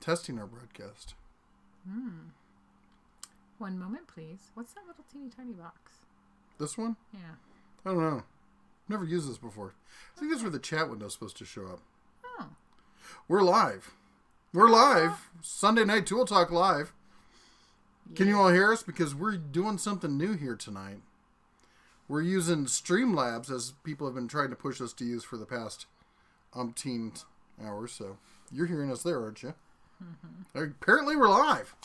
Testing our broadcast. One moment, please. What's that little teeny tiny box? This one? Yeah. I don't know. Never used this before. I think that's where the chat window's supposed to show up. Oh. We're live. We're live. Sunday Night Tool Talk live. Yeah. Can you all hear us? Because we're doing something new here tonight. We're using Streamlabs, as people have been trying to push us to use for the past umpteen hours. So you're hearing us there, aren't you? Mm-hmm. Apparently we're live.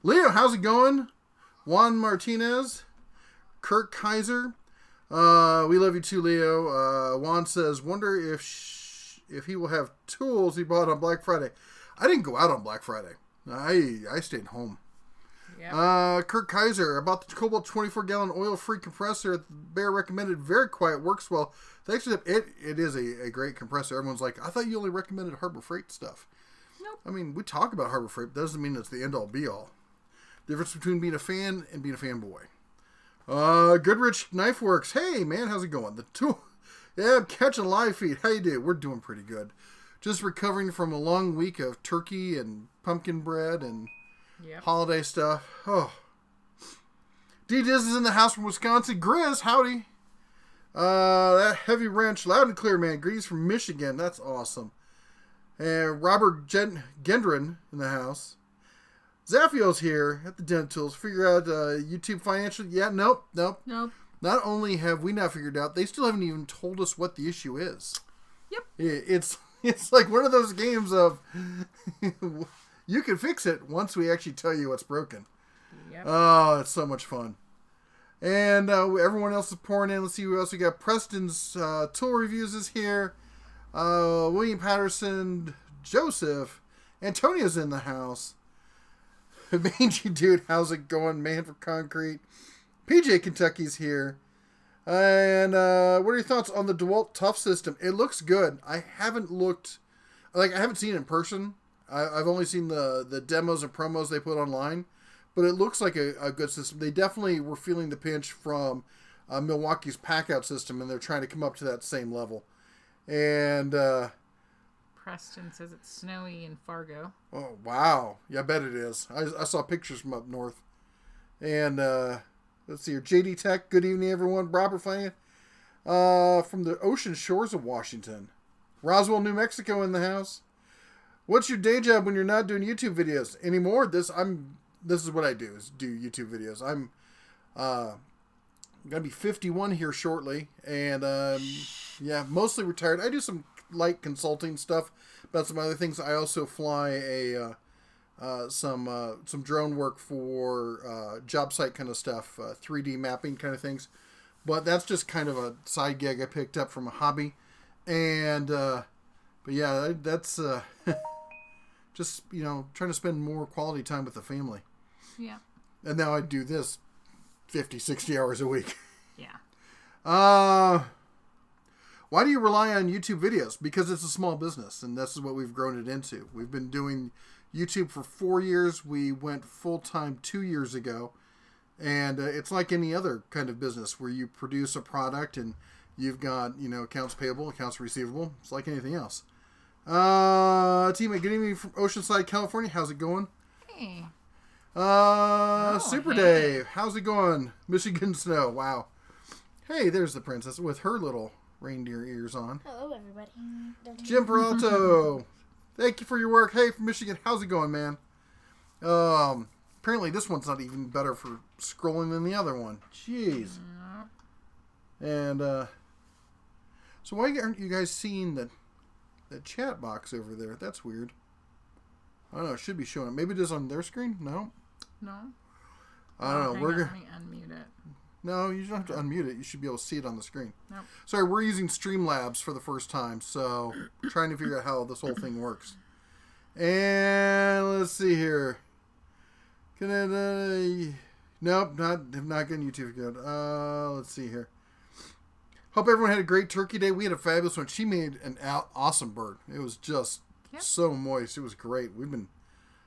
Leo, how's it going? Juan Martinez, Kirk Kaiser. We love you too, Leo. Juan says, wonder if he will have tools he bought on Black Friday. I didn't go out on Black Friday. I stayed home. Yep. Kirk Kaiser, about the Cobalt 24-gallon oil-free compressor. Bear recommended. Very quiet. Works well. Thanks to it is a great compressor. Everyone's like, I thought you only recommended Harbor Freight stuff. Nope. I mean, we talk about Harbor Freight, but doesn't mean it's the end-all, be-all. Difference between being a fan and being a fanboy. Goodrich Knife Works. Hey, man, how's it going? I'm catching live feed. How you doing? We're doing pretty good. Just recovering from a long week of turkey and pumpkin bread and holiday stuff. Oh. D-Diz is in the house from Wisconsin. Grizz, howdy. That heavy wrench, loud and clear, man. Greetings from Michigan. That's awesome. And Robert Gendron in the house. Zaffio's here at the Den Tools. Figure out YouTube financial. Yeah, nope. Not only have we not figured out, they still haven't even told us what the issue is. Yep. It's like one of those games of you can fix it once we actually tell you what's broken. Yep. Oh, it's so much fun. And everyone else is pouring in. Let's see who else we got. Preston's Tool Reviews is here. William Patterson, Joseph, Antonio's in the house. Mangy Dude, how's it going? Man for Concrete. PJ Kentucky's here. And what are your thoughts on the DeWalt Tough system? It looks good. I haven't seen it in person. I've only seen the demos and promos they put online. But it looks like a good system. They definitely were feeling the pinch from Milwaukee's Packout system, and they're trying to come up to that same level. And Preston says it's snowy in Fargo. Oh, wow. Yeah, I bet it is. I saw pictures from up north. And let's see here. JD Tech, good evening, everyone. Robert Flanagan from the ocean shores of Washington. Roswell, New Mexico in the house. What's your day job when you're not doing YouTube videos anymore? This is what I do, is do YouTube videos. I'm going to be 51 here shortly. And, mostly retired. I do some light consulting stuff about some other things. I also fly some drone work for job site kind of stuff, 3D mapping kind of things. But that's just kind of a side gig I picked up from a hobby. And but yeah, that's just trying to spend more quality time with the family. Yeah. And now I do this 50, 60 hours a week. Yeah. Why do you rely on YouTube videos? Because it's a small business, and this is what we've grown it into. We've been doing YouTube for 4 years. We went full-time 2 years ago, and it's like any other kind of business where you produce a product and you've got, accounts payable, accounts receivable. It's like anything else. Teammate, good evening from Oceanside, California. How's it going? Hey. Super Dave, how's it going? Michigan snow, wow. Hey, there's the princess with her little reindeer ears on. Hello, everybody. Jim Peralto, thank you for your work. Hey, from Michigan, how's it going, man? Apparently this one's not even better for scrolling than the other one. Jeez. And so why aren't you guys seeing the chat box over there? That's weird. I don't know. It should be showing up. Maybe it is on their screen. No. I don't know. Let me unmute it. No, you don't have to unmute it. You should be able to see it on the screen. Nope. Sorry, we're using Streamlabs for the first time, so trying to figure out how this whole thing works. And let's see here. Nope, not getting YouTube good. Let's see here. Hope everyone had a great turkey day. We had a fabulous one. She made an awesome bird. It was just so moist. It was great. We've been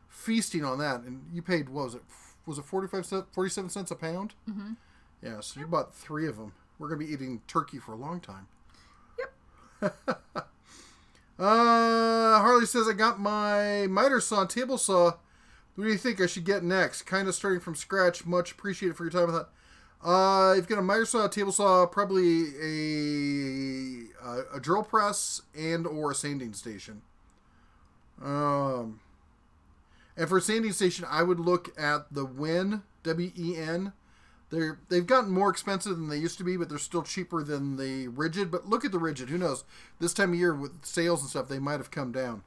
feasting on that. And you paid, what was it? Was it 47 cents a pound? Mm-hmm. Yeah, so you bought 3 of them. We're going to be eating turkey for a long time. Yep. Harley says, I got my miter saw and table saw. What do you think I should get next? Kind of starting from scratch. Much appreciated for your time with that. You've got a miter saw, a table saw, probably a drill press, and or a sanding station. And for a sanding station, I would look at the Wen, W-E-N. They've gotten more expensive than they used to be, but they're still cheaper than the Rigid. But look at the Rigid. Who knows? This time of year with sales and stuff, they might have come down.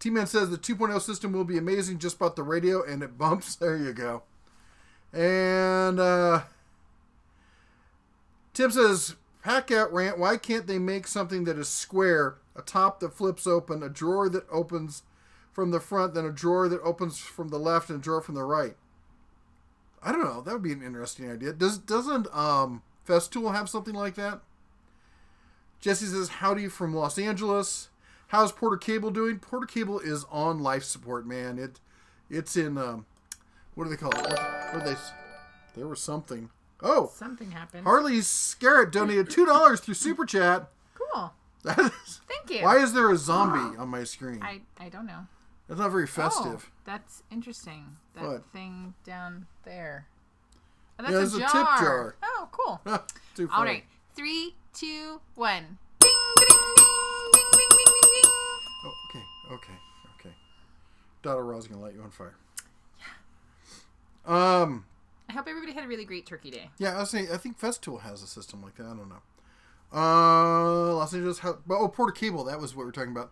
T-Man says the 2.0 system will be amazing. Just bought the radio and it bumps. There you go. And Tim says, pack out rant. Why can't they make something that is square? A top that flips open, a drawer that opens from the front, then a drawer that opens from the left and a drawer from the right. I don't know. That would be an interesting idea. Doesn't Festool have something like that? Jesse says, howdy from Los Angeles. How's Porter Cable doing? Porter Cable is on life support, man. It's in, what do they call it? There was something. Oh! Something happened. Harley Scarrett donated $2 through Super Chat. Cool. Thank you. Why is there a zombie on my screen? I don't know. That's not very festive. Oh, that's interesting. That What? thing down there. Oh, that's There's a a jar. tip jar. Oh, cool. Too funny. All right. 3, 2, 1. Ding, ding, ding, ding, ding, ding, ding, ding. Oh, okay. Dada Raw's gonna light you on fire. I hope everybody had a really great Turkey Day. Yeah, I think Festool has a system like that. I don't know. Los Angeles. Porter Cable. That was what we were talking about.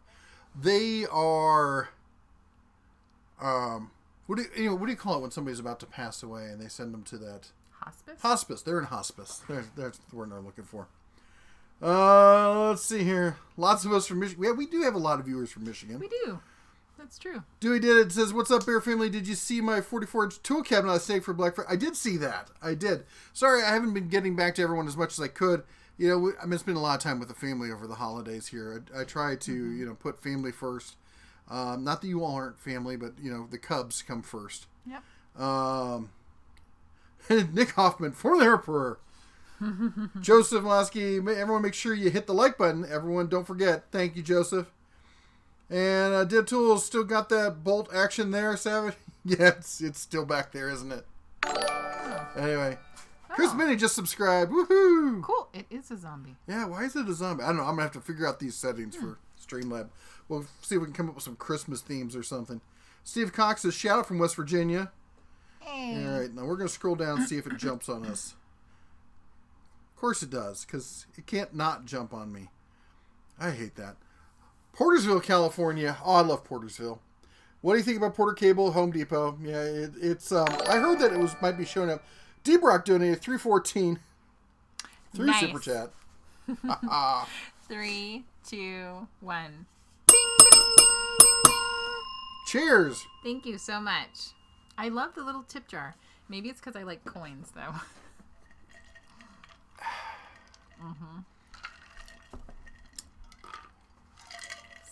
They are. What do you call it when somebody's about to pass away and they send them to that Hospice? hospice? They're in hospice. That's the word I'm looking for. Let's see here. Lots of us from Michigan. Yeah, we do have a lot of viewers from Michigan. We do. That's true. Dewey did it. Says, "What's up, Bear Family? Did you see my 44-inch tool cabinet I saved for Black Friday?" I did see that. I did. Sorry, I haven't been getting back to everyone as much as I could. You know, I've been spending a lot of time with the family over the holidays here. I try to, put family first. Not that you all aren't family, but, the Cubs come first. Yep. Nick Hoffman, former emperor. Joseph Lasky, everyone make sure you hit the like button. Everyone, don't forget. Thank you, Joseph. And Dead Tools still got that bolt action there, Savage. Yeah, it's still back there, isn't it? Anyway. Chris Minnie just subscribed. Woohoo! Cool. It is a zombie. Yeah, why is it a zombie? I don't know. I'm going to have to figure out these settings for Streamlab. We'll see if we can come up with some Christmas themes or something. Steve Cox says, shout out from West Virginia. Hey. All right, now we're going to scroll down and see if it jumps on us. Of course it does, because it can't not jump on me. I hate that. Portersville, California. Oh, I love Portersville. What do you think about Porter Cable, Home Depot? Yeah, it's. I heard that it might be showing up. D-Brock donated $3.14 through Nice. Super Chat. 3, 2, 1. Ding, ding, ding, ding. Cheers. Thank you so much. I love the little tip jar. Maybe it's because I like coins, though.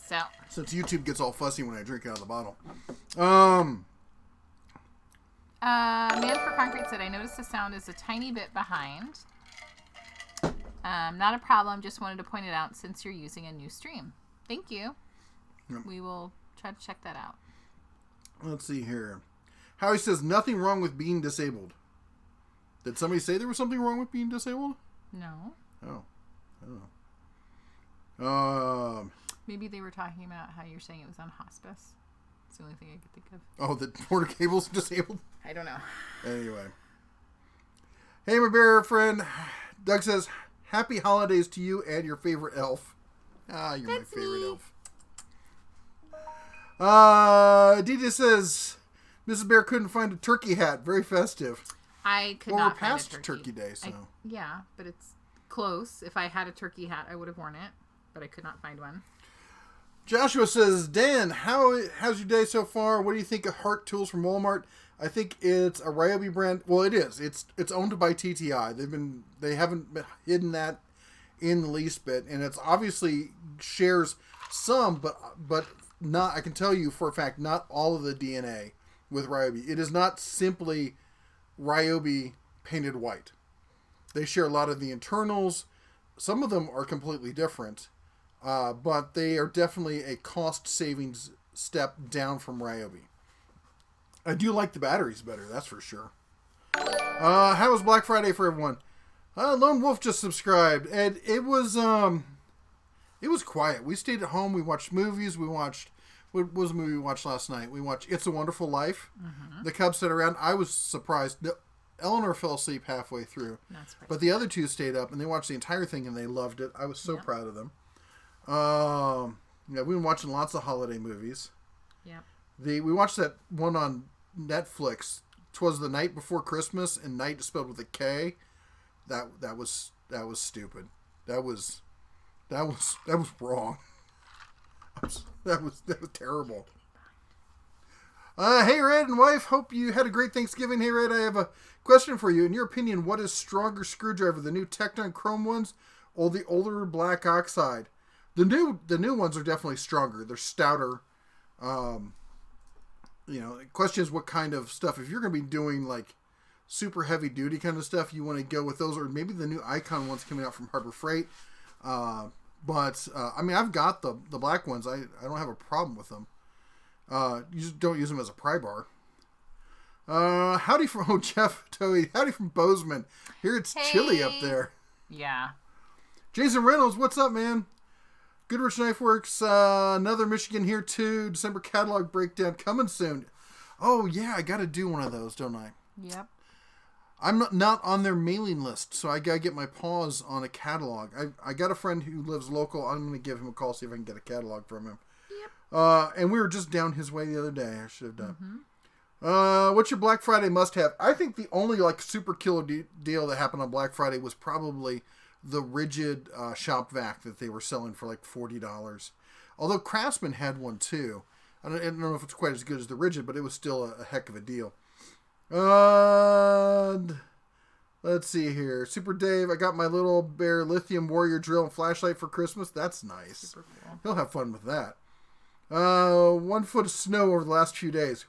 So. Since YouTube gets all fussy when I drink out of the bottle. Man for Concrete said, I noticed the sound is a tiny bit behind. Not a problem. Just wanted to point it out since you're using a new stream. Thank you. Yep. We will try to check that out. Let's see here. Howie says, nothing wrong with being disabled. Did somebody say there was something wrong with being disabled? No. Oh. I don't know. Maybe they were talking about how you're saying it was on hospice. It's the only thing I could think of. Oh, the Porter Cable's disabled? I don't know. Anyway. Hey, my bear friend. Doug says, happy holidays to you and your favorite elf. Ah, you're That's my favorite me. elf. DJ says, Mrs. Bear couldn't find a turkey hat. Very festive. I could Well, not we're find past a Turkey Day, so. Yeah, but it's close. If I had a turkey hat, I would have worn it, but I could not find one. Joshua says, Dan, how's your day so far? What do you think of Hart Tools from Walmart? I think it's a Ryobi brand. Well, it is. It's owned by TTI. They haven't been hidden that in the least bit, and it's obviously shares some, but not. I can tell you for a fact, not all of the DNA with Ryobi. It is not simply Ryobi painted white. They share a lot of the internals. some of them are completely different, but they are definitely a cost savings step down from Ryobi. I do like the batteries better, that's for sure. How was Black Friday for everyone? Lone Wolf just subscribed, and it was quiet. We stayed at home. We watched movies. What was the movie we watched last night? We watched It's a Wonderful Life. Mm-hmm. The Cubs sat around. I was surprised. Eleanor fell asleep halfway through, but the other two stayed up and they watched the entire thing and they loved it. I was so proud of them. We've been watching lots of holiday movies. Yeah. We watched that one on Netflix. 'Twas the Night Before Christmas, and night is spelled with a K. That was stupid. That was wrong. That was terrible. Hey Red and wife, hope you had a great Thanksgiving. Hey Red, I have a question for you. In your opinion, what is stronger screwdriver, the new Tecton Chrome ones or the older black oxide? The new ones are definitely stronger. They're stouter. The question is what kind of stuff. If you're going to be doing like super heavy duty kind of stuff, you want to go with those, or maybe the new Icon ones coming out from Harbor Freight. But I've got the black ones. I don't have a problem with them. You just don't use them as a pry bar. Howdy from Jeff Toey. Howdy from Bozeman. Here it's chilly up there. Yeah. Jason Reynolds, what's up, man? Goodrich Knife Works, another Michigan here too. December catalog breakdown coming soon. Oh yeah, I got to do one of those, don't I? Yep. I'm not on their mailing list, so I got to get my paws on a catalog. I got a friend who lives local. I'm going to give him a call, see if I can get a catalog from him. Yep. And we were just down his way the other day. I should have done. Mm-hmm. What's your Black Friday must-have? I think the only super killer deal that happened on Black Friday was probably the Rigid shop vac that they were selling for like $40. Although Craftsman had one too. I don't know if it's quite as good as the Rigid, but it was still a heck of a deal. Let's see here. Super Dave, I got my Little Bear Lithium Warrior drill and flashlight for Christmas. That's nice. Super cool. He'll have fun with that. 1 foot of snow over the last few days.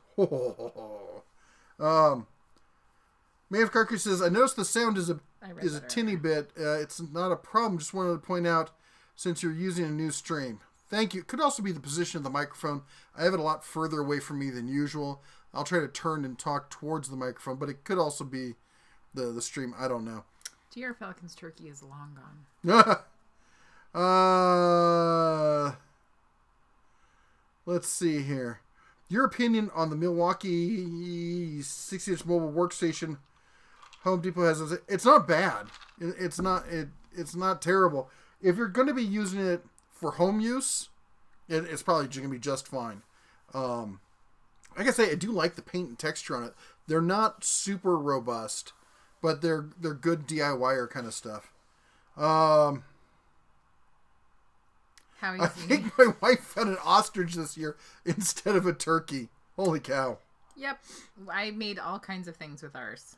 Maeve Carker says, I noticed the sound is a tinny bit. It's not a problem. Just wanted to point out since you're using a new stream. Thank you. Could also be the position of the microphone. I have it a lot further away from me than usual. I'll try to turn and talk towards the microphone, but it could also be the stream. I don't know. G.R. Falcon's turkey is long gone. Let's see here. Your opinion on the Milwaukee 60-inch mobile workstation Home Depot has. It's not bad. It's not terrible. If you're going to be using it for home use, it's probably going to be just fine. Like I say, I do like the paint and texture on it. They're not super robust, but they're good DIYer kind of stuff. I think my wife found an ostrich this year instead of a turkey. Holy cow. Yep. I made all kinds of things with ours.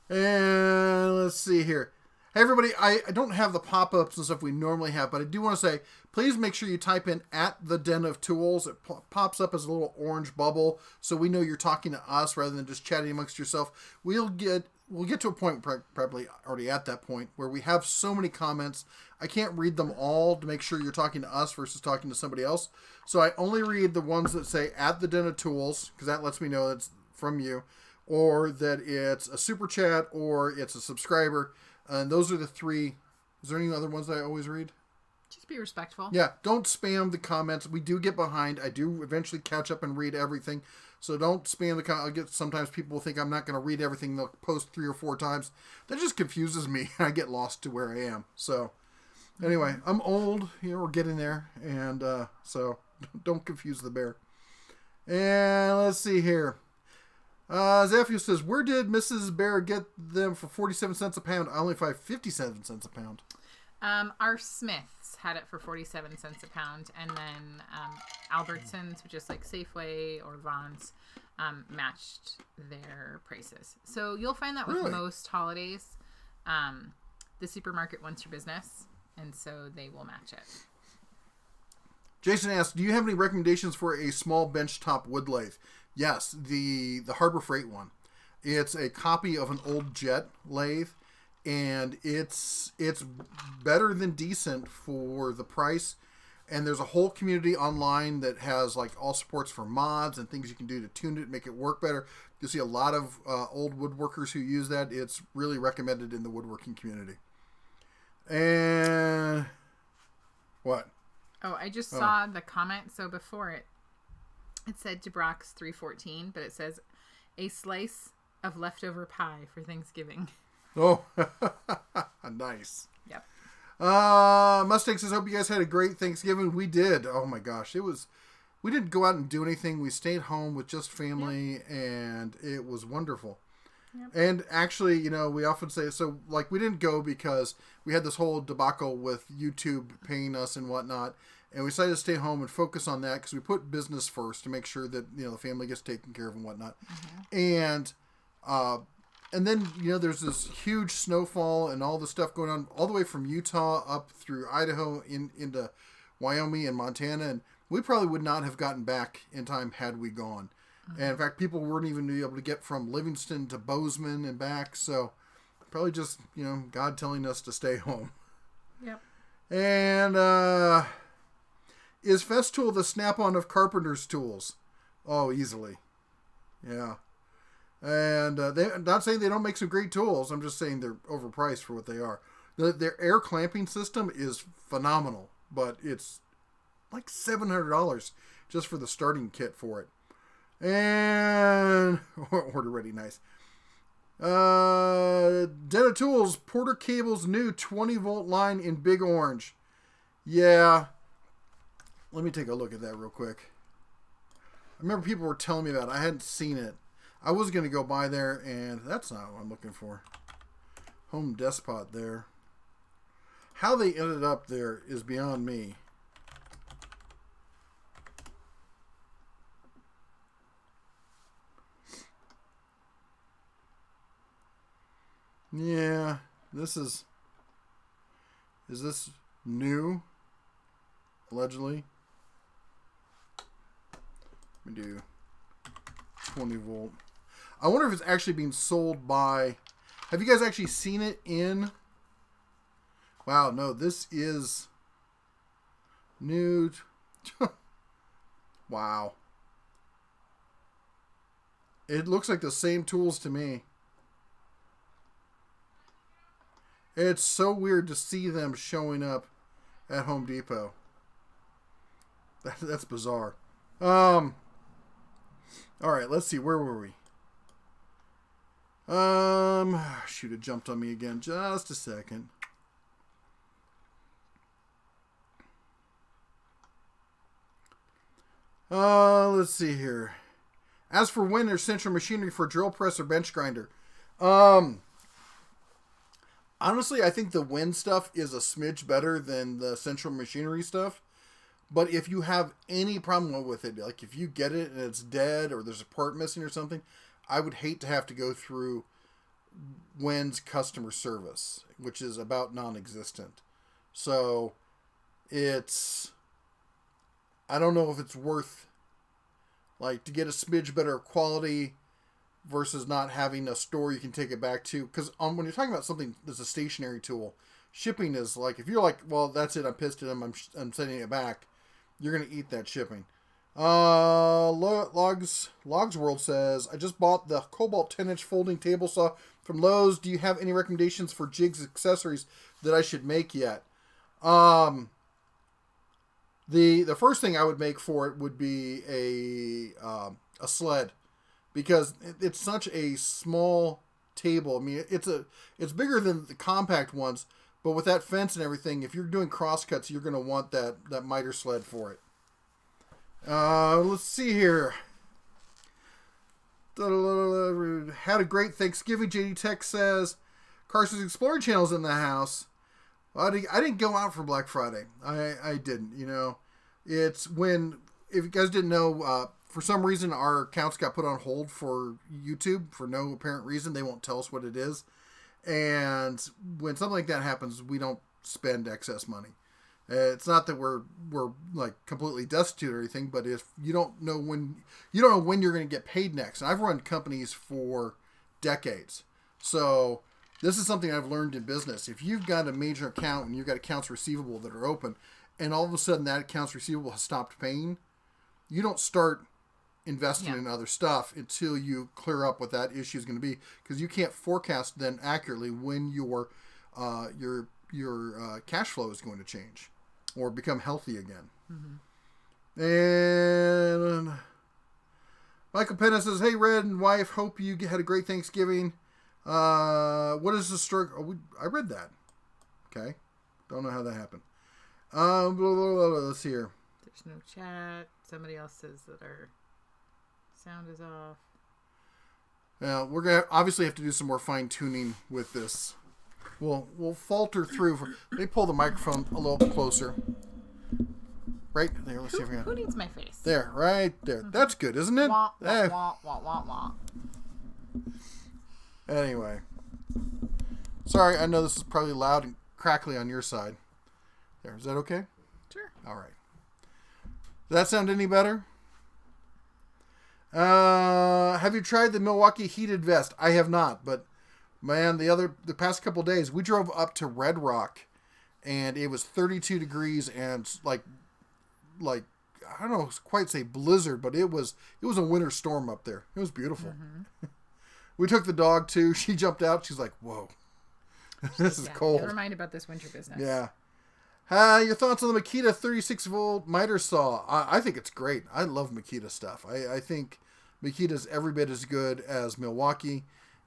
And let's see here. Hey, everybody. I don't have the pop-ups and stuff we normally have, but I do want to say, please make sure you type in @TheDenOfTools. It pops up as a little orange bubble, so we know you're talking to us rather than just chatting amongst yourself. We'll get to a point, probably already at that point, where we have so many comments, I can't read them all to make sure you're talking to us versus talking to somebody else. So I only read the ones that say @TheDenOfTools, because that lets me know it's from you, or that it's a super chat, or it's a subscriber. And those are the three. Is there any other ones that I always read? Just be respectful. Yeah, don't spam the comments. We do get behind. I do eventually catch up and read everything. So don't spam the comments. Sometimes people think I'm not going to read everything. They'll post 3 or 4 times. That just confuses me. I get lost to where I am. So anyway, I'm old. We're getting there. And so don't confuse the bear. And let's see here. Zephyr says, where did Mrs. Bear get them for 47 cents a pound? I only find 57 cents a pound. Our Smiths had it for 47 cents a pound, and then Albertsons, which is like Safeway or Vons, matched their prices. So you'll find that with most holidays. The supermarket wants your business, and so they will match it. Jason asks, do you have any recommendations for a small benchtop wood lathe? Yes, the Harbor Freight one. It's a copy of an old Jet lathe, and it's better than decent for the price. And there's a whole community online that has like all supports for mods and things you can do to tune it, make it work better. You'll see a lot of old woodworkers who use that. It's really recommended in the woodworking community. And what? Oh, I just saw the comment. So before it said DeBrock's 314, but it says a slice of leftover pie for Thanksgiving. Oh, nice. Yep. Mustang says, hope you guys had a great Thanksgiving. We did. Oh my gosh. We didn't go out and do anything. We stayed home with just family, and it was wonderful. Yep. And actually, we often say, so like we didn't go because we had this whole debacle with YouTube paying us and whatnot. And we decided to stay home and focus on that because we put business first to make sure that, the family gets taken care of and whatnot. Mm-hmm. And then, there's this huge snowfall and all the stuff going on all the way from Utah up through Idaho into Wyoming and Montana. And we probably would not have gotten back in time had we gone. Mm-hmm. And in fact, people weren't even able to get from Livingston to Bozeman and back. So probably just, God telling us to stay home. Yep. And is Festool the snap-on of carpenter's tools? Oh, easily. Yeah. And I'm not saying they don't make some great tools. I'm just saying they're overpriced for what they are. Their air clamping system is phenomenal, but it's like $700 just for the starting kit for it. And order ready, nice. Dena Tools, Porter Cable's new 20-volt line in big orange. Yeah. Let me take a look at that real quick. I remember people were telling me about it. I hadn't seen it. I was going to go by there, and that's not what I'm looking for. Home Despot there. How they ended up there is beyond me. Yeah, this is this new? Allegedly. Let me do 20 volt. I wonder if it's actually being sold by... Have you guys actually seen it in... Wow, no, this is... Nude. Wow. It looks like the same tools to me. It's so weird to see them showing up at Home Depot. That's bizarre. All right, let's see. Where were we? Shoot, it jumped on me again. Just a second. Let's see here. As for when there's central machinery for drill press or bench grinder, honestly, I think the Win stuff is a smidge better than the central machinery stuff. But if you have any problem with it, like if you get it and it's dead or there's a part missing or something, I would hate to have to go through Win's customer service, which is about non-existent. So I don't know if it's worth, like, to get a smidge better quality versus not having a store you can take it back to. Because when you're talking about something that's a stationary tool, shipping is like, if you're like, well, that's it, I'm pissed at him, I'm sending it back, you're going to eat that shipping. Logs World says, I just bought the Cobalt 10-inch folding table saw from Lowe's. Do you have any recommendations for jigs accessories that I should make yet? The first thing I would make for it would be a sled, because it's such a small table. I mean, it's bigger than the compact ones, but with that fence and everything, if you're doing crosscuts, you're going to want that miter sled for it. Let's see here. Had a great Thanksgiving, JD Tech says. Carson's Explorer Channel's in the house. I didn't go out for Black Friday. I didn't, It's when, if you guys didn't know, for some reason our accounts got put on hold for YouTube for no apparent reason. They won't tell us what it is. And when something like that happens, we don't spend excess money. It's not that we're like completely destitute or anything, but if you don't know when you're going to get paid next. And I've run companies for decades. So This is something I've learned in business. If you've got a major account and you've got accounts receivable that are open, and all of a sudden that accounts receivable has stopped paying, you don't start investing in other stuff until you clear up what that issue is going to be, because you can't forecast then accurately when your cash flow is going to change or become healthy again. Mm-hmm. And Michael Penna says, "Hey, Red and wife, hope you had a great Thanksgiving. What is the struggle?" Oh, I read that. Okay, don't know how that happened. Blah, blah, blah, blah, let's see here. There's no chat. Somebody else says that our sound is off. Now, we're going to obviously have to do some more fine-tuning with this. We'll falter through. Let me pull the microphone a little closer. Right there. Let's see if we can. Who needs my face? There, right there. That's good, isn't it? Wah, wah, wah, wah, wah, wah. Anyway. Sorry, I know this is probably loud and crackly on your side. There, is that okay? Sure. All right. Does that sound any better? Have you tried the Milwaukee heated vest? I have not, but man, the past couple days we drove up to Red Rock, and it was 32 degrees and like I don't know quite say blizzard, but it was a winter storm up there. It was beautiful. Mm-hmm. We took the dog too. She jumped out. She's like, "Whoa, this is cold." Never mind about this winter business. Yeah. Your thoughts on the Makita 36-volt miter saw? I think it's great. I love Makita stuff. I think Makita's every bit as good as Milwaukee,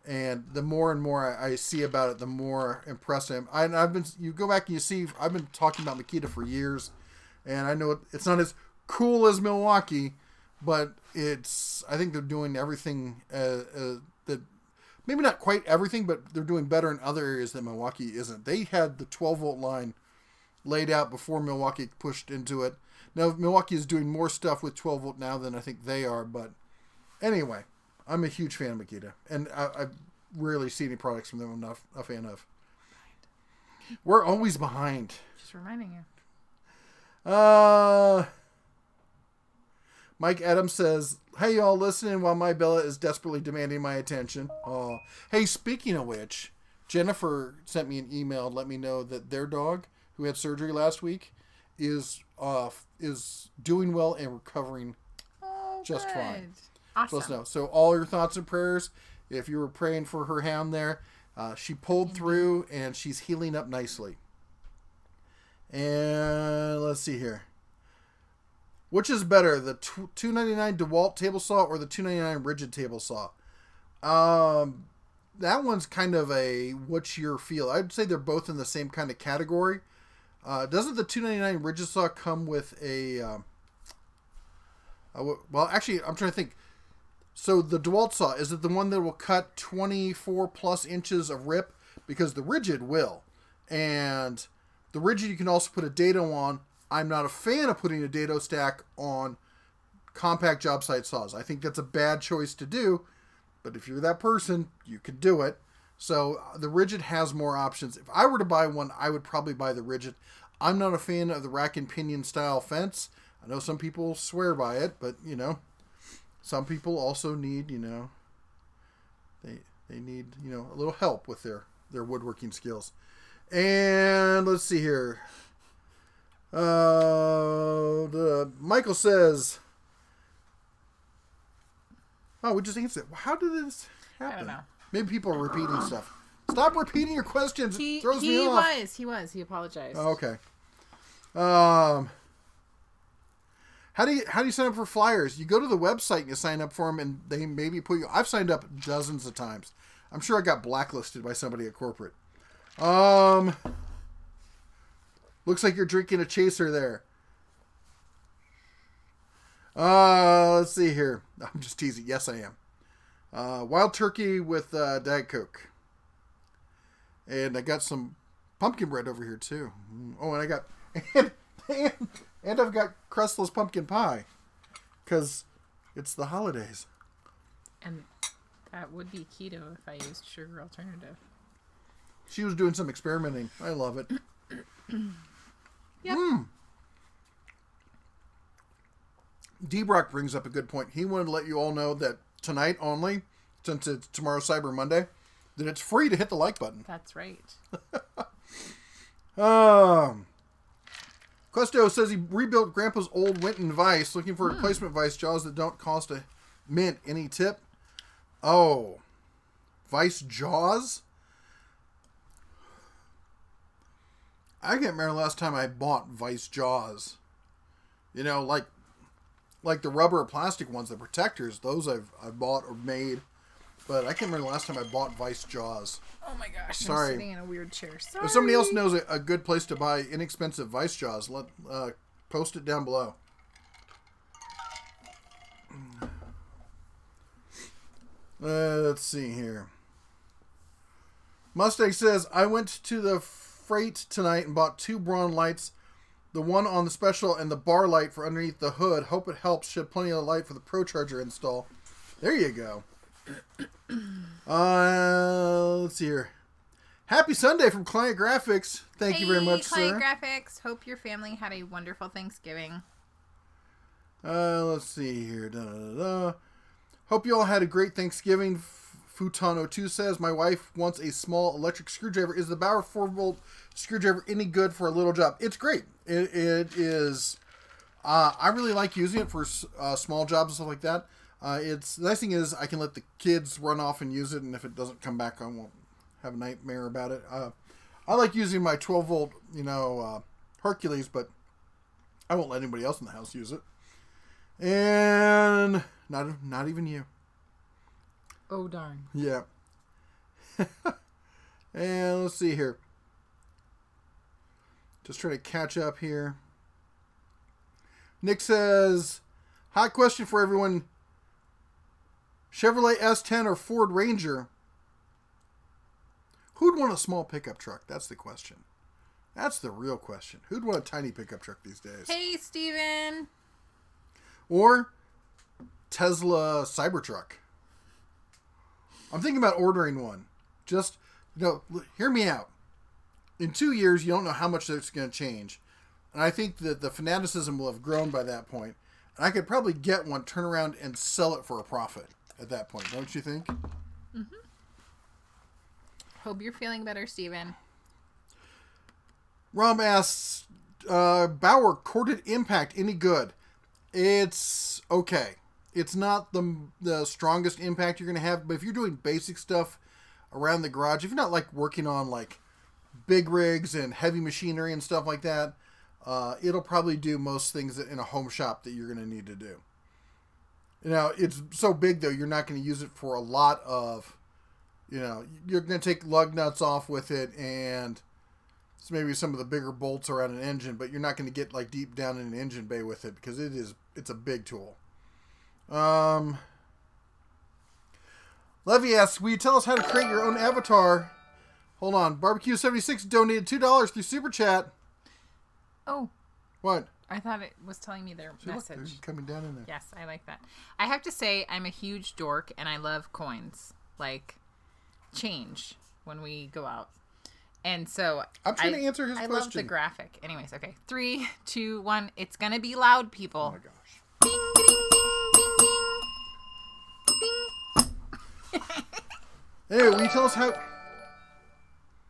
and the more and more I see about it, the more impressed I am. You go back and you see, I've been talking about Makita for years, and I know it's not as cool as Milwaukee, but I think they're doing everything that, maybe not quite everything, but they're doing better in other areas that Milwaukee isn't. They had the 12-volt line laid out before Milwaukee pushed into it. Now, Milwaukee is doing more stuff with 12-volt now than I think they are, but anyway, I'm a huge fan of Makita, and I rarely see any products from them I'm not a fan of. We're always behind. Just reminding you. Mike Adams says, "Hey, y'all, listening while my Bella is desperately demanding my attention." Oh, hey, speaking of which, Jennifer sent me an email and let me know that their dog, who had surgery last week, is doing well and recovering just fine. Awesome. So all your thoughts and prayers, if you were praying for her hound there, she pulled through and she's healing up nicely. And let's see here. Which is better, the $2.99 DeWalt table saw or the $2.99 rigid table saw? That one's kind of a what's your feel? I'd say they're both in the same kind of category. Doesn't the $2.99 rigid saw come with a... well, actually, I'm trying to think. So the DeWalt saw, is it the one that will cut 24 plus inches of rip? Because the rigid will. And the rigid you can also put a dado on. I'm not a fan of putting a dado stack on compact job site saws. I think that's a bad choice to do. But if you're that person, you could do it. So the rigid has more options. If I were to buy one, I would probably buy the rigid. I'm not a fan of the rack and pinion style fence. I know some people swear by it, but some people also need, they need, a little help with their woodworking skills. And let's see here. Michael says, we just answered it. How did this happen? I don't know. Maybe people are repeating stuff. Stop repeating your questions. It throws me off. He was. He apologized. Oh, okay. How do you sign up for flyers? You go to the website and you sign up for them, and they maybe put you. I've signed up dozens of times. I'm sure I got blacklisted by somebody at corporate. Looks like you're drinking a chaser there. Let's see here. I'm just teasing. Yes, I am. Wild turkey with Diet Coke. And I got some pumpkin bread over here too. Oh, and I got and I've got crustless pumpkin pie because it's the holidays. And that would be keto if I used sugar alternative. She was doing some experimenting. I love it. Yep. D-Brock brings up a good point. He wanted to let you all know that tonight only, since it's tomorrow Cyber Monday, then it's free to hit the like button. That's right. Questo says he rebuilt Grandpa's old Winton vise, looking for replacement vise jaws that don't cost a mint. Any tip? Oh, vise jaws? I can't remember the last time I bought vise jaws. You know, like the rubber or plastic ones, the protectors, those I've bought or made. But I can't remember the last time I bought vise jaws. Oh my gosh, Sorry. I'm sitting in a weird chair. Sorry. If somebody else knows a good place to buy inexpensive vise jaws, post it down below. Let's see here. Mustang says, I went to the freight tonight and bought 2 Braun lights. The one on the special and the bar light for underneath the hood. Hope it helps shed plenty of light for the Pro Charger install. There you go. Let's see here. Happy Sunday from Client Graphics. Thank you very much, Client sir. Graphics. Hope your family had a wonderful Thanksgiving. Let's see here. Hope you all had a great Thanksgiving. Futano2 says, my wife wants a small electric screwdriver. Is the Bauer 4-volt screwdriver any good for a little job? It's great. It is. I really like using it for small jobs and stuff like that. The nice thing is I can let the kids run off and use it, and if it doesn't come back, I won't have a nightmare about it. I like using my 12-volt, Hercules, but I won't let anybody else in the house use it. And not even you. Oh, darn. Yeah. And let's see here. Just trying to catch up here. Nick says, hot question for everyone. Chevrolet S10 or Ford Ranger? Who'd want a small pickup truck? That's the question. That's the real question. Who'd want a tiny pickup truck these days? Hey, Steven. Or Tesla Cybertruck. I'm thinking about ordering one. Just, hear me out. In 2 years, you don't know how much it's going to change. And I think that the fanaticism will have grown by that point. And I could probably get one, turn around, and sell it for a profit at that point. Don't you think? Mm-hmm. Hope you're feeling better, Steven. Rom asks, Bauer corded impact any good? It's okay. It's not the strongest impact you're going to have, but if you're doing basic stuff around the garage, if you're not like working on like big rigs and heavy machinery and stuff like that, it'll probably do most things in a home shop that you're going to need to do. It's so big though, you're not going to use it for a lot of, you're going to take lug nuts off with it and maybe some of the bigger bolts around an engine, but you're not going to get like deep down in an engine bay with it because it's a big tool. Levy asks, will you tell us how to create your own avatar? Hold on. Barbecue76 donated $2 through Super Chat. Oh. What? I thought it was telling me their message. Look, coming down in there. Yes, I like that. I have to say, I'm a huge dork, and I love coins. Like, change when we go out. And so... I'm trying to answer his question. I love the graphic. Anyways, okay. 3, 2, 1. It's gonna be loud, people. Oh my gosh. Bing, ding, bing, bing, bing. Anyway, will you tell us how...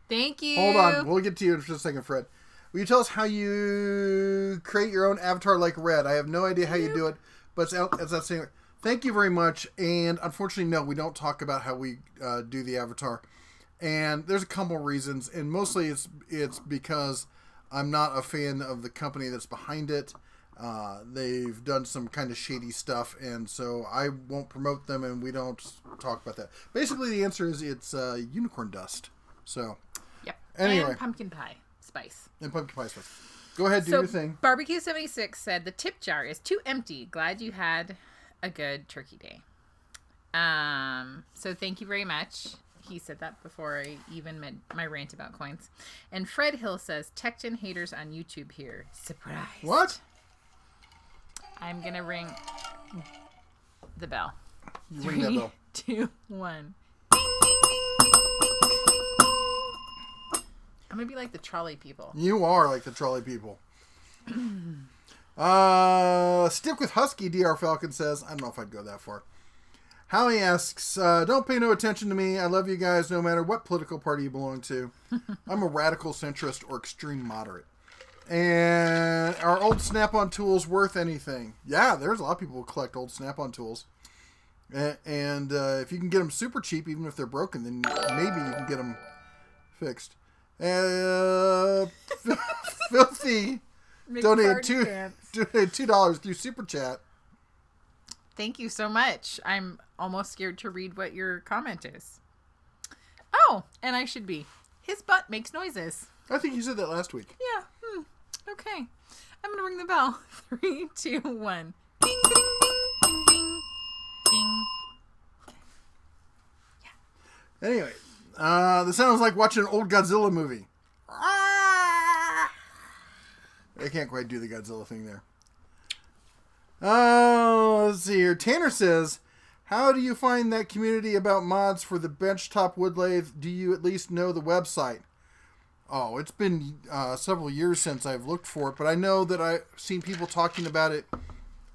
Thank you. Hold on. We'll get to you in just a second, Fred. Will you tell us how you create your own avatar like Red? I have no idea how you do it, but it's that same. Thank you very much. And unfortunately, no, we don't talk about how we do the avatar. And there's a couple reasons, and mostly it's because I'm not a fan of the company that's behind it. They've done some kind of shady stuff, and so I won't promote them, and we don't talk about that. Basically, the answer is it's unicorn dust. So, yep. Anyway. And pumpkin pie spice. And pumpkin pie spice. Go ahead, do your thing. Barbecue76 said, the tip jar is too empty. Glad you had a good turkey day. So thank you very much. He said that before I even made my rant about coins. And Fred Hill says, Tecton haters on YouTube here. Surprise. What? I'm going to ring the bell. You ring that bell. 3, 2, 1. I'm going to be like the trolley people. You are like the trolley people. Stick with Husky, DR Falcon says. I don't know if I'd go that far. Howie asks, don't pay no attention to me. I love you guys no matter what political party you belong to. I'm a radical centrist or extreme moderate. And are old Snap-on tools worth anything? Yeah, there's a lot of people who collect old Snap-on tools. And if you can get them super cheap, even if they're broken, then maybe you can get them fixed. Filthy donated $2 through Super Chat. Thank you so much. I'm almost scared to read what your comment is. Oh, and I should be. His butt makes noises. I think you said that last week. Yeah. Okay. I'm going to ring the bell. 3, 2, 1. Ding, ding, ding, ding, ding. Ding. Yeah. Anyway, this sounds like watching an old Godzilla movie. I can't quite do the Godzilla thing there. Let's see here. Tanner says, how do you find that community about mods for the benchtop wood lathe? Do you at least know the website? Oh, it's been several years since I've looked for it, but I know that I've seen people talking about it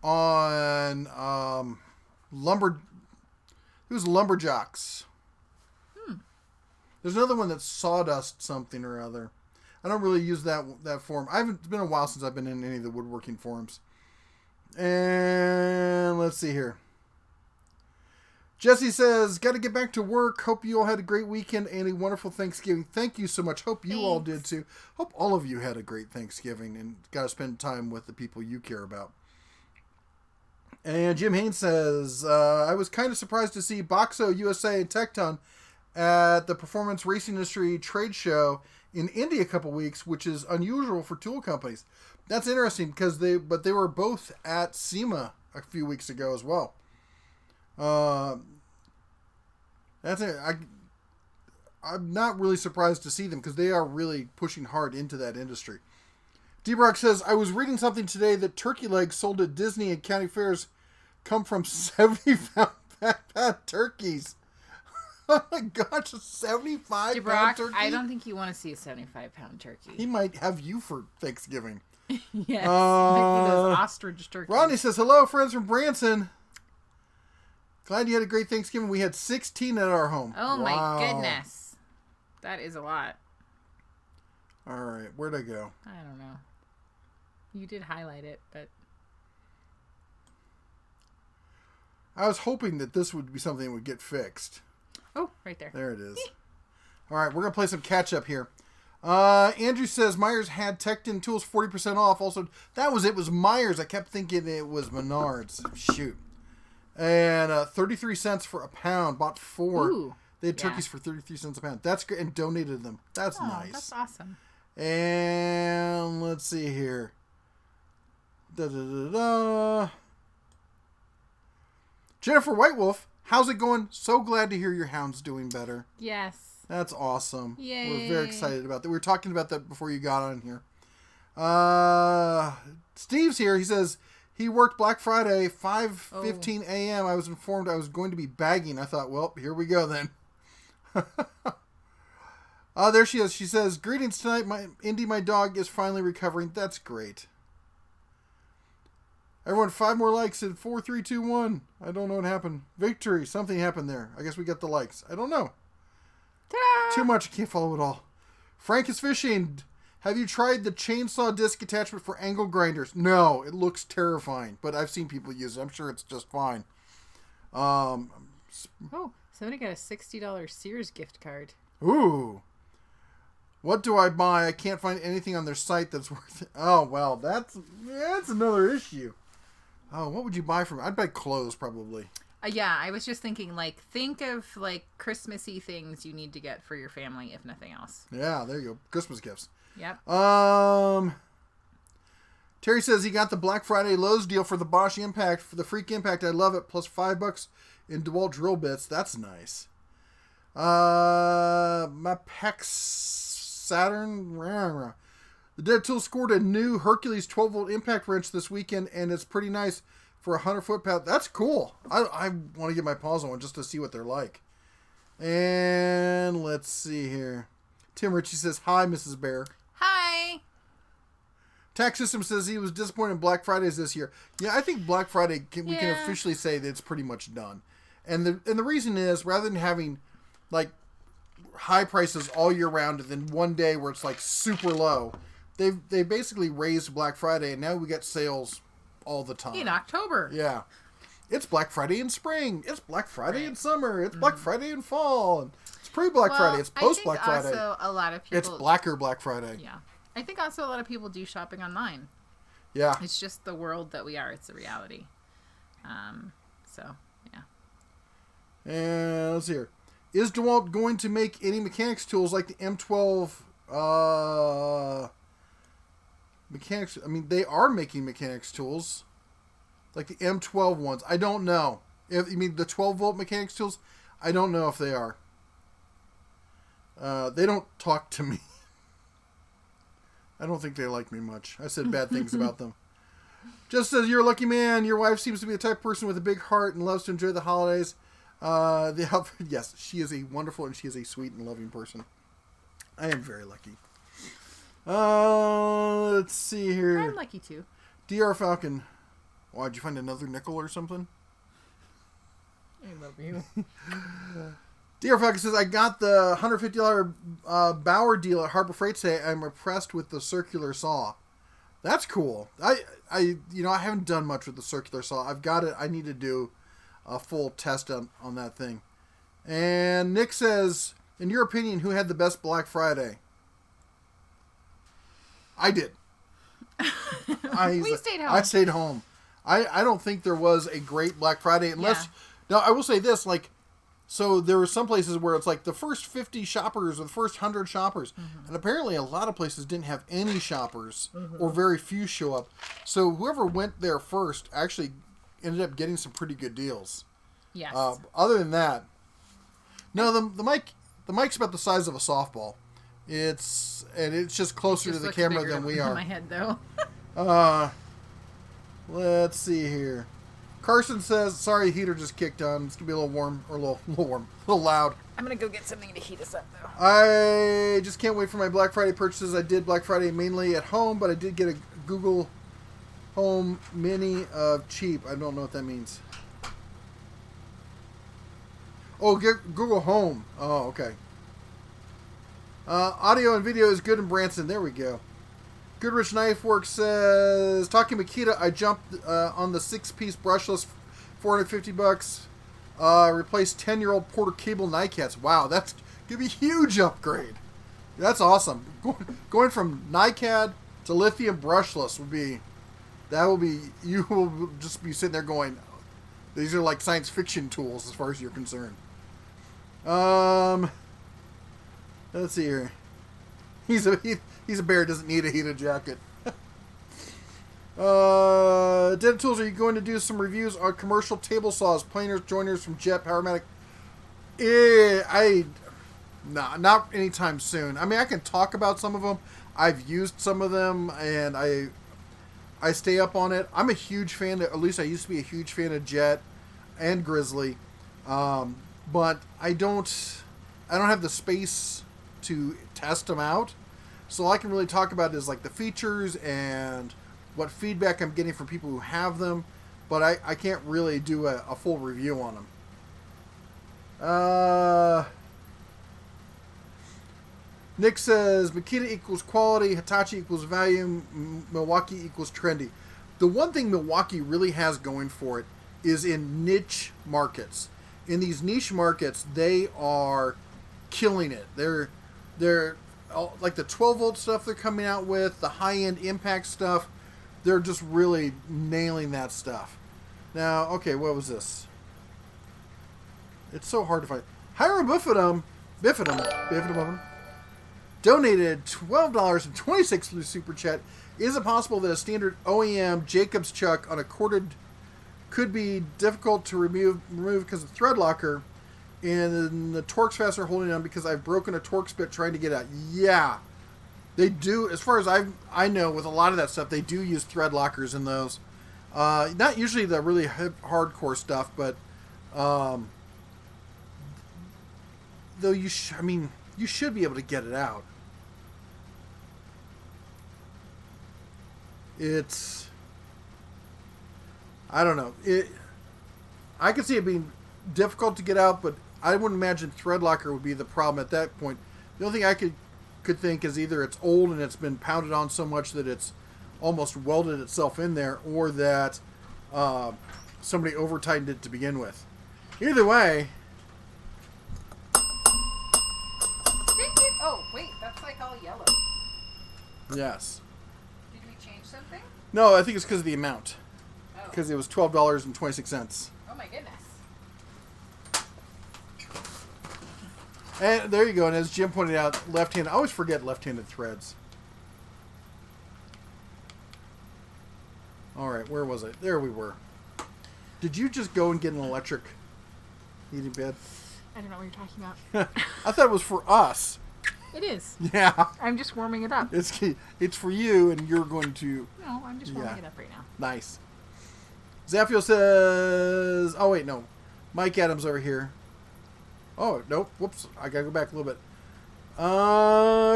on it was Lumberjacks. There's another one that's Sawdust something or other. I don't really use that forum. It's been a while since I've been in any of the woodworking forums. And let's see here. Jesse says, got to get back to work. Hope you all had a great weekend and a wonderful Thanksgiving. Thank you so much. Hope you all did too. Hope all of you had a great Thanksgiving and got to spend time with the people you care about. And Jim Haynes says, I was kind of surprised to see Boxo USA and Tecton at the Performance Racing Industry trade show in Indy a couple weeks, which is unusual for tool companies. That's interesting because they were both at SEMA a few weeks ago as well. That's it. I'm not really surprised to see them because they are really pushing hard into that industry. D-Brock says, I was reading something today that turkey legs sold at Disney and county fairs come from 75-pound turkeys. Oh my gosh, a 75-pound turkey? I don't think you want to see a 75-pound turkey. He might have you for Thanksgiving. Yes, like those ostrich turkeys. Ronnie says, hello, friends from Branson. Glad you had a great Thanksgiving. We had 16 at our home. Oh my goodness. That is a lot. All right, where'd I go? I don't know. You did highlight it, but... I was hoping that this would be something that would get fixed. Oh, right there. There it is. All right, we're going to play some catch-up here. Andrew says Myers had Tecton Tools 40% off. Also, that was it. Was Myers. I kept thinking it was Menards. Shoot. And 33 cents for a pound. Bought 4. Ooh, they had turkeys for 33 cents a pound. That's great. And donated them. That's nice. That's awesome. And let's see here. Da-da-da-da. Jennifer Whitewolf, how's it going? So glad to hear your hound's doing better. Yes. That's awesome. Yay. We're very excited about that. We were talking about that before you got on here. Steve's here. He says he worked Black Friday, 5:15 a.m. I was informed I was going to be bagging. I thought, well, here we go then. There she is. She says, greetings tonight. My dog is finally recovering. That's great. Everyone, 5 more likes in 4, 3, 2, 1. I don't know what happened. Victory. Something happened there. I guess we got the likes. I don't know. Ta-da! Too much. I can't follow it all. Frank is fishing. Have you tried the chainsaw disc attachment for angle grinders? No. It looks terrifying, but I've seen people use it. I'm sure it's just fine. Somebody got a $60 Sears gift card. Ooh. What do I buy? I can't find anything on their site that's worth it. Oh, well, that's another issue. Oh, what would you buy from? I'd buy clothes, probably. Yeah, I was just thinking, think of, Christmassy things you need to get for your family, if nothing else. Yeah, there you go. Christmas gifts. Yep. Terry says he got the Black Friday Lowe's deal for the Bosch Impact. For the Freak Impact, I love it. Plus $5 in DeWalt drill bits. That's nice. My Pex Saturn. The Dead Tool scored a new Hercules 12-volt impact wrench this weekend, and it's pretty nice for a 100-foot pound. That's cool. I want to get my paws on one just to see what they're like. And let's see here. Tim Ritchie says, hi, Mrs. Bear. Hi. Tax System says he was disappointed in Black Fridays this year. Yeah, I think Black Friday, we can officially say that it's pretty much done. And the reason is, rather than having like high prices all year round and then one day where it's like super low, they basically raised Black Friday, and now we get sales all the time in October. Yeah, it's Black Friday in spring, it's Black Friday in summer, it's Black Friday in fall, and it's pre-Black Friday, it's post-Black Friday. Also, a lot of people, it's Blacker Black Friday. Yeah, I think also a lot of people do shopping online. Yeah, it's just the world that we are. It's a reality. So yeah. And let's see here. Is DeWalt going to make any mechanics tools like the M12 mechanics? I mean, they are making mechanics tools like the M12 ones. I don't know. If you mean the 12-volt mechanics tools, I don't know if they are. They don't talk to me. I don't think they like me much. I said bad things about them. Just as you're a lucky man, your wife seems to be the type of person with a big heart and loves to enjoy the holidays. The outfit, yes, she is a wonderful and she is a sweet and loving person. I am very lucky. Let's see here. I'm lucky too. DR Falcon. Why, did you find another nickel or something? I love you. DR Falcon says, I got the $150 Bauer deal at Harbor Freight today. I'm impressed with the circular saw. That's cool. I haven't done much with the circular saw. I've got it. I need to do a full test on that thing. And Nick says, in your opinion, who had the best Black Friday? I did. We stayed home. I stayed home. I don't think there was a great Black Friday unless... Yeah. Now, I will say this, like... So there were some places where it's like the first 50 shoppers or the first 100 shoppers. Mm-hmm. And apparently a lot of places didn't have any shoppers or very few show up. So whoever went there first actually ended up getting some pretty good deals. Yes. Other than that, no, the mic's about the size of a softball. It's just closer to the camera than we are. In my head though. Let's see here. Carson says, sorry, heater just kicked on. It's going to be a little warm, or a little warm, a little loud. I'm going to go get something to heat us up, though. I just can't wait for my Black Friday purchases. I did Black Friday mainly at home, but I did get a Google Home Mini cheap. I don't know what that means. Oh, get Google Home. Oh, okay. Audio and video is good in Branson. There we go. Goodrich Knife Works says, talking Makita, I jumped on the 6-piece brushless, $450. Replaced 10-year-old Porter Cable NiCats. Wow, that's gonna be a huge upgrade. That's awesome. Going from NiCad to lithium brushless you will just be sitting there going, these are like science fiction tools as far as you're concerned. Let's see here. He's a bear, doesn't need a heated jacket. Dental Tools, are you going to do some reviews on commercial table saws, planers, joiners from Jet, Powermatic? Not anytime soon. I mean, I can talk about some of them. I've used some of them, and I stay up on it. I'm a huge fan, at least I used to be a huge fan of Jet and Grizzly. But I don't have the space to test them out. So all I can really talk about is like the features and what feedback I'm getting from people who have them, but I can't really do a full review on them. Nick says, Makita equals quality, Hitachi equals value, Milwaukee equals trendy. The one thing Milwaukee really has going for it is in niche markets. In these niche markets, they are killing it. They're like the 12-volt stuff they're coming out with, the high-end impact stuff, they're just really nailing that stuff. Now, okay, what was this? It's so hard to find. Hiram Bifidum donated $12.26 through Super Chat. Is it possible that a standard OEM Jacobs chuck on a corded could be difficult to remove because of thread locker? And the Torx faster holding on because I've broken a Torx bit trying to get out. Yeah, they do. As far as I know, with a lot of that stuff, they do use thread lockers in those. Not usually the really hardcore stuff, but though you should be able to get it out. I don't know. I could see it being difficult to get out, but I wouldn't imagine thread locker would be the problem at that point. The only thing I could think is either it's old and it's been pounded on so much that it's almost welded itself in there, or that somebody over tightened it to begin with. Either way. Oh wait, that's like all yellow. Yes. Did we change something? No, I think it's because of the amount. Oh. Because it was $12.26. Oh my goodness. And there you go. And as Jim pointed out, left-handed. I always forget left-handed threads. All right, where was I? There we were. Did you just go and get an electric heating bed? I don't know what you're talking about. I thought it was for us. It is. Yeah. I'm just warming it up. It's for you, and you're going to... No, I'm just warming it up right now. Nice. Zaffio says... Oh, wait, no. Mike Adams over here. Oh, nope. Whoops. I gotta go back a little bit.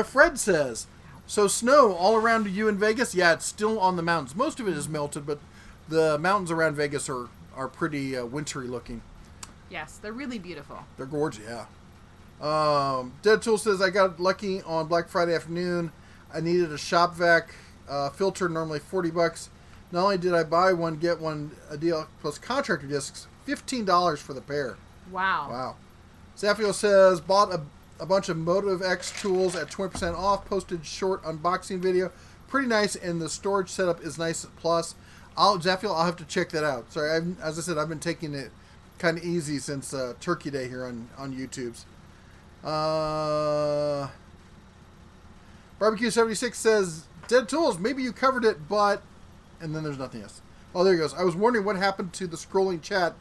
Fred says... So snow all around you in Vegas? Yeah, it's still on the mountains. Most of it is melted, but the mountains around Vegas are pretty wintry looking. Yes, they're really beautiful. They're gorgeous, yeah. Dead Tool says, I got lucky on Black Friday afternoon. I needed a shop vac filter, normally $40. Not only did I buy one, get one, a deal plus contractor discs, $15 for the pair. Wow. Wow. Zaffio says, bought a bunch of Motive X tools at 20% off, posted short unboxing video. Pretty nice, and the storage setup is nice plus. Zaffio, I'll have to check that out. Sorry, as I said, I've been taking it kind of easy since Turkey Day here on YouTube's. Barbecue 76 says, Dead Tools, maybe you covered it, but... And then there's nothing else. Oh, there he goes. I was wondering what happened to the scrolling chat.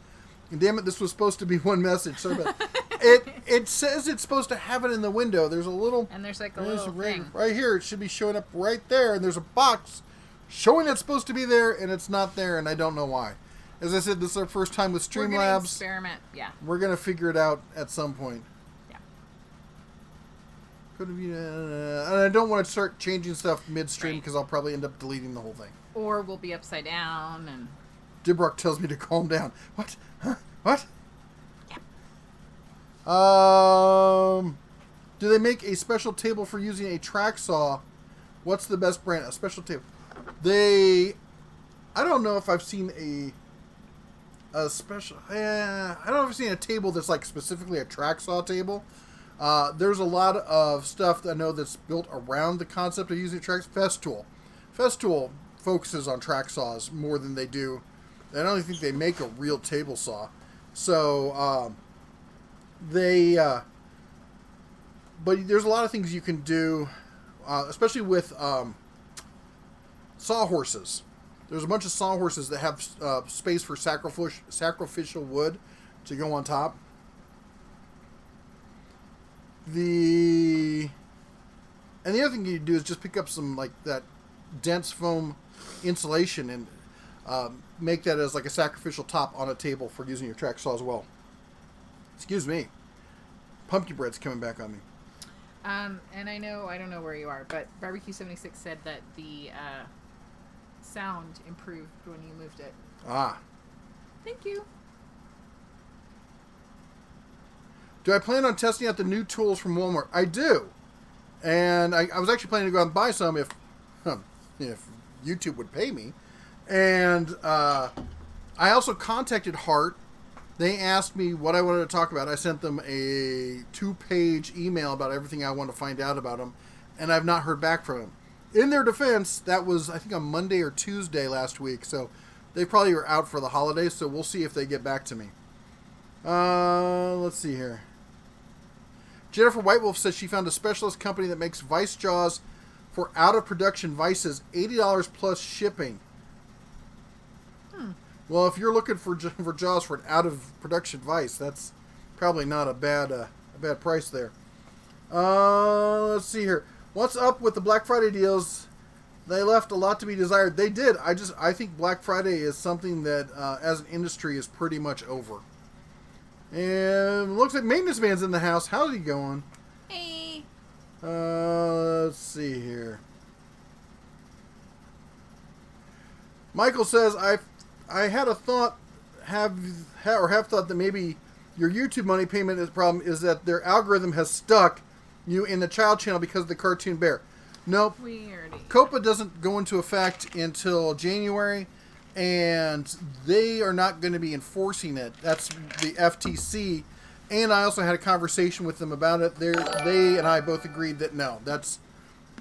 And damn it, this was supposed to be one message. Sorry about it says it's supposed to have it in the window. There's a little... And there's like a little thing. Right here. It should be showing up right there. And there's a box showing it's supposed to be there, and it's not there, and I don't know why. As I said, this is our first time with Streamlabs. We're going to experiment, yeah. We're going to figure it out at some point. Yeah. Could have been, and I don't want to start changing stuff midstream because I'll probably end up deleting the whole thing. Or we'll be upside down and... Dibrock tells me to calm down. What? Huh? What? Yeah. Do they make a special table for using a track saw? What's the best brand? A special table. I don't know if I've seen a special... I don't know if I've seen a table that's like specifically a track saw table. There's a lot of stuff that I know that's built around the concept of using tracks. Festool focuses on track saws more than they do. I don't even think they make a real table saw. So, but there's a lot of things you can do, especially with sawhorses. There's a bunch of sawhorses that have space for sacrificial wood to go on top. And the other thing you do is just pick up some like that dense foam insulation and make that as like a sacrificial top on a table for using your track saw as well. Excuse me. Pumpkin bread's coming back on me. And I don't know where you are, but Barbecue 76 said that the sound improved when you moved it. Ah. Thank you. Do I plan on testing out the new tools from Walmart? I do. And I was actually planning to go out and buy some if YouTube would pay me. And I also contacted Hart. They asked me what I wanted to talk about. I sent them a 2-page email about everything I wanted to find out about them. And I've not heard back from them. In their defense, that was, I think, on Monday or Tuesday last week. So they probably were out for the holidays. So we'll see if they get back to me. Let's see here. Jennifer Whitewolf says she found a specialist company that makes vice jaws for out-of-production vices, $80 plus shipping. Well, if you're looking for jaws for an out-of-production vice, that's probably not a bad price there. Let's see here. What's up with the Black Friday deals? They left a lot to be desired. They did. I think Black Friday is something that, as an industry, is pretty much over. And looks like Maintenance Man's in the house. How's he going? Hey. Let's see here. Michael says, I had a thought, have thought that maybe your YouTube money payment is problem is that their algorithm has stuck you in the child channel because of the cartoon bear. Nope. Weird. COPPA doesn't go into effect until January, and they are not going to be enforcing it. That's the FTC. And I also had a conversation with them about it. They and I both agreed that no,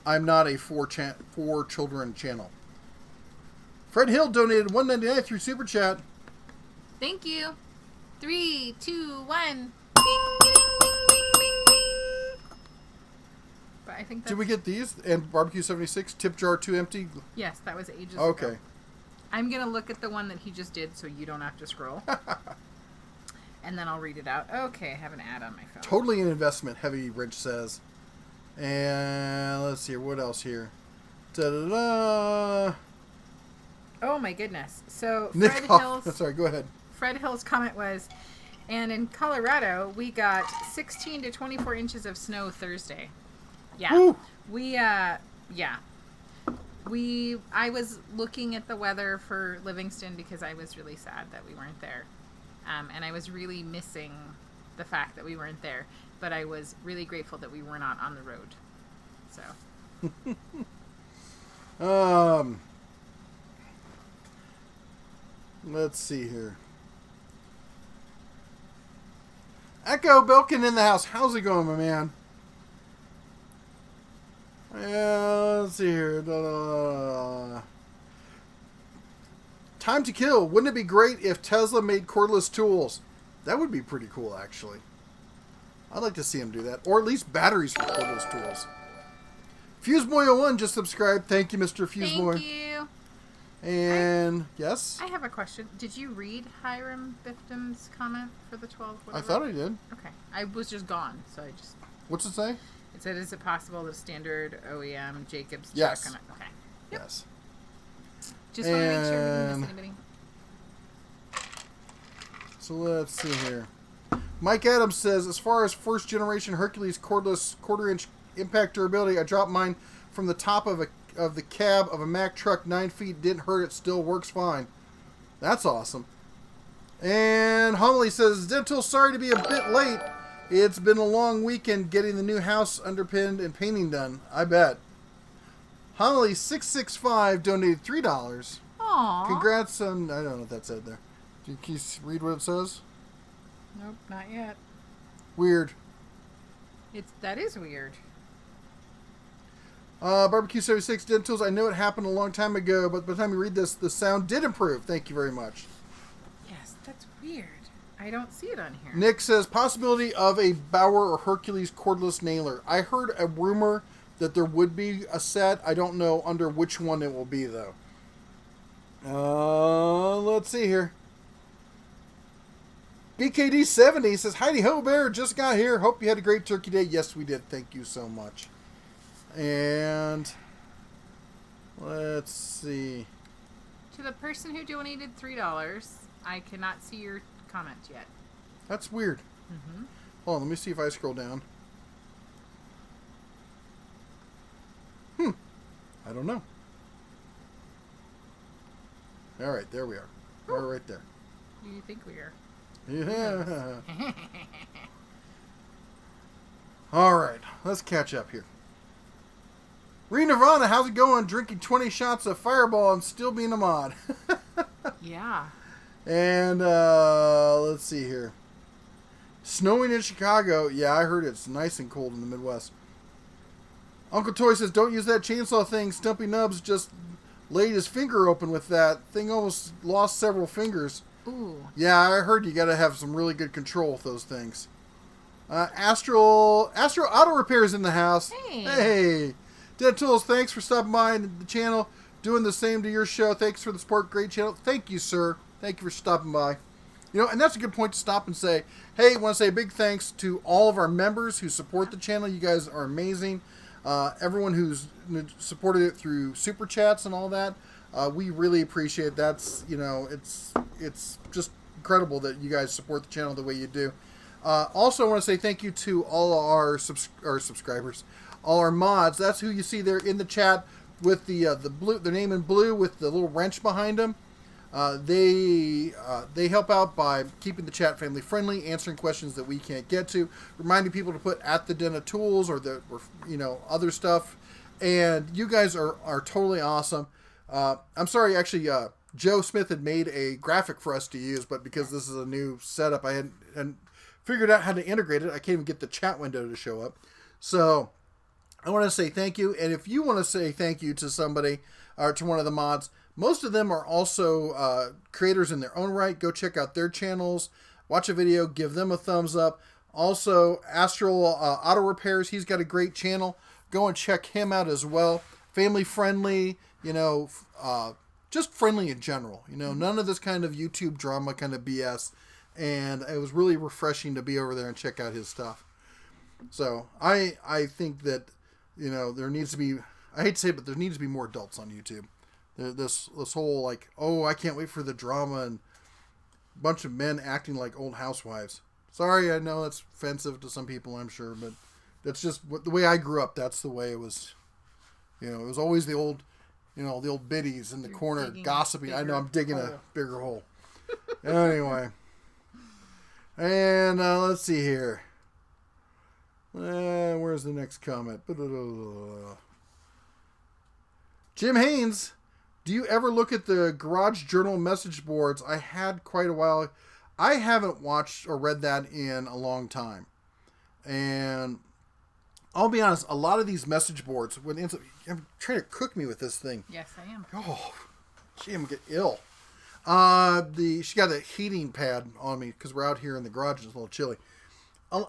I'm not a for children channel. Fred Hill donated $1.99 through Super Chat. Thank you. 3, 2, 1. Ding, ding, ding, ding, ding, ding. But I think that's... Did we get these? And Barbecue 76, tip jar 2 empty? Yes, that was ages ago. Okay. I'm going to look at the one that he just did so you don't have to scroll. And then I'll read it out. Okay, I have an ad on my phone. Totally an investment, Heavy Rich says. And let's see, what else here? Da-da-da. Oh my goodness. So Nick Fred Hoff. Hill's... Sorry, go ahead. Fred Hill's comment was, and in Colorado, we got 16 to 24 inches of snow Thursday. Yeah. Woo. I was looking at the weather for Livingston because I was really sad that we weren't there. And I was really missing the fact that we weren't there. But I was really grateful that we were not on the road. So. Let's see here. Echo Belkin in the house. How's it going, my man? Let's see here. Time to kill. Wouldn't it be great if Tesla made cordless tools? That would be pretty cool, actually. I'd like to see him do that. Or at least batteries for cordless tools. Fuseboy01 just subscribed. Thank you, Mr. Fuseboy. Thank you. And, yes? I have a question. Did you read Hiram Bifton's comment for the 12? I thought I did. Okay. I was just gone, so I just... What's it say? It said, is it possible that standard OEM Jacobs Yes. check on it? Okay. Yep. Yes. Just want to make sure we didn't miss anybody. So let's see here. Mike Adams says, as far as first generation Hercules cordless quarter-inch impact durability, I dropped mine from the top of the cab of a Mack truck 9 feet. Didn't hurt. It still works fine. That's awesome. And Homily says, Dental, sorry to be a bit late. It's been a long weekend getting the new house underpinned and painting done. I bet. Homily 665 donated $3. Aww. Congrats on... I don't know what that said there. Can you read what it says? Nope, not yet. Weird. That is weird. Barbecue 76 Dentals. I know it happened a long time ago, but by the time you read this, the sound did improve. Thank you very much. Yes, that's weird. I don't see it on here. Nick says, possibility of a Bauer or Hercules cordless nailer. I heard a rumor that there would be a set. I don't know under which one it will be, though. Let's see here. BKD70 says, Heidi Ho Bear just got here. Hope you had a great turkey day. Yes, we did. Thank you so much. And let's see. To the person who donated $3, I cannot see your comment yet. That's weird. Mm-hmm. Hold on, let me see if I scroll down. I don't know. All right, there we are. We're right there. Who do you think we are? Yeah. All right, let's catch up here. Re Nirvana, how's it going? Drinking 20 shots of Fireball and still being a mod. Yeah. And let's see here. Snowing in Chicago. Yeah, I heard it's nice and cold in the Midwest. Uncle Toy says, don't use that chainsaw thing. Stumpy Nubs just laid his finger open with that. Thing almost lost several fingers. Ooh. Yeah, I heard you got to have some really good control with those things. Astro Auto Repairs in the house. Hey. Dead Tools, thanks for stopping by the channel. Doing the same to your show. Thanks for the support. Great channel. Thank you, sir. Thank you for stopping by. You know, and that's a good point to stop and say, hey, I want to say a big thanks to all of our members who support the channel. You guys are amazing. Everyone who's supported it through super chats and all that, we really appreciate. That's, you know, it's just incredible that you guys support the channel the way you do. Also, I want to say thank you to all our subscribers, all our mods. That's who you see there in the chat with the blue, their name in blue with the little wrench behind them. They help out by keeping the chat family friendly, answering questions that we can't get to, reminding people to put at the Den of Tools or other stuff. And you guys are totally awesome. I'm sorry, actually, Joe Smith had made a graphic for us to use, but because this is a new setup, I hadn't figured out how to integrate it. I can't even get the chat window to show up. So I want to say thank you. And if you want to say thank you to somebody or to one of the mods, most of them are also creators in their own right. Go check out their channels, watch a video, give them a thumbs up. Also, Astral Auto Repairs, he's got a great channel. Go and check him out as well. Family friendly, just friendly in general. None of this kind of YouTube drama kind of BS. And it was really refreshing to be over there and check out his stuff. So I think that, there needs to be, I hate to say it, but there needs to be more adults on YouTube. This whole I can't wait for the drama and a bunch of men acting like old housewives. Sorry, I know that's offensive to some people, I'm sure, but that's just the way I grew up. That's the way it was. It was always the old biddies in the corner gossiping. I know I'm digging a bigger hole. Anyway, and let's see here. Where's the next comment? Jim Haynes. Do you ever look at the Garage Journal message boards? I had quite a while. I haven't watched or read that in a long time. And I'll be honest, a lot of these message boards, I'm trying to cook me with this thing. Yes, I am. Oh, gee, I'm going to get ill. She got a heating pad on me because we're out here in the garage. It's a little chilly.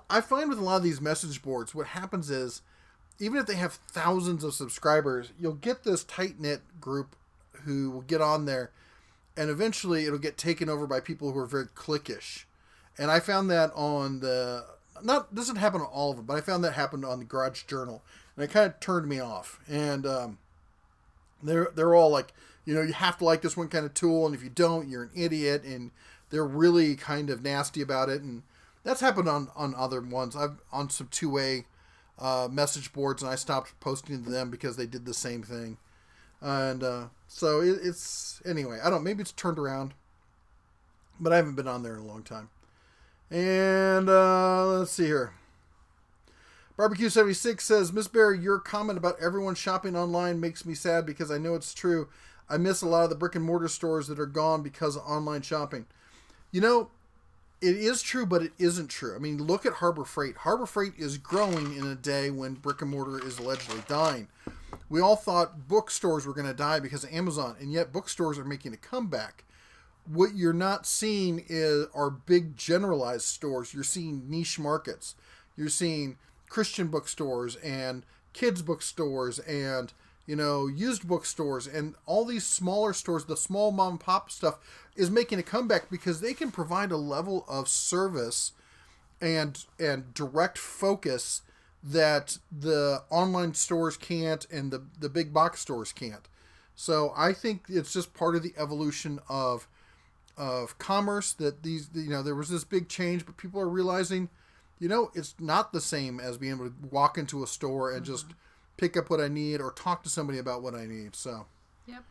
I find with a lot of these message boards, what happens is, even if they have thousands of subscribers, you'll get this tight-knit group who will get on there, and eventually it'll get taken over by people who are very cliquish. And I found that on doesn't happen on all of them, but I found that happened on the Garage Journal, and it kind of turned me off. And they're all like, you have to like this one kind of tool, and if you don't, you're an idiot, and they're really kind of nasty about it. And that's happened on other ones. I've on some two-way message boards, and I stopped posting to them because they did the same thing. And so it's anyway. I don't. Maybe it's turned around, but I haven't been on there in a long time. And let's see here. Barbecue 76 says, Miss Bear, your comment about everyone shopping online makes me sad because I know it's true. I miss a lot of the brick and mortar stores that are gone because of online shopping. It is true, but it isn't true. I mean, look at Harbor Freight. Harbor Freight is growing in a day when brick and mortar is allegedly dying. We all thought bookstores were going to die because of Amazon, and yet bookstores are making a comeback. What you're not seeing are big generalized stores. You're seeing niche markets. You're seeing Christian bookstores and kids bookstores and, used bookstores, and all these smaller stores, the small mom and pop stuff is making a comeback because they can provide a level of service and direct focus that the online stores can't and the big box stores can't. So I think it's just part of the evolution of commerce that there was this big change, but people are realizing, it's not the same as being able to walk into a store and just pick up what I need or talk to somebody about what I need. So, yep.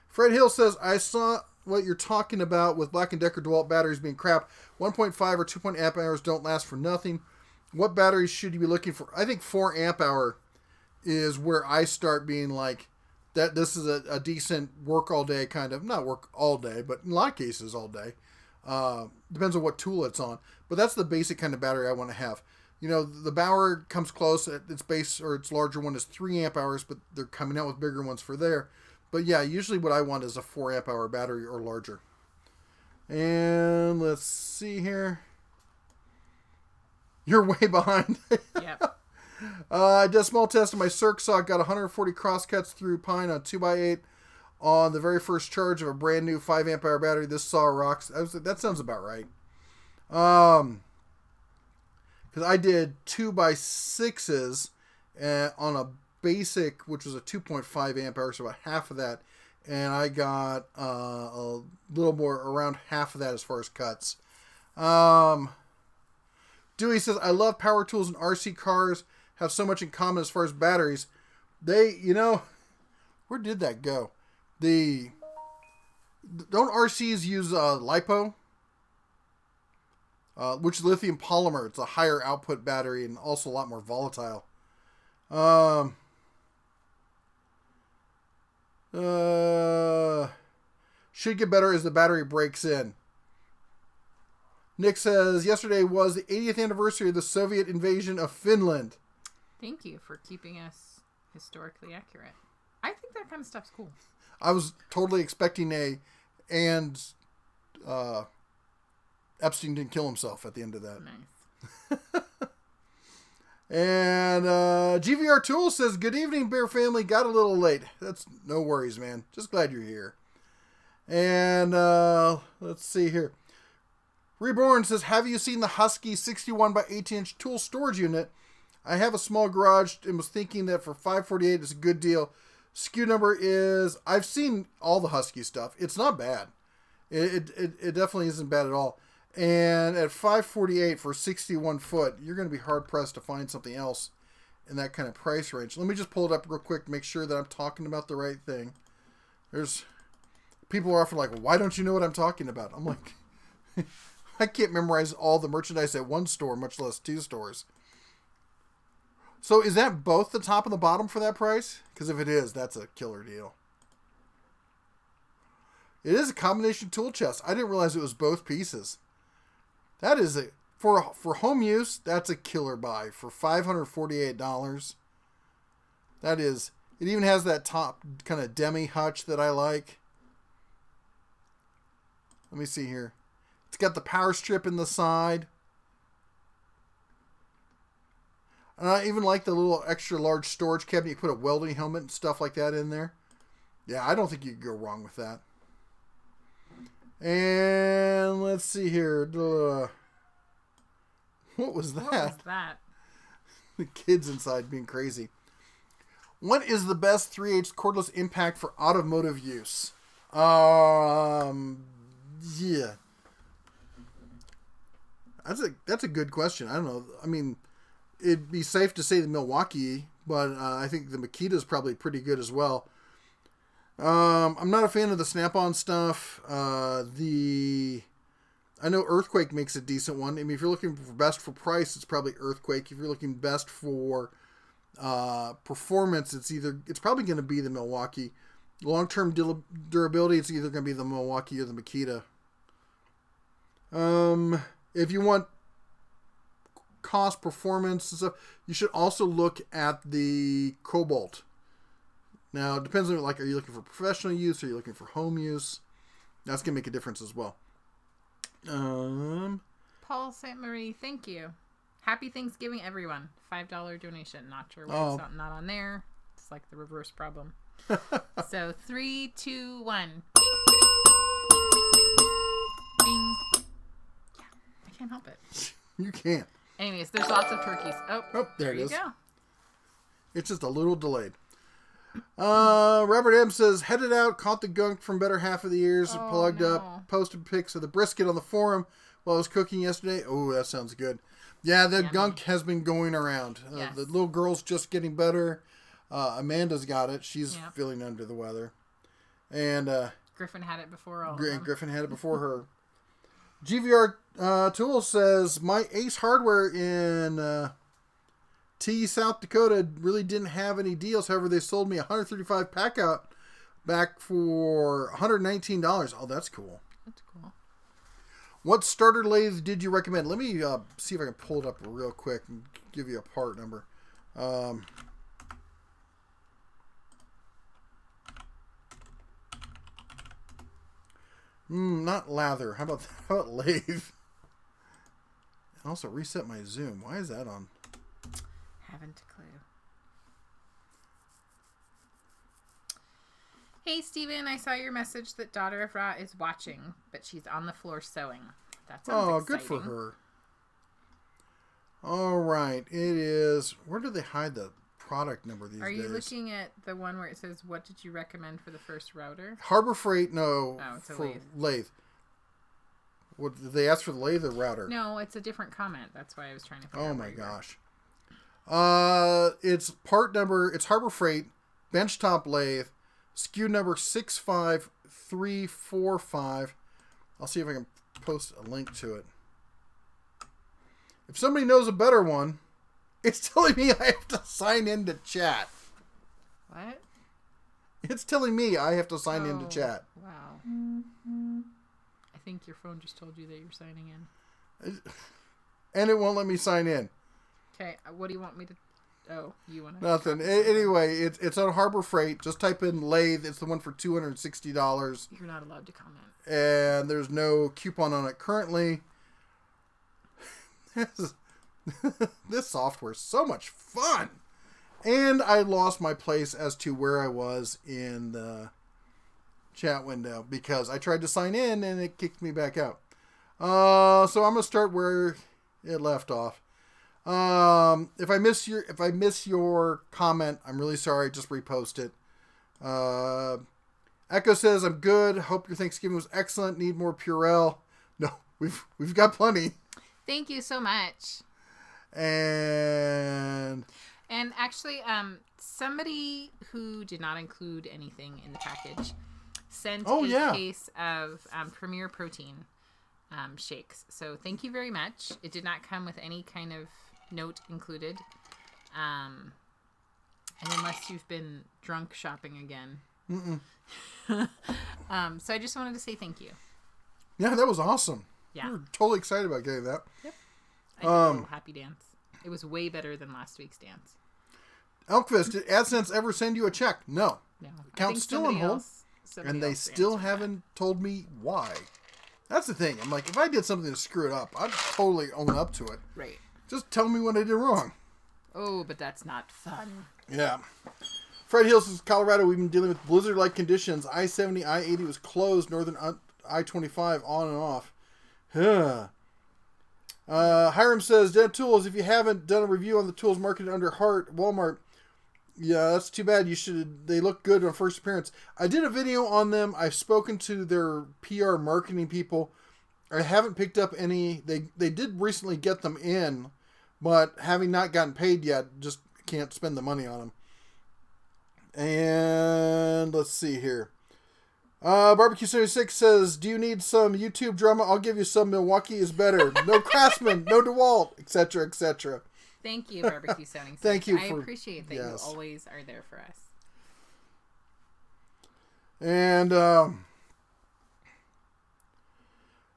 Fred Hill says, I saw what you're talking about with Black & Decker DeWalt batteries being crap. 1.5 or 2 amp hours don't last for nothing. What batteries should you be looking for? I think 4 amp hour is where I start being like, that this is a decent work all day kind of, not work all day, but in a lot of cases all day. Depends on what tool it's on. But that's the basic kind of battery I want to have. The Bauer comes close. Its base or its larger one is 3 amp hours, but they're coming out with bigger ones for there. But yeah, usually what I want is a 4 amp hour battery or larger. And let's see here. You're way behind. Yep. I did a small test of my Circ Saw. Got 140 crosscuts through pine on 2x8 on the very first charge of a brand new 5 amp hour battery. This saw rocks. That sounds about right. Because I did 2x6s on a basic, which was a 2.5 amp hour, so about half of that. And I got a little more, around half of that as far as cuts. Dewey says, I love power tools and RC cars. Have so much in common as far as batteries. They, where did that go? Don't RCs use LiPo? Which is lithium polymer. It's a higher output battery and also a lot more volatile. Should get better as the battery breaks in. Nick says, yesterday was the 80th anniversary of the Soviet invasion of Finland. Thank you for keeping us historically accurate. I think that kind of stuff's cool. I was totally expecting Epstein didn't kill himself at the end of that. Nice. And GVR Tool says, good evening, Bear family. Got a little late. That's no worries, man. Just glad you're here. And let's see here. Reborn says, have you seen the Husky 61 by 18-inch tool storage unit? I have a small garage and was thinking that for $548 is a good deal. SKU number is, I've seen all the Husky stuff. It's not bad. It definitely isn't bad at all. And at $548 for 61 foot, you're going to be hard pressed to find something else in that kind of price range. Let me just pull it up real quick to make sure that I'm talking about the right thing. People are often like, well, why don't you know what I'm talking about? I'm like, I can't memorize all the merchandise at one store, much less two stores. So is that both the top and the bottom for that price? Because if it is, that's a killer deal. It is a combination tool chest. I didn't realize it was both pieces. That is for home use, that's a killer buy. For $548. That is, it even has that top kind of demi hutch that I like. Let me see here. It's got the power strip in the side. And I even like the little extra large storage cabinet. You put a welding helmet and stuff like that in there. Yeah, I don't think you could go wrong with that. And let's see here. What was that? What was that? The kids inside being crazy. What is the best 3/8 cordless impact for automotive use? Yeah. That's a good question. I don't know. I mean, it'd be safe to say the Milwaukee, but I think the Makita is probably pretty good as well. I'm not a fan of the Snap-on stuff. I know Earthquake makes a decent one. I mean, if you're looking for best for price, it's probably Earthquake. If you're looking best for performance, it's probably going to be the Milwaukee. Long-term durability, it's either going to be the Milwaukee or the Makita. If you want cost, performance, and stuff, you should also look at the Cobalt. Now, it depends on, like, are you looking for professional use? Or are you looking for home use? That's going to make a difference as well. Paul St. Marie, thank you. Happy Thanksgiving, everyone. $5 donation. Not sure why it's not on there. It's like the reverse problem. So 3, 2, 1. Bing, bing. Yeah, I can't help it. You can't. Anyways, there's lots of turkeys. Oh, there it is. You go. It's just a little delayed. Robert M says, headed out, caught the gunk from better half of the ears, plugged up, posted pics of the brisket on the forum while I was cooking yesterday. Oh, that sounds good. Yeah, the gunk has been going around. Yes. The little girl's just getting better. Amanda's got it. She's feeling under the weather. And Griffin had it before Griffin had it before her. GVR Tool says, my Ace Hardware in T, South Dakota really didn't have any deals. However, they sold me a 135 pack out back for $119. Oh, that's cool. That's cool. What starter lathe did you recommend? Let me see if I can pull it up real quick and give you a part number. Not lather. How about lathe? And also reset my zoom. Why is that on? Haven't a clue. Hey, Steven, I saw your message that Daughter of Ra is watching, but she's on the floor sewing. That sounds exciting. Good for her. All right. It is... Where do they hide the product number these days? Are you looking at the one where it says, what did you recommend for the first router? Harbor Freight, no. Oh, it's a for lathe. Lathe. What, did they ask for the lathe or router? No, it's a different comment. That's why I was trying to figure out. Oh my gosh. It's part number, it's Harbor Freight, benchtop lathe, SKU number 65345. I'll see if I can post a link to it. If somebody knows a better one, it's telling me I have to sign into chat. What? It's telling me I have to sign into chat. Wow. I think your phone just told you that you're signing in. And it won't let me sign in. Okay, what do you want me to... Oh, you want to... Nothing. Anyway, it's on Harbor Freight. Just type in lathe. It's the one for $260. You're not allowed to comment. And there's no coupon on it currently. This software is so much fun. And I lost my place as to where I was in the chat window because I tried to sign in and it kicked me back out. So I'm gonna start where it left off. If I miss your comment, I'm really sorry. Just repost it. Echo says I'm good. Hope your Thanksgiving was excellent. Need more Purell. No, we've got plenty. Thank you so much. And actually, somebody who did not include anything in the package sent a case of Premier Protein shakes. So thank you very much. It did not come with any kind of note included. And unless you've been drunk shopping again. So I just wanted to say thank you. Yeah, that was awesome. Yeah. We were totally excited about getting that. Yep. I did a little happy dance. It was way better than last week's dance. Elkfist, did AdSense ever send you a check? No. Account's still on hold. And they still haven't told me why. That's the thing. I'm like, if I did something to screw it up, I'd totally own up to it. Right. Just tell me what I did wrong. Oh, but that's not fun. Yeah. Fred Hill says, Colorado, we've been dealing with blizzard-like conditions. I-70, I-80 was closed. Northern I-25 on and off. Hiram says, Dead Tools, if you haven't done a review on the tools marketed under Hart, Walmart, yeah, that's too bad. You should. They look good on first appearance. I did a video on them. I've spoken to their PR marketing people. I haven't picked up any. They did recently get them in, but having not gotten paid yet, just can't spend the money on them. And let's see here. Barbecue 76 says, do you need some YouTube drama? I'll give you some. Milwaukee is better. No Craftsman, no DeWalt, etc., etc. Thank you, Barbecue 76. Thank you. I appreciate that you always are there for us. And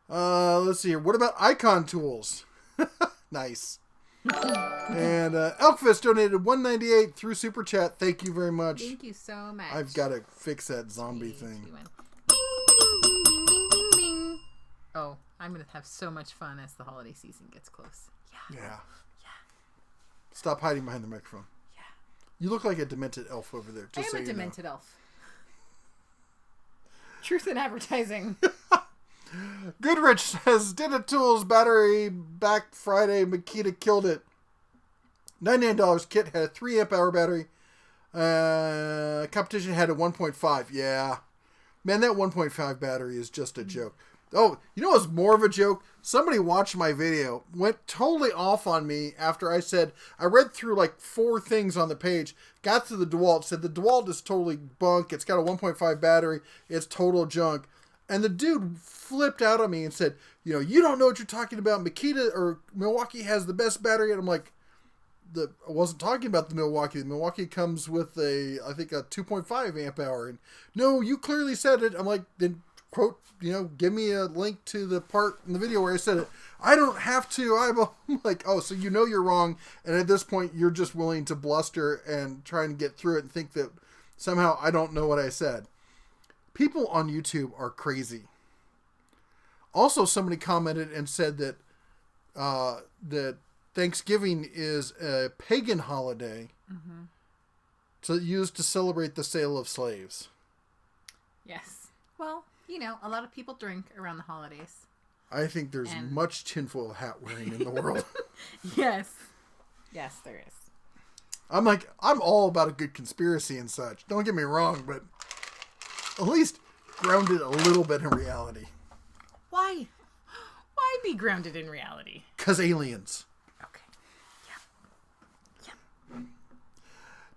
let's see here. What about Icon Tools? Nice. And Elkfist donated $1.98 through Super Chat. Thank you very much. Thank you so much. I've got to fix that zombie thing. Ding, ding, ding, ding, ding. Oh, I'm going to have so much fun as the holiday season gets close. Yeah. Stop hiding behind the microphone. Yeah. You look like a demented elf over there. I am a demented elf. Truth in advertising. Goodrich says, did a tools battery back Friday. Makita killed it. $99 kit had a 3 amp hour battery. Competition had a 1.5. Yeah. Man, that 1.5 battery is just a joke. Oh, you know what's more of a joke? Somebody watched my video, went totally off on me after I said, I read through like 4 things on the page, got to the DeWalt, said the DeWalt is totally bunk, it's got a 1.5 battery, it's total junk. And the dude flipped out on me and said, you know, you don't know what you're talking about. Makita or Milwaukee has the best battery. And I'm like, I wasn't talking about the Milwaukee. The Milwaukee comes with I think a 2.5 amp hour. And no, you clearly said it. I'm like, then quote, you know, give me a link to the part in the video where I said it. I don't have to. I'm like, oh, so you know you're wrong. And at this point, you're just willing to bluster and try and get through it and think that somehow I don't know what I said. People on YouTube are crazy. Also, somebody commented and said that that Thanksgiving is a pagan holiday used to celebrate the sale of slaves. Yes. Well, you know, a lot of people drink around the holidays. I think there's much tinfoil hat wearing in the world. Yes. Yes, there is. I'm all about a good conspiracy and such. Don't get me wrong, but at least grounded a little bit in reality. Why? Why be grounded in reality? 'Cause aliens. Okay. Yeah.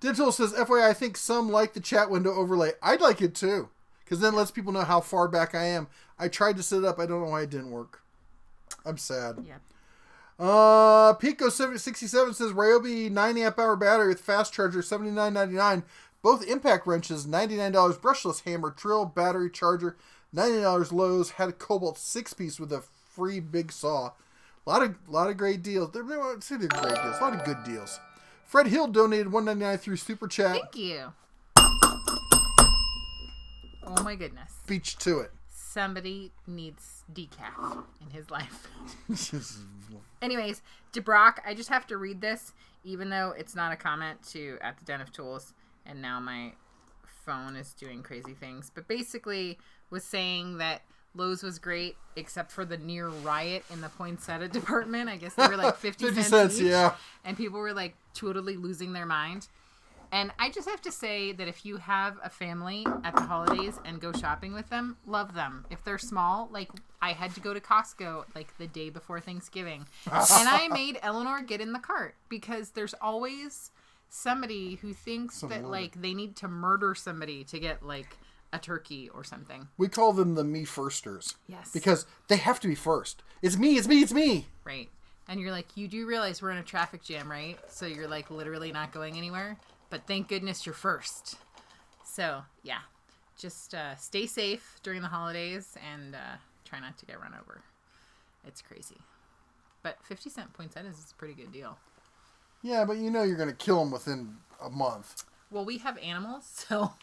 Dental says, FYI, I think some like the chat window overlay. I'd like it too. Because then it lets people know how far back I am. I tried to set it up. I don't know why it didn't work. I'm sad. Yeah. Pico767 says, Ryobi 90 amp hour battery with fast charger, $79.99. Both impact wrenches, $99. Brushless hammer, drill, battery, charger, $90. Lowe's. Had a Cobalt 6-piece with a free big saw. A lot of great deals. They're great deals. A lot of good deals. Fred Hill donated $1.99 through Super Chat. Thank you. Oh my goodness. Beach to it. Somebody needs decaf in his life. Anyways, DeBrock, I just have to read this, even though it's not a comment to at the Den of Tools, and now my phone is doing crazy things. But basically was saying that Lowe's was great, except for the near riot in the poinsettia department. I guess they were like 50 cents each, yeah. And people were like totally losing their mind. And I just have to say that if you have a family at the holidays and go shopping with them, love them. If they're small, like I had to go to Costco like the day before Thanksgiving. And I made Eleanor get in the cart because there's always somebody who thinks that like they need to murder somebody to get like a turkey or something. We call them the me firsters. Yes. Because they have to be first. It's me, it's me, it's me. Right. And you're like, you do realize we're in a traffic jam, right? So you're like literally not going anywhere. But thank goodness you're first. So, yeah. Just stay safe during the holidays and try not to get run over. It's crazy. But 50-cent poinsettias is a pretty good deal. Yeah, but you know you're going to kill them within a month. Well, we have animals, so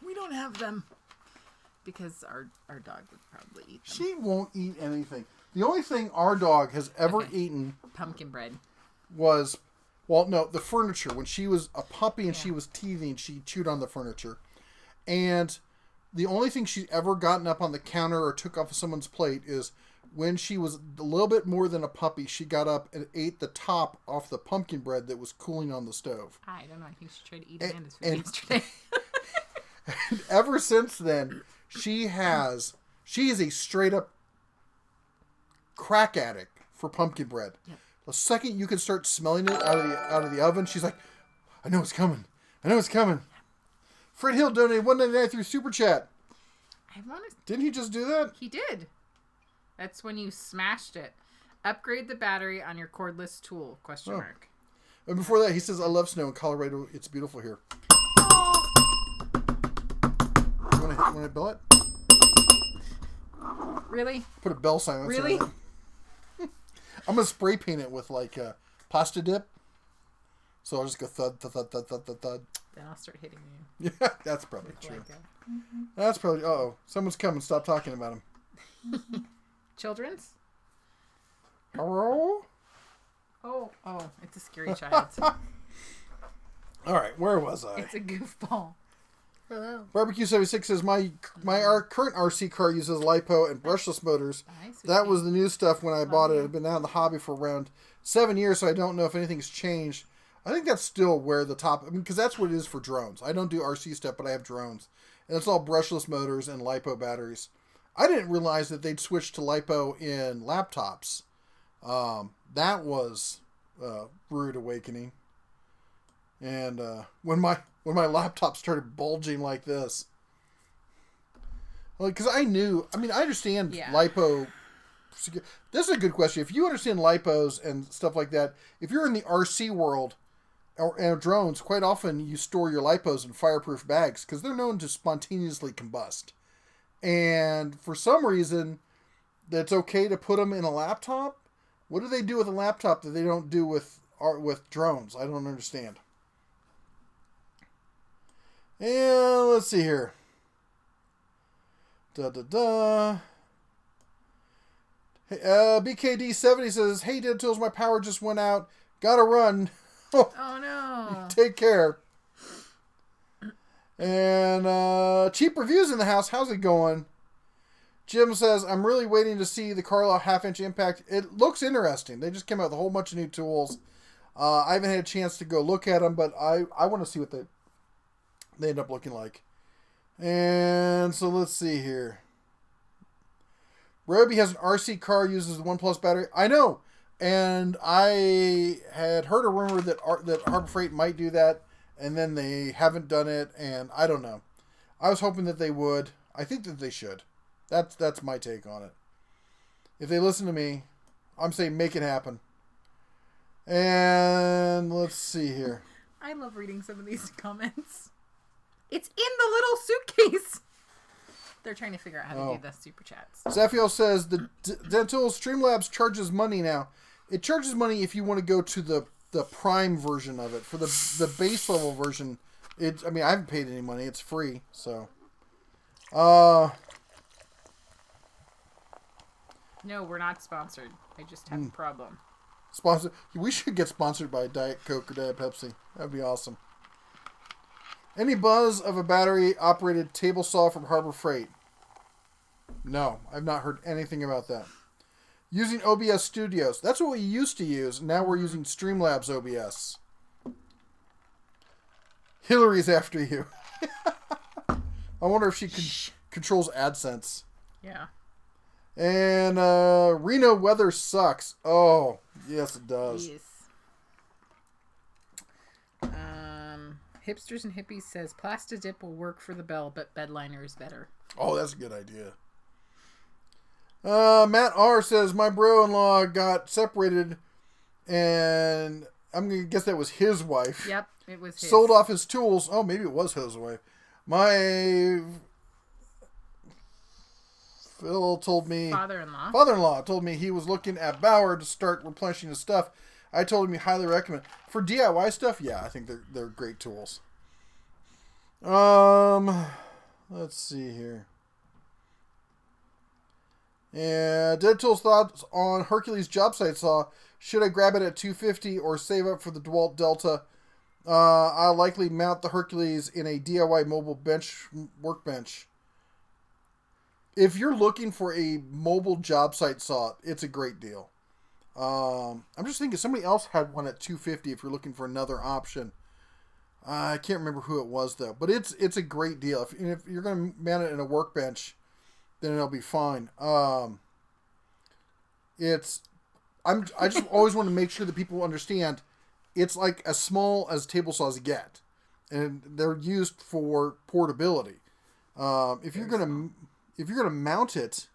we don't have them. Because our dog would probably eat them. She won't eat anything. The only thing our dog has ever eaten... Pumpkin bread. ...was... Well, no, the furniture. When she was a puppy and she was teething, she chewed on the furniture. And the only thing she's ever gotten up on the counter or took off of someone's plate is when she was a little bit more than a puppy, she got up and ate the top off the pumpkin bread that was cooling on the stove. I don't know. I think she tried to eat Amanda's food yesterday. And ever since then, she is a straight up crack addict for pumpkin bread. Yep. The second you can start smelling it out of the oven, she's like, I know it's coming. I know it's coming. Fred Hill donated $1.99 through Super Chat. Didn't he just do that? He did. That's when you smashed it. Upgrade the battery on your cordless tool, ? And before that, he says, I love snow in Colorado. It's beautiful here. Oh. You want to bell it? Really? Put a bell sign. Really? I'm going to spray paint it with, like, pasta dip. So I'll just go thud, thud, thud, thud, thud, thud, thud. Then I'll start hitting you. Yeah, that's probably true. Like That's probably... Uh-oh. Someone's coming. Stop talking about him. Children's? Hello? Oh, it's a scary child. All right, where was I? It's a goofball. Hello. Barbecue 76 says, my current RC car uses LiPo and brushless motors. Nice. That was the new stuff when I bought it. I've been out in the hobby for around 7 years, so I don't know if anything's changed. I think that's still where the top... I mean, because that's what it is for drones. I don't do RC stuff, but I have drones. And it's all brushless motors and LiPo batteries. I didn't realize that they'd switched to LiPo in laptops. That was a rude awakening. And when my laptop started bulging like this... Because I understand LiPo... This is a good question. If you understand LiPos and stuff like that, if you're in the RC world or drones, quite often you store your LiPos in fireproof bags because they're known to spontaneously combust. And for some reason, that's okay to put them in a laptop. What do they do with a laptop that they don't do with drones? I don't understand. And let's see here. Hey, BKD70 says, hey, Dead Tools, my power just went out. Gotta run. Oh, no. Take care. And Cheap Reviews in the house. How's it going? Jim says, I'm really waiting to see the Carlisle half-inch impact. It looks interesting. They just came out with a whole bunch of new tools. I haven't had a chance to go look at them, but I want to see what they end up looking like. And so let's see here. Ryobi has an RC car, uses the OnePlus battery. I know. And I had heard a rumor that Harbor Freight might do that. and then they haven't done it, and I don't know. I was hoping that they would. I think that they should. That's my take on it. If they listen to me, I'm saying make it happen. And let's see here. I love reading some of these comments. It's in the little suitcase. They're trying to figure out how to do the super chats. Zephiel says the Dental Streamlabs charges money now. It charges money if you want to go to the Prime version of it. For the base level version, I haven't paid any money. It's free. So, no, we're not sponsored. I just have a problem. Sponsor. We should get sponsored by Diet Coke or Diet Pepsi. That'd be awesome. Any buzz of a battery-operated table saw from Harbor Freight? No, I've not heard anything about that. Using OBS Studios. That's what we used to use. Now we're using Streamlabs OBS. Hillary's after you. I wonder if she controls AdSense. Yeah. And Reno weather sucks. Oh, yes it does. Yes. Hipsters and Hippies says Plastidip will work for the bell, but bedliner is better. Oh, that's a good idea. Matt R says my bro-in-law got separated, and I'm gonna guess that was his wife. Yep, it was his. Sold off his tools. Oh, maybe it was his wife. Phil told me... Father-in-law told me he was looking at Bauer to start replenishing his stuff. I told him he highly recommend. For DIY stuff, yeah, I think they're great tools. Let's see here. Yeah, Dead Tools thoughts on Hercules job site saw. Should I grab it at $250 or save up for the DeWalt Delta? I'll likely mount the Hercules in a DIY mobile workbench. If you're looking for a mobile job site saw, it's a great deal. I'm just thinking somebody else had one at $250 if you're looking for another option. I can't remember who it was though, but it's a great deal. If you're going to mount it in a workbench, then it'll be fine. I just always want to make sure that people understand it's like as small as table saws get, and they're used for portability. If you're gonna mount it,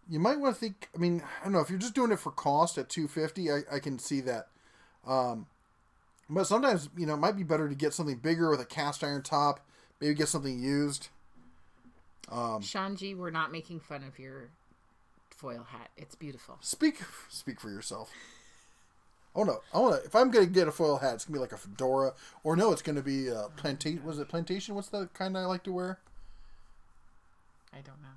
you might want to think. I mean, I don't know if you're just doing it for cost at $250. I can see that. But sometimes it might be better to get something bigger with a cast iron top. Maybe get something used. Shanji, we're not making fun of your foil hat. It's beautiful. Speak for yourself. Oh no! If I'm gonna get a foil hat, it's gonna be like a fedora, or no, it's gonna be plantation. Was it plantation? What's the kind I like to wear? I don't know.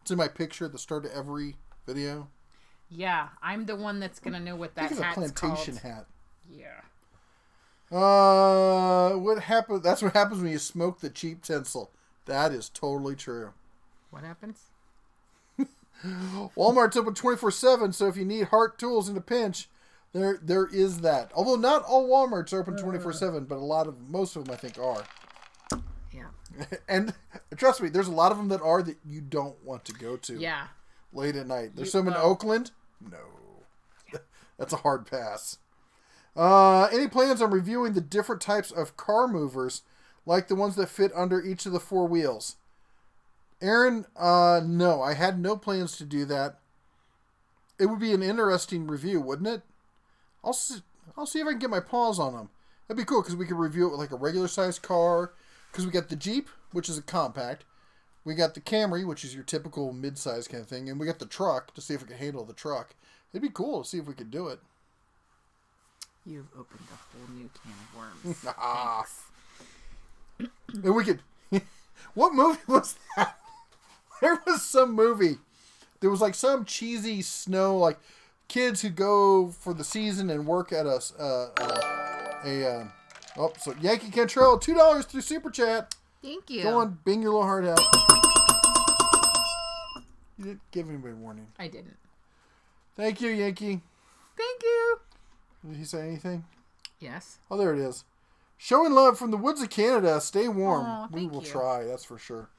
It's in my picture at the start of every video. Yeah, I'm the one that's gonna know what that hat's called. I think it's a plantation hat. Yeah. What happened? That's what happens when you smoke the cheap tinsel. That is totally true. What happens? Walmart's open 24/7, so if you need Hart tools in a pinch, there is that. Although not all Walmarts are open 24/7, but most of them I think are. Yeah. And trust me, there's a lot of them that you don't want to go to. Yeah. Late at night. There's some in Oakland. No. Yeah. That's a hard pass. Any plans on reviewing the different types of car movers, like the ones that fit under each of the four wheels? Aaron, no. I had no plans to do that. It would be an interesting review, wouldn't it? I'll see if I can get my paws on them. That'd be cool because we could review it with like a regular sized car. Because we got the Jeep, which is a compact. We got the Camry, which is your typical mid-size kind of thing. And we got the truck to see if we can handle the truck. It'd be cool to see if we could do it. You've opened a whole new can of worms. Thanks. And we could... What movie was that? There was some movie. There was like some cheesy snow, like kids who go for the season and work at so Yankee Cantrell, $2 through Super Chat. Thank you. Go on, bing your little heart out. You didn't give anybody a warning. I didn't. Thank you, Yankee. Thank you. Did he say anything? Yes. Oh, there it is. Showing love from the woods of Canada. Stay warm. Oh, we will you. try, that's for sure.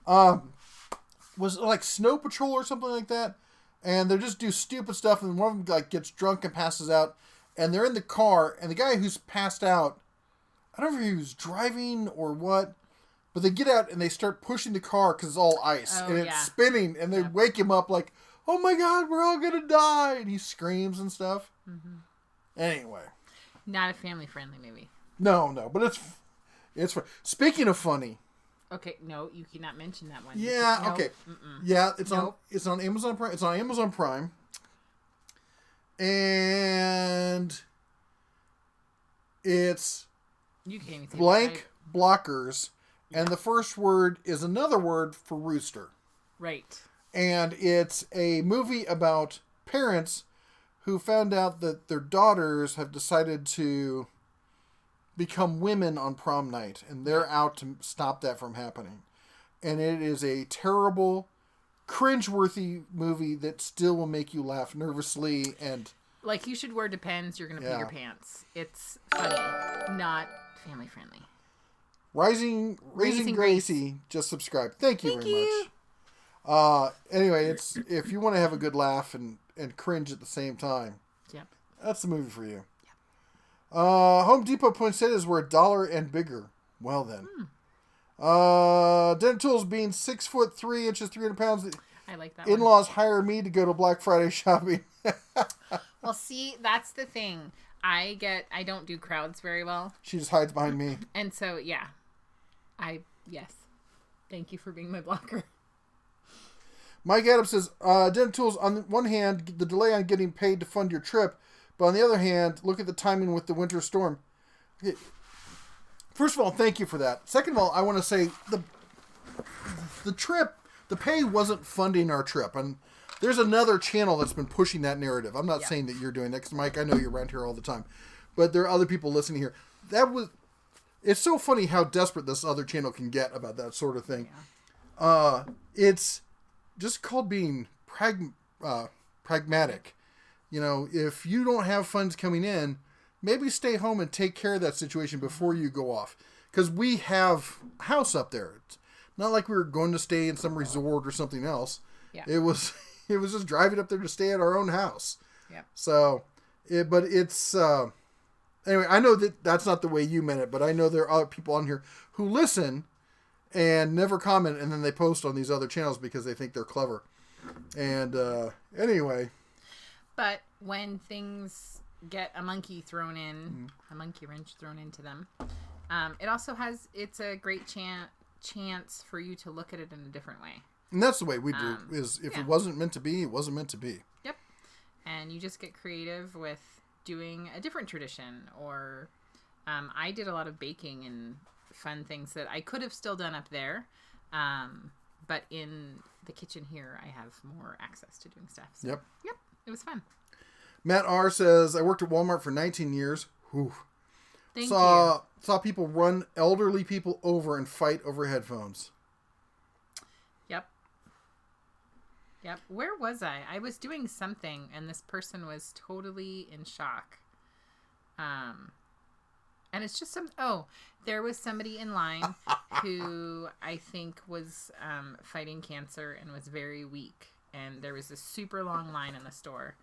Was it like Snow Patrol or something like that? And they just do stupid stuff, and one of them like gets drunk and passes out, and they're in the car, and the guy who's passed out, I don't know if he was driving or what, but they get out and they start pushing the car because it's all ice and it's spinning, and they wake him up like, "Oh my God, we're all gonna die!" And he screams and stuff. Mm-hmm. Anyway, not a family-friendly movie. No, but it's fun. Speaking of funny. Okay, no, you cannot mention that one. Yeah, no, okay. Yeah, it's on Amazon Prime. It's on Amazon Prime. And it's you can't even blank blockers, and the first word is another word for rooster. Right. And it's a movie about parents who found out that their daughters have decided to become women on prom night, and they're out to stop that from happening. And it is a terrible, cringeworthy movie that still will make you laugh nervously, and like, you should wear Depends, you're gonna pee your pants. It's funny, not family friendly. Raising Gracie, just subscribe. Thank you very much. Anyway, it's if you want to have a good laugh and cringe at the same time. Yep. That's the movie for you. Home Depot poinsettias were $1 and bigger. Well then. Dental Tools being 6'3" 300 pounds. I like that. In-laws hire me to go to Black Friday shopping. Well, see, that's the thing. I don't do crowds very well. She just hides behind me. And so, yeah. Yes. Thank you for being my blocker. Mike Adams says, Dental Tools, on the one hand, the delay on getting paid to fund your trip, but on the other hand, look at the timing with the winter storm. Okay. First of all, thank you for that. Second of all, I want to say the trip, the pay wasn't funding our trip. And there's another channel that's been pushing that narrative. I'm not saying that you're doing that, because Mike, I know you're around here all the time. But there are other people listening here. It's so funny how desperate this other channel can get about that sort of thing. Yeah. It's just called being pragmatic. You know, if you don't have funds coming in, maybe stay home and take care of that situation before you go off. Because we have a house up there. It's not like we were going to stay in some resort or something else. Yeah. It was just driving up there to stay at our own house. Yeah. So, anyway, I know that that's not the way you meant it, but I know there are other people on here who listen and never comment, and then they post on these other channels because they think they're clever. And anyway. But when things get a monkey wrench thrown into them, it also it's a great chance for you to look at it in a different way. And that's the way we do, is if it wasn't meant to be, it wasn't meant to be. Yep. And you just get creative with doing a different tradition, or I did a lot of baking and fun things that I could have still done up there, but in the kitchen here I have more access to doing stuff. So, yep, it was fun. Matt R says, I worked at Walmart for 19 years. Whew. Thank you. Saw people run elderly people over and fight over headphones. Yep. Where was I? I was doing something, and this person was totally in shock. And it's just there was somebody in line who I think was fighting cancer and was very weak. And there was a super long line in the store.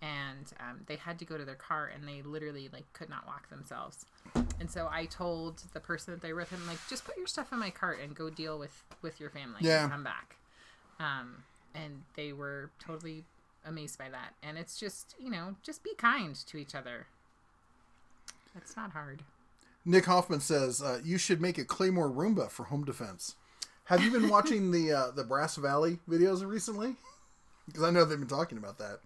And they had to go to their car, and they literally could not walk themselves. And so I told the person that they were with him, just put your stuff in my cart and go deal with your family and come back. And they were totally amazed by that. And it's just, just be kind to each other. It's not hard. Nick Hoffman says, you should make a Claymore Roomba for home defense. Have you been watching the Brass Valley videos recently? Because I know they've been talking about that.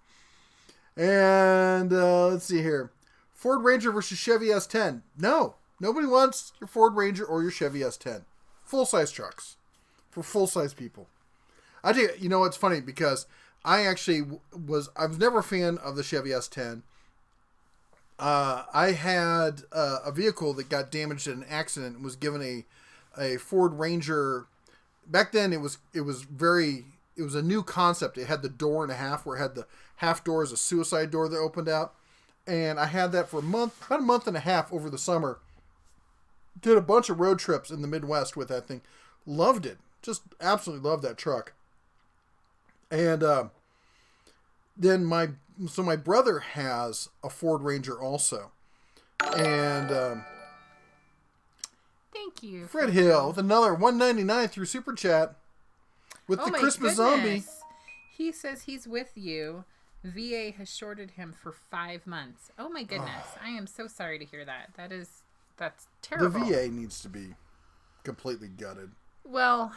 And let's see here. Ford Ranger versus Chevy S10. No. Nobody wants your Ford Ranger or your Chevy S10. Full-size trucks. For full-size people. I tell you, it's funny because I actually I was never a fan of the Chevy S10. I had a vehicle that got damaged in an accident and was given a Ford Ranger. Back then it was a new concept. It had the door and a half, where it had the half door as a suicide door that opened out. And I had that for about a month and a half over the summer. Did a bunch of road trips in the Midwest with that thing. Loved it. Just absolutely loved that truck. And then my brother has a Ford Ranger also. And Thank you. Fred Hill with another $1.99 through Super Chat with the Christmas zombie. He says he's with you. VA has shorted him for 5 months. Oh my goodness. I am so sorry to hear that. That's terrible. The VA needs to be completely gutted. Well,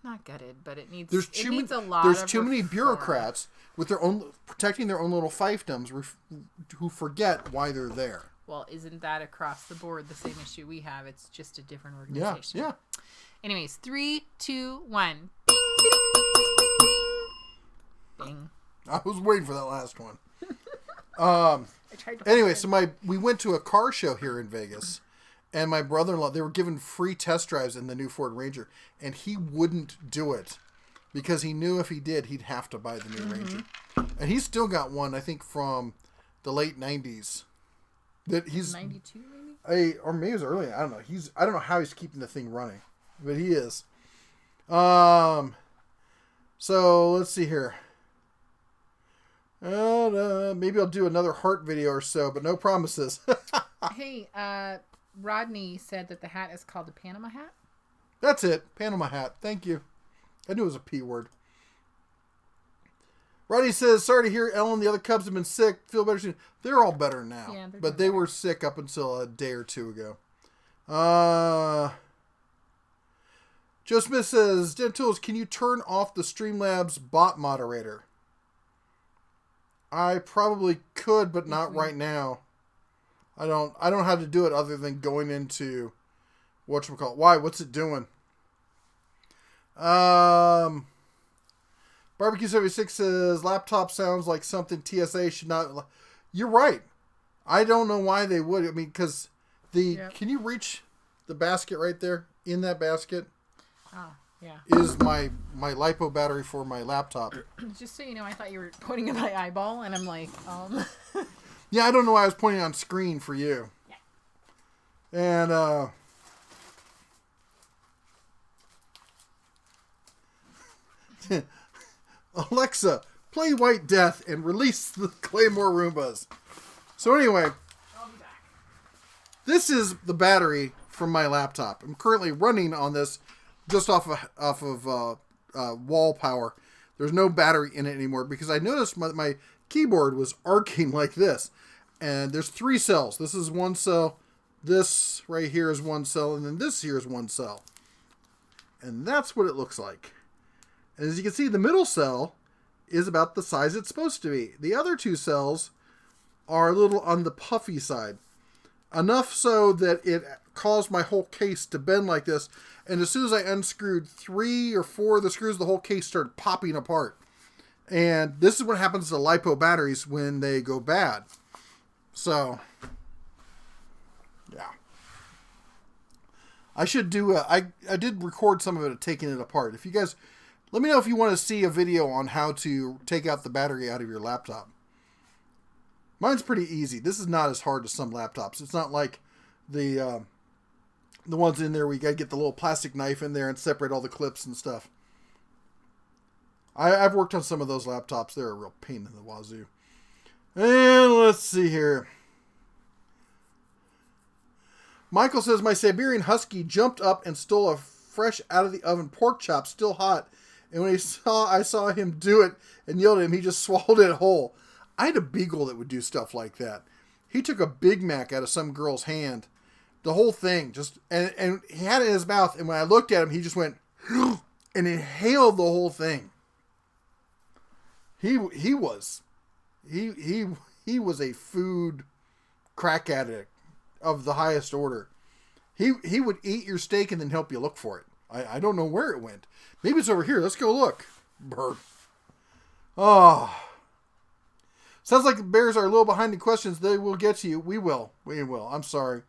not gutted, but it needs a lot There's of too many reform. bureaucrats with their own protecting their own little fiefdoms who forget why they're there. Well, isn't that across the board the same issue we have? It's just a different organization. Yeah. Anyways, 3, 2, 1. Bing, bing, bing, bing, bing, bing. Bing. I was waiting for that last one. I tried to Anyway, we went to a car show here in Vegas, and my brother-in-law, they were given free test drives in the new Ford Ranger, and he wouldn't do it because he knew if he did, he'd have to buy the new Ranger. And he's still got one, I think, from the late 90s. That he's 92 maybe? or maybe it was early. I don't know. I don't know how he's keeping the thing running, but he is. So let's see here. Maybe I'll do another heart video or so, but no promises. Hey, Rodney said that the hat is called the Panama hat. That's it. Panama hat. Thank you. I knew it was a P word. Rodney says, sorry to hear Ellen, the other Cubs have been sick. Feel better soon. They're all better now. Yeah, but they were sick up until a day or two ago. Joe Smith says, Dan Tools, can you turn off the Streamlabs bot moderator? I probably could, but not right now. I don't know how to do it other than going into whatchamacallit. Why? What's it doing? Barbecue 76 says laptop sounds like something TSA should not. You're right. I don't know why they would. I mean, because can you reach the basket right there? In that basket is my LiPo battery for my laptop. Just so you know, I thought you were pointing at my eyeball, and I'm like, Yeah, I don't know why I was pointing on screen for you. Yeah. And Alexa, play White Death and release the Claymore Roombas. So anyway, I'll be back. This is the battery from my laptop. I'm currently running on this just off of wall power. There's no battery in it anymore because I noticed my keyboard was arcing like this. And there's 3 cells. This is 1 cell. This right here is 1 cell. And then this here is 1 cell. And that's what it looks like. And as you can see, the middle cell is about the size it's supposed to be. The other 2 cells are a little on the puffy side. Enough so that it caused my whole case to bend like this. And as soon as I unscrewed 3 or 4 of the screws, the whole case started popping apart. And this is what happens to LiPo batteries when they go bad. So, yeah. I should do I did record some of it taking it apart. If you guys, let me know if you want to see a video on how to take out the battery out of your laptop. Mine's pretty easy. This is not as hard as some laptops. It's not like the ones in there where you got to get the little plastic knife in there and separate all the clips and stuff. I've worked on some of those laptops. They're a real pain in the wazoo. And let's see here. Michael says, my Siberian Husky jumped up and stole a fresh out of the oven pork chop, still hot. And when I saw him do it and yelled at him, he just swallowed it whole. I had a beagle that would do stuff like that. He took a Big Mac out of some girl's hand. The whole thing. And he had it in his mouth. And when I looked at him, he just went and inhaled the whole thing. He was a food crack addict of the highest order. He would eat your steak and then help you look for it. I don't know where it went. Maybe it's over here. Let's go look. Burp. Oh. Sounds like the Bears are a little behind in questions. They will get to you. We will. I'm sorry.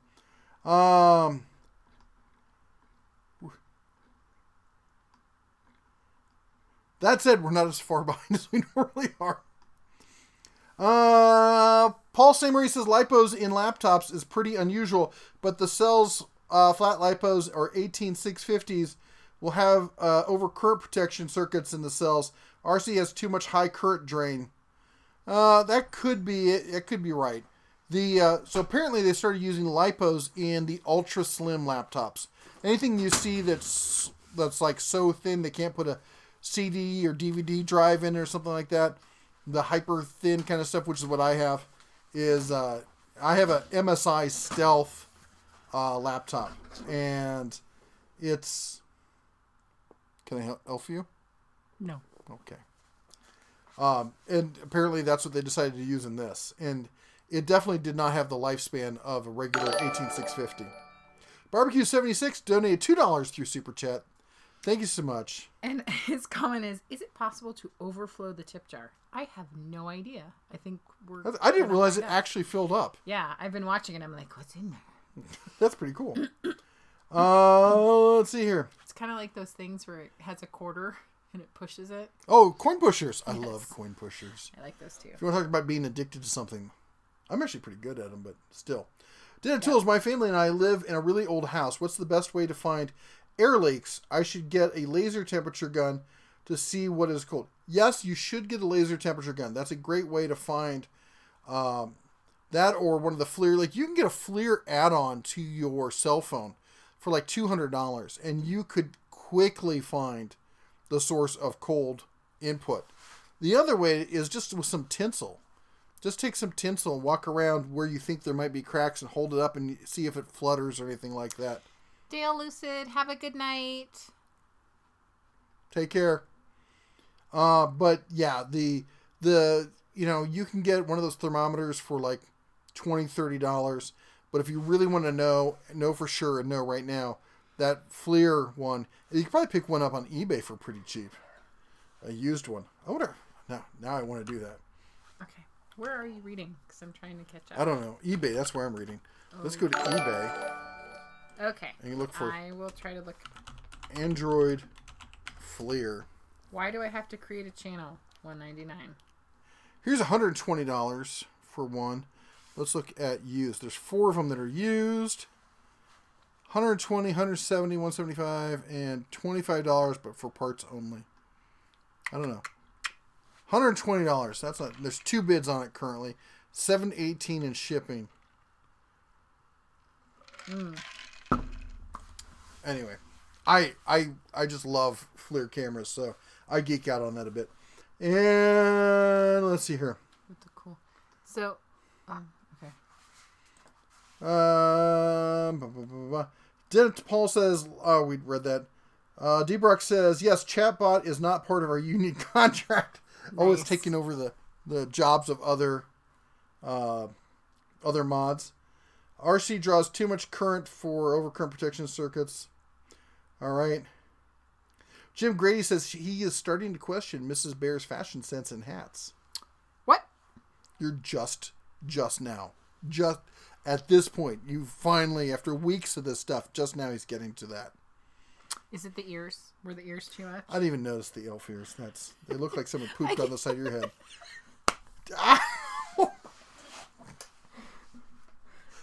That said, we're not as far behind as we normally are. Paul Samery says lipos in laptops is pretty unusual, but the cells, flat lipos or 18650s will have over current protection circuits in the cells. RC has too much high current drain. That could be it. It could be right. So apparently they started using lipos in the ultra slim laptops. Anything you see that's like so thin they can't put a CD or DVD drive in or something like that, the hyper thin kind of stuff, which is what I have, is I have a MSI Stealth laptop, and it's. Can I help you? No. Okay. And apparently that's what they decided to use in this, and it definitely did not have the lifespan of a regular 18650. Barbecue 76 donated $2 through Super Chat. Thank you so much. And his comment is it possible to overflow the tip jar? I have no idea. I think I didn't realize it actually filled up. Yeah, I've been watching it. I'm like, what's in there? That's pretty cool. Let's see here. It's kind of like those things where it has a quarter and it pushes it. Oh, coin pushers. I love coin pushers. I like those too. If you want to talk about being addicted to something, I'm actually pretty good at them, but still. Dinner Tools, my family and I live in a really old house. What's the best way to find air leaks? I should get a laser temperature gun to see what is cold. Yes, you should get a laser temperature gun. That's a great way to find that, or one of the FLIR. Like, you can get a FLIR add-on to your cell phone for like $200, and you could quickly find the source of cold input. The other way is just with some tinsel. Just take some tinsel and walk around where you think there might be cracks and hold it up and see if it flutters or anything like that. Dale Lucid, have a good night. Take care. But yeah, the you can get one of those thermometers for like $20-$30. But if you really want to know for sure and know right now, that FLIR one, you can probably pick one up on eBay for pretty cheap. A used one. I wonder. Now I want to do that. Okay. Where are you reading? Because I'm trying to catch up. I don't know. eBay, that's where I'm reading. Let's go to eBay. Okay. And you look for I will try to look. Android FLIR. Why do I have to create a channel? $199. Here's $120 for one. Let's look at used. There's 4 of them that are used. 120, 170, 175, and $25, but for parts only. I don't know. $120. That's not. There's 2 bids on it currently. $718 in shipping. Anyway, I just love FLIR cameras, so I geek out on that a bit. And let's see here. That's cool. So, okay. Paul says, oh, we read that. D-Brock says, yes, chatbot is not part of our union contract. Nice. Oh, it's taking over the jobs of other mods. RC draws too much current for overcurrent protection circuits. All right. Jim Grady says he is starting to question Mrs. Bear's fashion sense in hats. What? You're just now. Just at this point, you finally, after weeks of this stuff, just now he's getting to that. Is it the ears? Were the ears too much? I didn't even notice the elf ears. They look like someone pooped on the side of your head.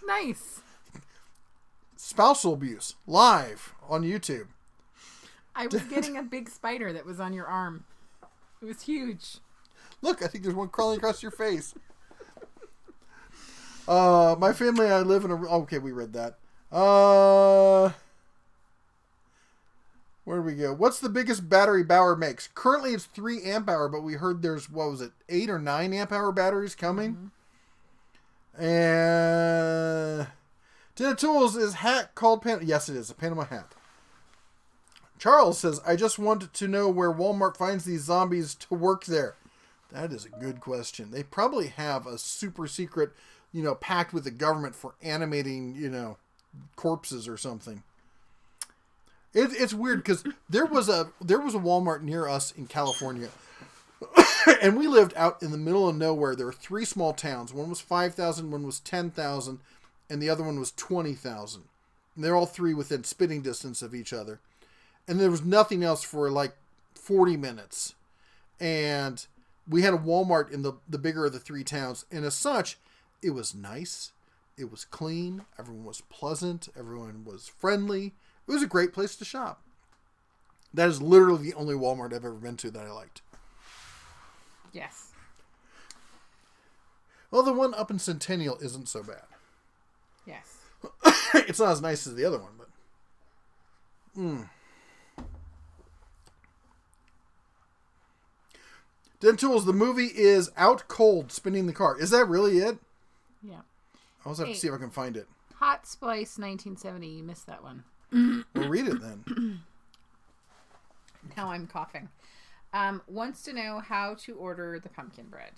Nice. Spousal abuse live on YouTube. I was getting a big spider that was on your arm. It was huge. Look, I think there's one crawling across your face. My family and I live in a... Okay, we read that. Where do we go? What's the biggest battery Bauer makes? Currently it's 3 amp hour, but we heard there's, 8 or 9 amp hour batteries coming? Mm-hmm. And... Dinner Tools is hat called Panama... Yes, it is. A Panama hat. Charles says, I just wanted to know where Walmart finds these zombies to work there. That is a good question. They probably have a super secret, pact with the government for animating, corpses or something. It's weird because there was a Walmart near us in California, and we lived out in the middle of nowhere. There were 3 small towns. One was 5,000, one was 10,000, and the other one was 20,000. And they're all 3 within spitting distance of each other. And there was nothing else for like 40 minutes. And we had a Walmart in the bigger of the 3 towns. And as such, it was nice. It was clean. Everyone was pleasant. Everyone was friendly. It was a great place to shop. That is literally the only Walmart I've ever been to that I liked. Yes. Well, the one up in Centennial isn't so bad. Yes. It's not as nice as the other one, but... Den Tools, the movie is Out Cold, Spinning the Car. Is that really it? Yeah. I'll just have to see if I can find it. Hot Splice 1970. You missed that one. We'll read it then. Now I'm coughing. Wants to know how to order the pumpkin bread.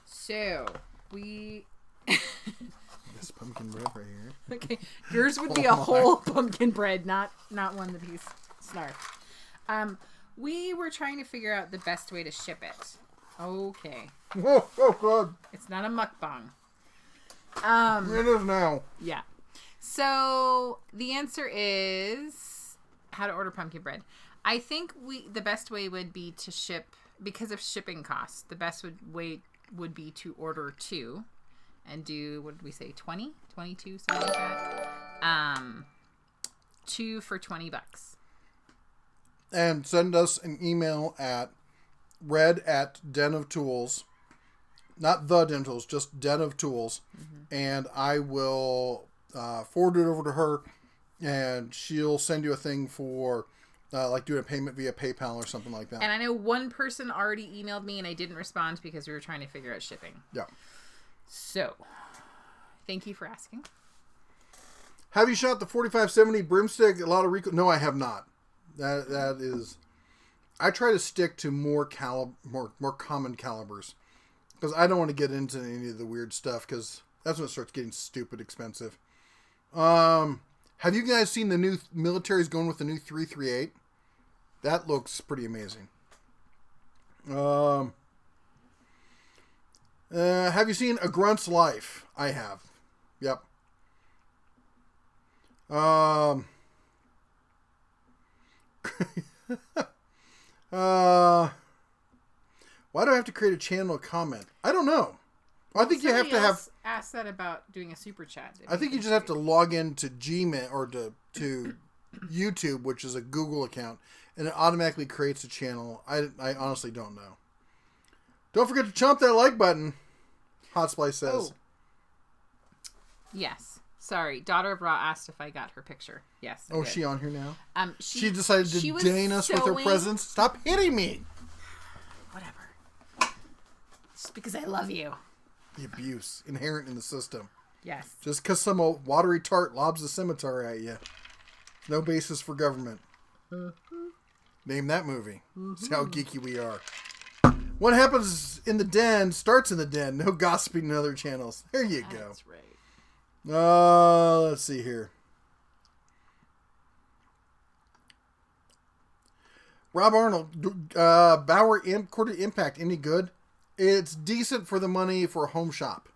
So, we... This pumpkin bread right here. Okay, yours would be a whole pumpkin bread, not one that he's snarfed. We were trying to figure out the best way to ship it. Okay. Oh God. It's not a mukbang. It is now. Yeah. So the answer is how to order pumpkin bread. I think the best way would be to ship, because of shipping costs. The best way would be to order 2 and do, what did we say, 20, 22, something like that. 2 for $20. And send us an email at red@den-of-tools. Not the Den Tools, just Den of Tools. Mm-hmm. And I will forward it over to her, and she'll send you a thing for like doing a payment via PayPal or something like that. And I know one person already emailed me, and I didn't respond because we were trying to figure out shipping. Yeah. So, thank you for asking. Have you shot the 4570 broomstick? A lot of recoil? No, I have not. That is... I try to stick to more common calibers, because I don't want to get into any of the weird stuff, because that's when it starts getting stupid expensive. Have you guys seen the new military's going with the new 338? That looks pretty amazing. Have you seen A Grunt's Life? I have. Yep. Why do I have to create a channel comment? I don't know. I think you have to have... asked that about doing a super chat. I think you just have to log into Gmail or to YouTube, which is a Google account, and it automatically creates a channel. I honestly don't know. Don't forget to chomp that like button, Hot Splice says. Oh. Yes. Sorry. Daughter of Ra asked if I got her picture. Yes. Oh, is she on here now? She decided to deign us with her presence. Stop hitting me! Whatever. Just because I love you. The abuse inherent in the system. Yes. Just because some old watery tart lobs a scimitar at you. No basis for government. Name that movie. See how geeky we are. What happens in the den starts in the den. No gossiping in other channels. There you go. That's right. Let's see here. Rob Arnold, Bauer Quarter Impact, any good? It's decent for the money for a home shop.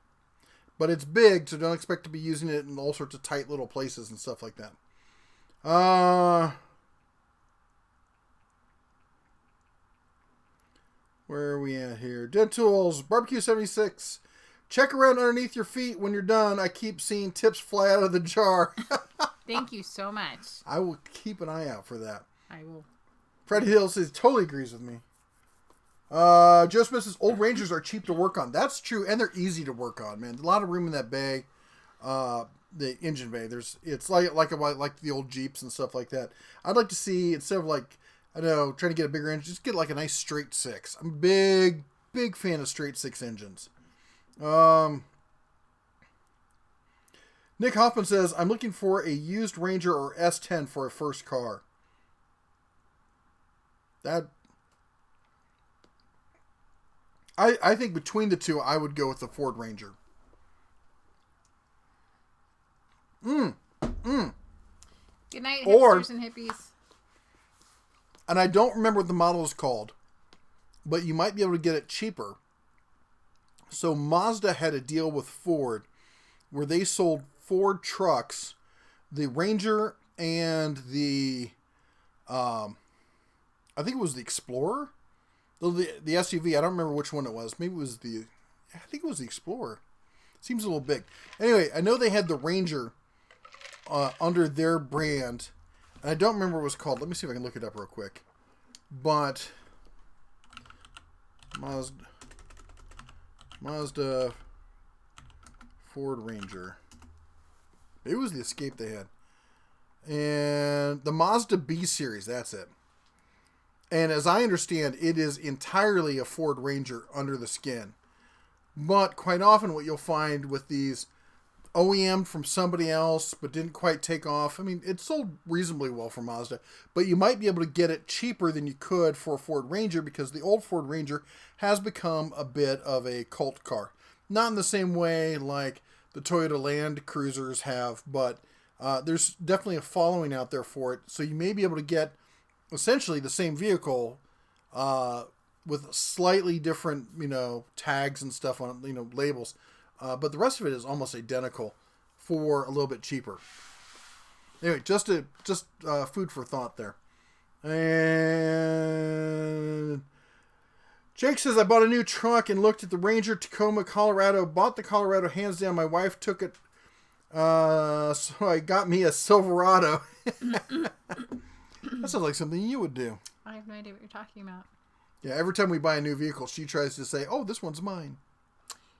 But it's big, so don't expect to be using it in all sorts of tight little places and stuff like that. Where are we at here? Den Tools, Barbecue 76. Check around underneath your feet when you're done. I keep seeing tips fly out of the jar. Thank you so much. I will keep an eye out for that. I will. Fred Hill says, totally agrees with me. Joe Smith says, old Rangers are cheap to work on. That's true, and they're easy to work on, man. A lot of room in that bay, the engine bay. It's like the old Jeeps and stuff like that. I'd like to see, instead of like, I don't know, trying to get a bigger engine, just get like a nice straight 6. I'm a big fan of straight 6 engines. Nick Hoffman says, I'm looking for a used Ranger or S10 for a first car. I think between the two, I would go with the Ford Ranger. Good night, hipsters and hippies. And I don't remember what the model is called, but you might be able to get it cheaper. So Mazda had a deal with Ford where they sold Ford trucks, the Ranger and the, I think it was the Explorer, the SUV. I don't remember which one it was. Maybe it was I think it was the Explorer. Seems a little big. Anyway, I know they had the Ranger under their brand, and I don't remember what it was called. Let me see if I can look it up real quick. But Mazda Mazda Ford Ranger. It was the Escape they had. And the Mazda B series, that's it. And as I understand, it is entirely a Ford Ranger under the skin. But quite often what you'll find with these OEM from somebody else but didn't quite take off. I mean, it sold reasonably well for Mazda, but you might be able to get it cheaper than you could for a Ford Ranger because the old Ford Ranger has become a bit of a cult car. Not in the same way like the Toyota Land Cruisers have, but there's definitely a following out there for it. So you may be able to get essentially the same vehicle with slightly different, tags and stuff on, labels. But the rest of it is almost identical for a little bit cheaper. Anyway, just food for thought there. And Jake says, I bought a new truck and looked at the Ranger, Tacoma, Colorado. Bought the Colorado, hands down. My wife took it. So I got me a Silverado. That sounds like something you would do. I have no idea what you're talking about. Yeah, every time we buy a new vehicle, she tries to say, oh, this one's mine.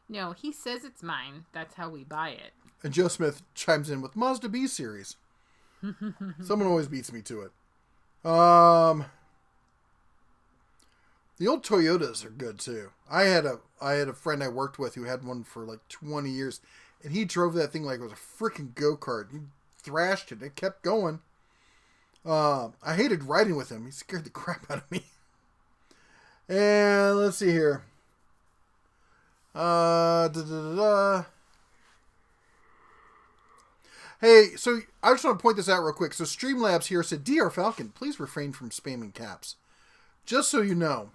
No, he says it's mine. That's how we buy it. And Joe Smith chimes in with Mazda B series. Someone always beats me to it. The old Toyotas are good too. I had a friend I worked with who had one for like 20 years, and he drove that thing like it was a freaking go-kart. He thrashed it. It kept going. I hated riding with him. He scared the crap out of me. And let's see here. Hey, so I just want to point this out real quick. So Streamlabs here said, DR Falcon, please refrain from spamming caps. Just so you know,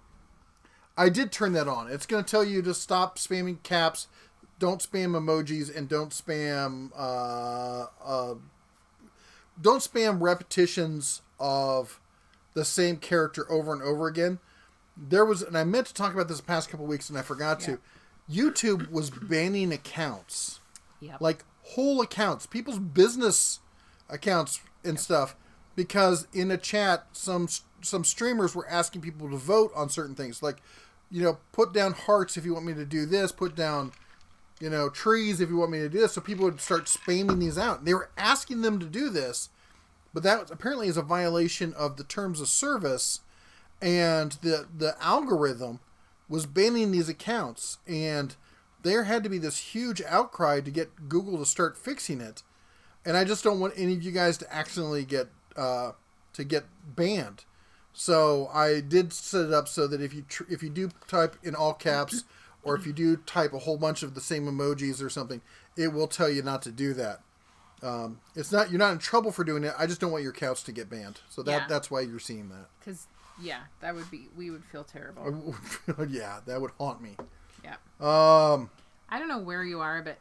I did turn that on. It's going to tell you to stop spamming caps, don't spam emojis, and don't spam repetitions of the same character over and over again. And I meant to talk about this the past couple weeks and I forgot to. YouTube was banning accounts. Yep. Like whole accounts, people's business accounts and stuff, because in a chat, some streamers were asking people to vote on certain things. Like, put down hearts if you want me to do this, put down, trees if you want me to do this. So people would start spamming these out. They were asking them to do this, but that apparently is a violation of the terms of service, and the algorithm was banning these accounts, and there had to be this huge outcry to get Google to start fixing it. And I just don't want any of you guys to accidentally get banned. So I did set it up so that if you do type in all caps, or if you do type a whole bunch of the same emojis or something, it will tell you not to do that. You're not in trouble for doing it. I just don't want your accounts to get banned. So that's why you're seeing that. Because we would feel terrible. Yeah, that would haunt me. Yeah. I don't know where you are, but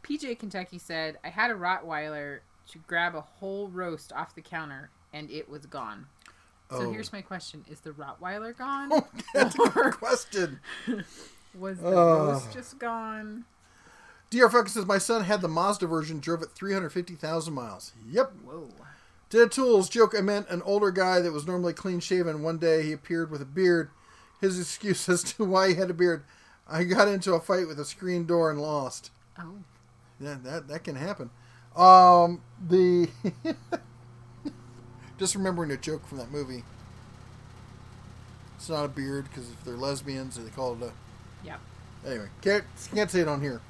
PJ Kentucky said, I had a Rottweiler to grab a whole roast off the counter, and it was gone. So here's my question. Is the Rottweiler gone? Oh, that's a good question. Was the roast just gone? DR Focus says, my son had the Mazda version, drove it 350,000 miles. Yep. Whoa. Dead Tools joke, I meant an older guy that was normally clean-shaven. One day he appeared with a beard. His excuse as to why he had a beard, I got into a fight with a screen door and lost. Oh. Yeah, that can happen. Just remembering a joke from that movie. It's not a beard, because if they're lesbians, they call it a... Yep. Anyway, can't say it on here.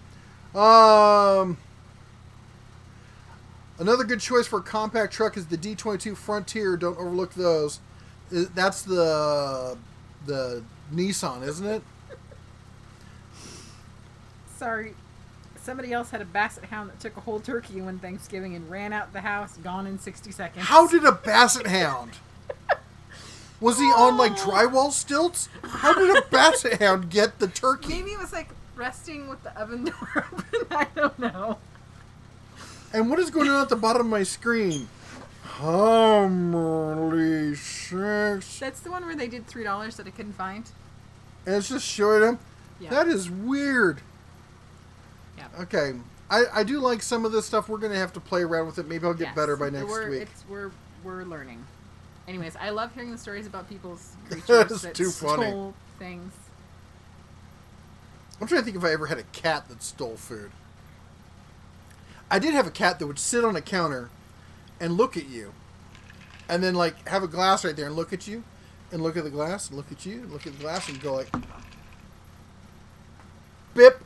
Another good choice for a compact truck is the D22 Frontier. Don't overlook those. That's the Nissan, isn't it? Sorry. Somebody else had a Basset Hound that took a whole turkey one Thanksgiving and ran out the house, gone in 60 seconds. How did a Basset Hound? Was he on like drywall stilts? How did a Basset Hound get the turkey? Maybe it was like resting with the oven door open. I don't know. And what is going on at the bottom of my screen? Holy shit. That's the one where they did $3 that I couldn't find. And it's just showing them? Yeah. That is weird. Yeah. Okay. I do like some of this stuff. We're going to have to play around with it. Maybe I'll get better by next week. We're learning. Anyways, I love hearing the stories about people's creatures That's that too funny. stole things. I'm trying to think if I ever had a cat that stole food. I did have a cat that would sit on a counter and look at you. And then, like, have a glass right there and look at you. And look at the glass and look at you. And look at the glass and go like... Bip!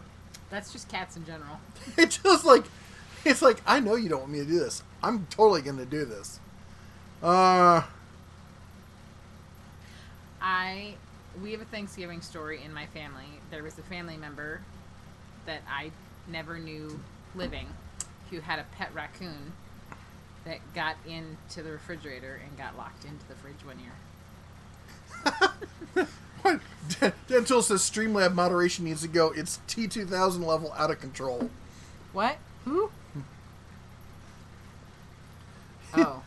That's just cats in general. It's just like... It's like, I know you don't want me to do this. I'm totally going to do this. We have a Thanksgiving story in my family. There was a family member that I never knew living who had a pet raccoon that got into the refrigerator and got locked into the fridge one year. What? Dental says Streamlab moderation needs to go. It's T2000 level out of control. What? Who? Oh.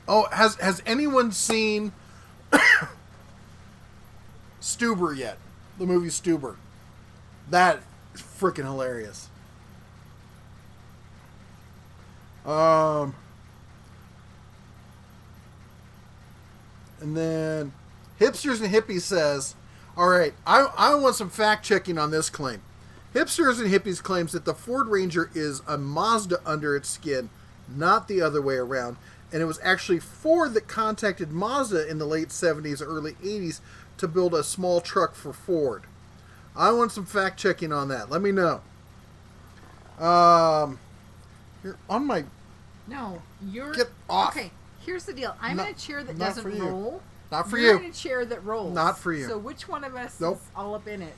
Oh, has anyone seen Stuber yet? The movie Stuber. That is freaking hilarious. And then Hipsters and Hippies says, all right, I want some fact checking on this claim. Hipsters and Hippies claims that the Ford Ranger is a Mazda under its skin, not the other way around. And it was actually Ford that contacted Mazda in the late 70s, early 80s to build a small truck for Ford. I want some fact checking on that. Let me know. You're on my... No, you're... Get off. Okay, here's the deal. I'm in a chair that not doesn't for you. roll. Not for You're you. in a chair that rolls. Not for you. So which one of us Nope. is all up in it?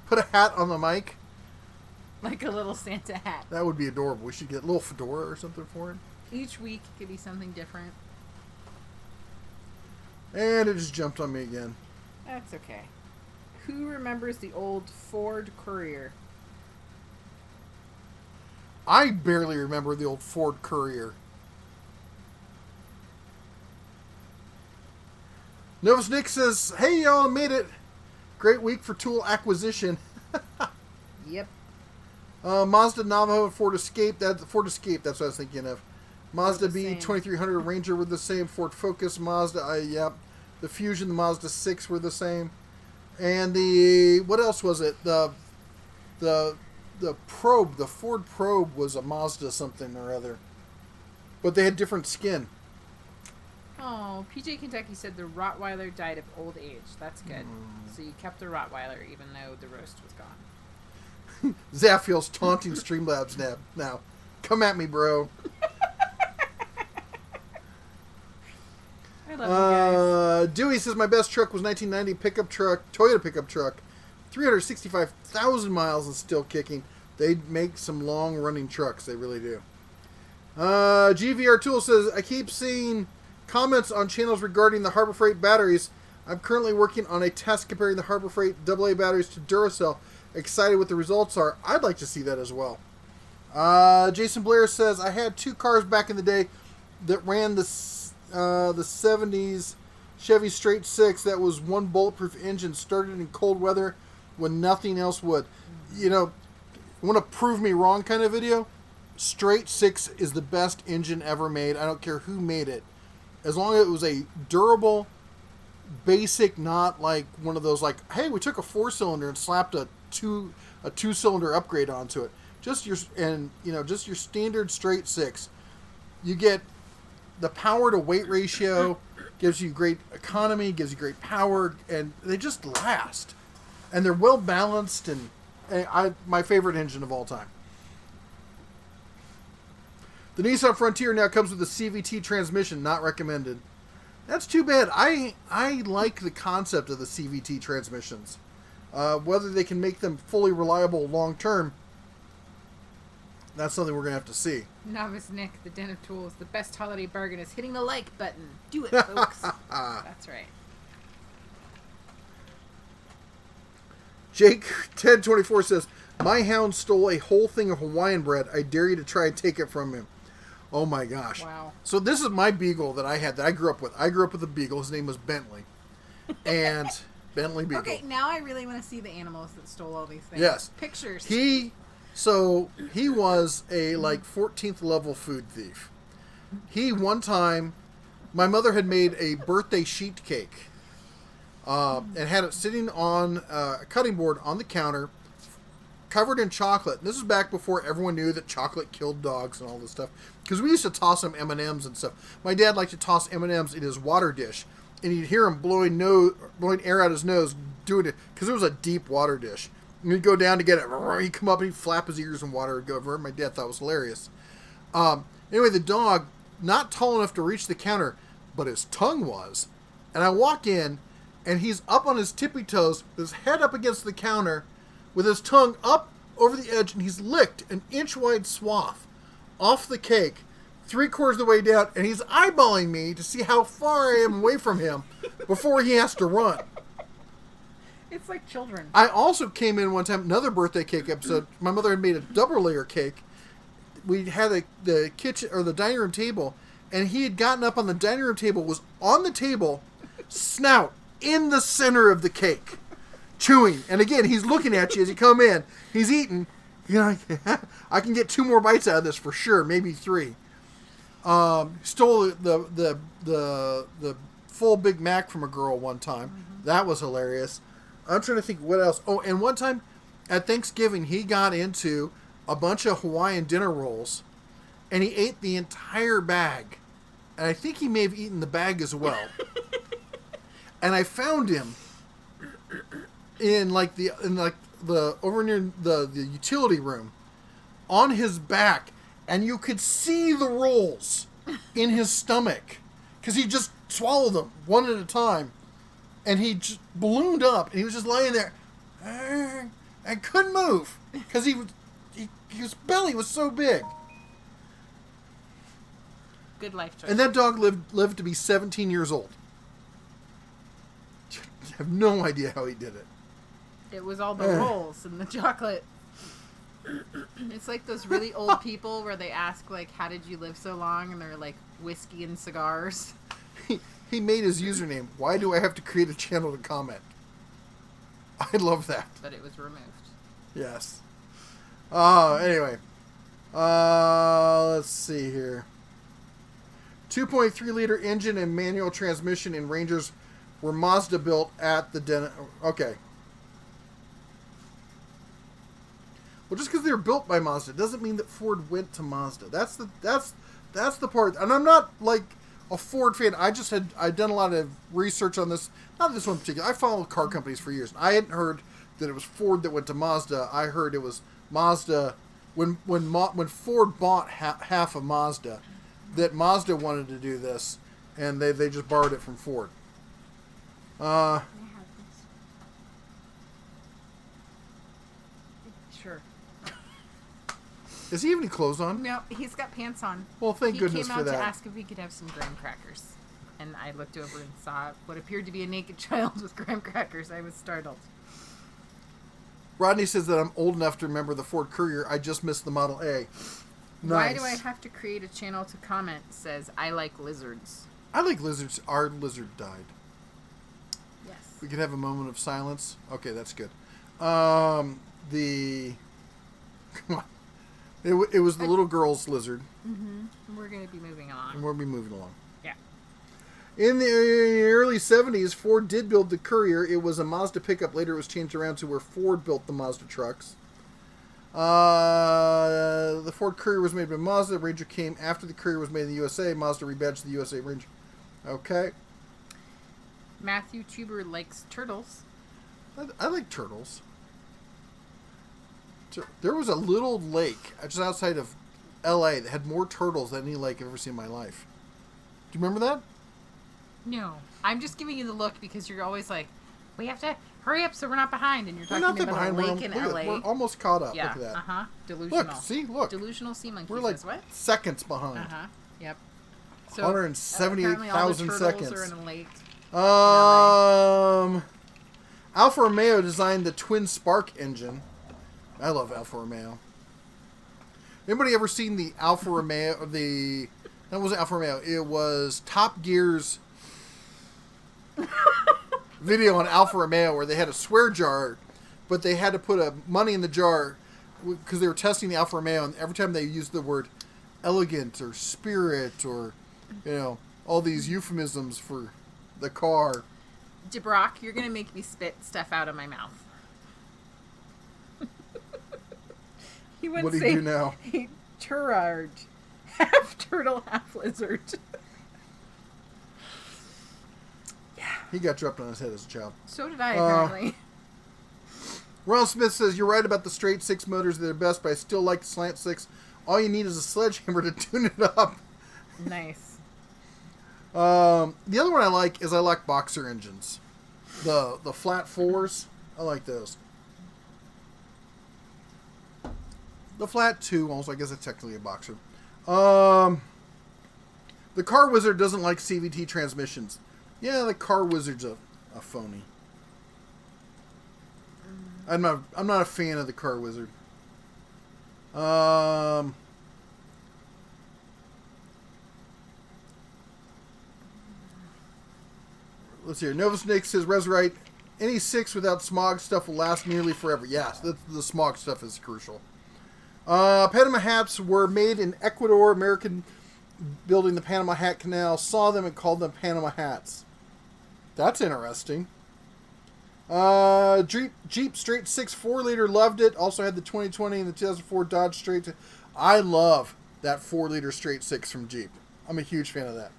Put a hat on the mic. Like a little Santa hat. That would be adorable. We should get a little fedora or something for it. Each week could be something different. And it just jumped on me again. That's okay. Who remembers the old Ford Courier? I barely remember the old Ford Courier. Novus Nick says, hey y'all, made it. Great week for tool acquisition. Yep. Mazda Navajo and Ford Escape. That's what I was thinking of. Mazda the same. B2300 Ranger were the same. Ford Focus, Mazda, yep. The Fusion, the Mazda 6 were the same. And the, what else was it? The Probe, the Ford Probe was a Mazda something or other. But they had different skin. Oh, PJ Kentucky said the Rottweiler died of old age. That's good. So you kept the Rottweiler even though the roast was gone. Zaffiel's taunting Streamlabs now. Come at me, bro. I love you guys. Dewey says my best truck was 1990 pickup truck, Toyota pickup truck, 365,000 miles and still kicking. They make some long running trucks. They really do. GVR Tool says I keep seeing comments on channels regarding the Harbor Freight batteries. I'm currently working on a test comparing the Harbor Freight AA batteries to Duracell. Excited what the results are. I'd like to see that as well. Jason Blair says I had two cars back in the day that ran the 70s Chevy Straight 6 that was one bulletproof engine, started in cold weather when nothing else would. You know, want to prove me wrong kind of video? Straight 6 is the best engine ever made. I don't care who made it. As long as it was a durable, basic, not like one of those like, hey, we took a 4-cylinder and slapped a two-cylinder upgrade onto it. Just your standard straight 6. You get the power to weight ratio, gives you great economy, gives you great power, and they just last. And they're well balanced, and my favorite engine of all time. The Nissan Frontier now comes with a CVT transmission, not recommended. That's too bad. I like the concept of the CVT transmissions. Whether they can make them fully reliable long term, that's something we're going to have to see. Novice Nick, the Den of Tools, the best holiday bargain is hitting the like button. Do it, folks. That's right. Jake 1024 says, my hound stole a whole thing of Hawaiian bread. I dare you to try and take it from him. Oh my gosh. Wow. So this is my beagle that I had that I grew up with. I grew up with a beagle. His name was Bentley. And Bentley Beagle. Okay, now I really want to see the animals that stole all these things. Yes. Pictures. He was a like 14th level food thief. He one time, my mother had made a birthday sheet cake. and had it sitting on a cutting board on the counter, covered in chocolate. And this is back before everyone knew that chocolate killed dogs and all this stuff. Because we used to toss him M&Ms and stuff. My dad liked to toss M&Ms in his water dish, and you'd hear him blowing air out his nose doing it because it was a deep water dish. And he'd go down to get it. He'd come up and he'd flap his ears and water would go over. My dad thought it was hilarious. Anyway, the dog, not tall enough to reach the counter, but his tongue was. And I walk in, and he's up on his tippy toes, his head up against the counter, with his tongue up over the edge, and he's licked an inch-wide swath off the cake, 3/4 of the way down, and he's eyeballing me to see how far I am away from him before he has to run. It's like children. I also came in one time, another birthday cake episode. My mother had made a double layer cake. We had the kitchen or the dining room table, and he had gotten up on the dining room table, was on the table, snout in the center of the cake, chewing. And again, he's looking at you as you come in. He's eating. You know, I can get 2 more bites out of this for sure, maybe 3. Stole the full Big Mac from a girl one time. Mm-hmm. That was hilarious. I'm trying to think what else. Oh, and one time at Thanksgiving, he got into a bunch of Hawaiian dinner rolls, and he ate the entire bag. And I think he may have eaten the bag as well. And I found him in the over near the utility room on his back, and you could see the rolls in his stomach because he just swallowed them one at a time, and he just ballooned up, and he was just laying there and couldn't move because his belly was so big. Good life choice. And that dog lived to be 17 years old. I have no idea how he did it. It was all the rolls and the chocolate. It's like those really old people where they ask, like, how did you live so long? And they're like, whiskey and cigars. He made his username, why do I have to create a channel to comment? I love that. But it was removed. Yes. Anyway. Let's see here. 2.3 liter engine and manual transmission in Rangers were Mazda built at the Okay. Well, just because they were built by Mazda doesn't mean that Ford went to Mazda. That's the part. And I'm not like a Ford fan. I'd done a lot of research on this. Not this one in particular. I followed car companies for years. I hadn't heard that it was Ford that went to Mazda. I heard it was Mazda when Ford bought half of Mazda, that Mazda wanted to do this, and they just borrowed it from Ford. Sure. Does he have any clothes on? No, he's got pants on. Well, thank goodness for that. He came out to ask if we could have some graham crackers. And I looked over and saw what appeared to be a naked child with graham crackers. I was startled. Rodney says that I'm old enough to remember the Ford Courier. I just missed the Model A. Nice. Why do I have to create a channel to comment? Says, I like lizards. I like lizards. Our lizard died. Yes. We could have a moment of silence. Okay, that's good. Come on. It was the little girl's lizard. Mm-hmm. We're going to be moving along. And we'll be moving along. Yeah. In the early 70s, Ford did build the Courier. It was a Mazda pickup. Later it was changed around to where Ford built the Mazda trucks. The Ford Courier was made by Mazda. Ranger came after the Courier was made in the USA. Mazda rebadged the USA Ranger. Okay. Matthew Tuber likes turtles. I like turtles. There was a little lake just outside of L.A. that had more turtles than any lake I've ever seen in my life. Do you remember that? No. I'm just giving you the look because you're always like, we have to hurry up so we're not behind. And you're talking about a lake in L.A. We're almost caught up. Yeah. Look at that. Uh-huh. Delusional. Look. Delusional sea monkey. We're like what? seconds behind. Uh-huh. Yep. So 178,000 seconds. Are in a lake. Alfa Romeo designed the twin spark engine. I love Alfa Romeo. Anybody ever seen the Alfa Romeo? That wasn't Alfa Romeo. It was Top Gear's video on Alfa Romeo where they had a swear jar, but they had to put money in the jar because they were testing the Alfa Romeo, and every time they used the word elegant or spirit or all these euphemisms for the car, Jabrock, you're going to make me spit stuff out of my mouth. He wouldn't What do say you do now? a turard. Half turtle, half lizard. He got dropped on his head as a child. So did I, apparently. Ronald Smith says, you're right about the straight six motors. They're best, but I still like the slant six. All you need is a sledgehammer to tune it up. Nice. The other one I like boxer engines. The flat fours. I like those. The flat two, also, I guess it's technically a boxer. The Car Wizard doesn't like CVT transmissions. Yeah, the Car Wizard's a phony. I'm not a fan of the Car Wizard. Let's see here. Nova Snake says, Resurite, any 6 without smog stuff will last nearly forever. Yes, the smog stuff is crucial. Panama hats were made in Ecuador. American building the Panama Hat Canal saw them and called them Panama hats. That's interesting. Jeep Straight 6 4-liter, loved it. Also had the 2020 and the 2004 Dodge Straight. I love that 4-liter Straight 6 from Jeep. I'm a huge fan of that.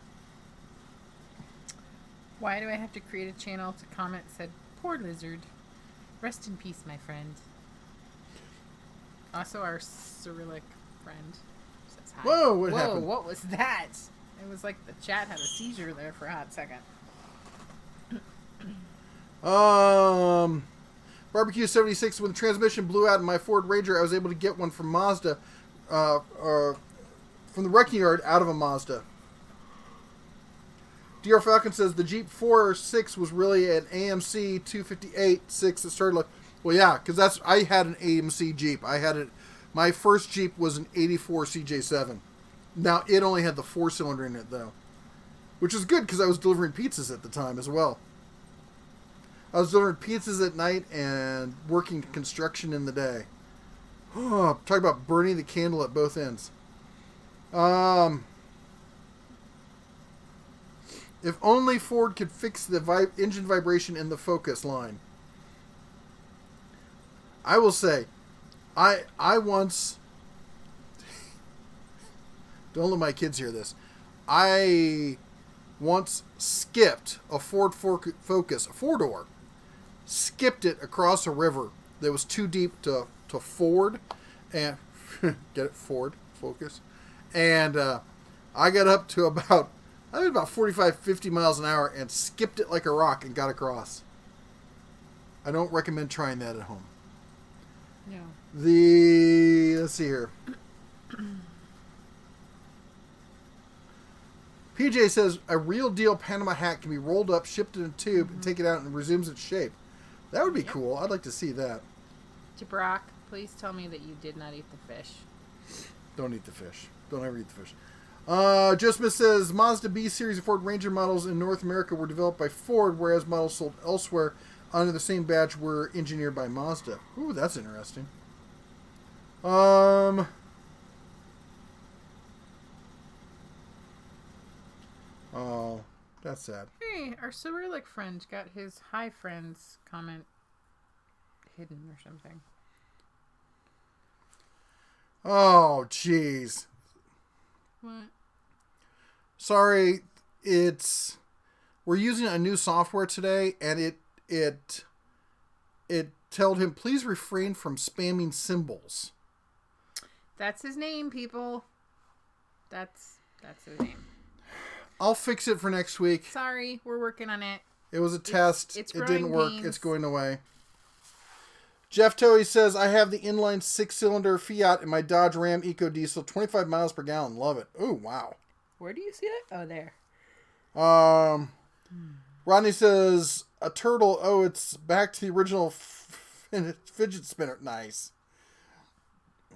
Why do I have to create a channel to comment said, poor lizard. Rest in peace, my friend. Also, our Cyrillic friend says hi. Whoa, what happened? What was that? It was like the chat had a seizure there for a hot second. Barbecue 76, when the transmission blew out in my Ford Ranger, I was able to get one from Mazda, from the wrecking yard out of a Mazda. DR Falcon says the Jeep 4.6 was really an AMC 258.6 that started like, well, yeah, because I had an AMC Jeep. My first Jeep was an 84 CJ7. Now, it only had the 4-cylinder in it, though, which is good because I was delivering pizzas at the time as well. I was delivering pizzas at night and working construction in the day. Oh, talk about burning the candle at both ends. If only Ford could fix the engine vibration in the Focus line. I will say, I once... Don't let my kids hear this. I once skipped a Ford Focus, a 4-door. Skipped it across a river that was too deep to ford. And, get it? Ford Focus. And I got up to about 45, 50 miles an hour and skipped it like a rock and got across. I don't recommend trying that at home. No. Let's see here. PJ says a real deal Panama hat can be rolled up, shipped in a tube, and take it out and it resumes its shape. That would be cool. I'd like to see that. Jabrock, please tell me that you did not eat the fish. Don't eat the fish. Don't ever eat the fish. Joe Smith says Mazda B series of Ford Ranger models in North America were developed by Ford, whereas models sold elsewhere under the same badge were engineered by Mazda. Ooh, that's interesting. Oh, that's sad. Hey, our Cyrillic friend got his hi friends comment hidden or something. Oh, jeez. What? Sorry, we're using a new software today, and it told him, please refrain from spamming symbols. That's his name, people. That's his name. I'll fix it for next week. Sorry, we're working on it. It was a test. It's it didn't work. pains. It's going away. Jeff Toey says, I have the inline 6-cylinder Fiat in my Dodge Ram EcoDiesel, 25 miles per gallon. Love it. Oh, wow. Where do you see it? Oh, there. Rodney says, a turtle. Oh, it's back to the original fidget spinner. Nice.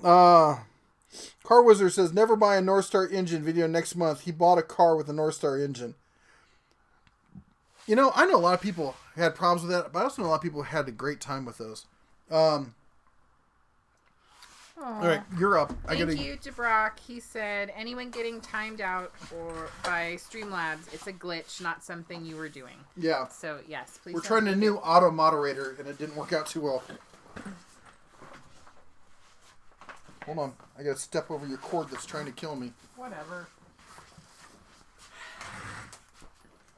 Car Wizard says, never buy a North Star engine. Video next month. He bought a car with a North Star engine. You know, I know a lot of people had problems with that, but I also know a lot of people had a great time with those. All right, you're up. Thank you to Brock. He said, anyone getting timed out or by Streamlabs, it's a glitch, not something you were doing. Yeah. So, yes, please. We're trying a new auto moderator, and it didn't work out too well. Hold on. I got to step over your cord that's trying to kill me. Whatever.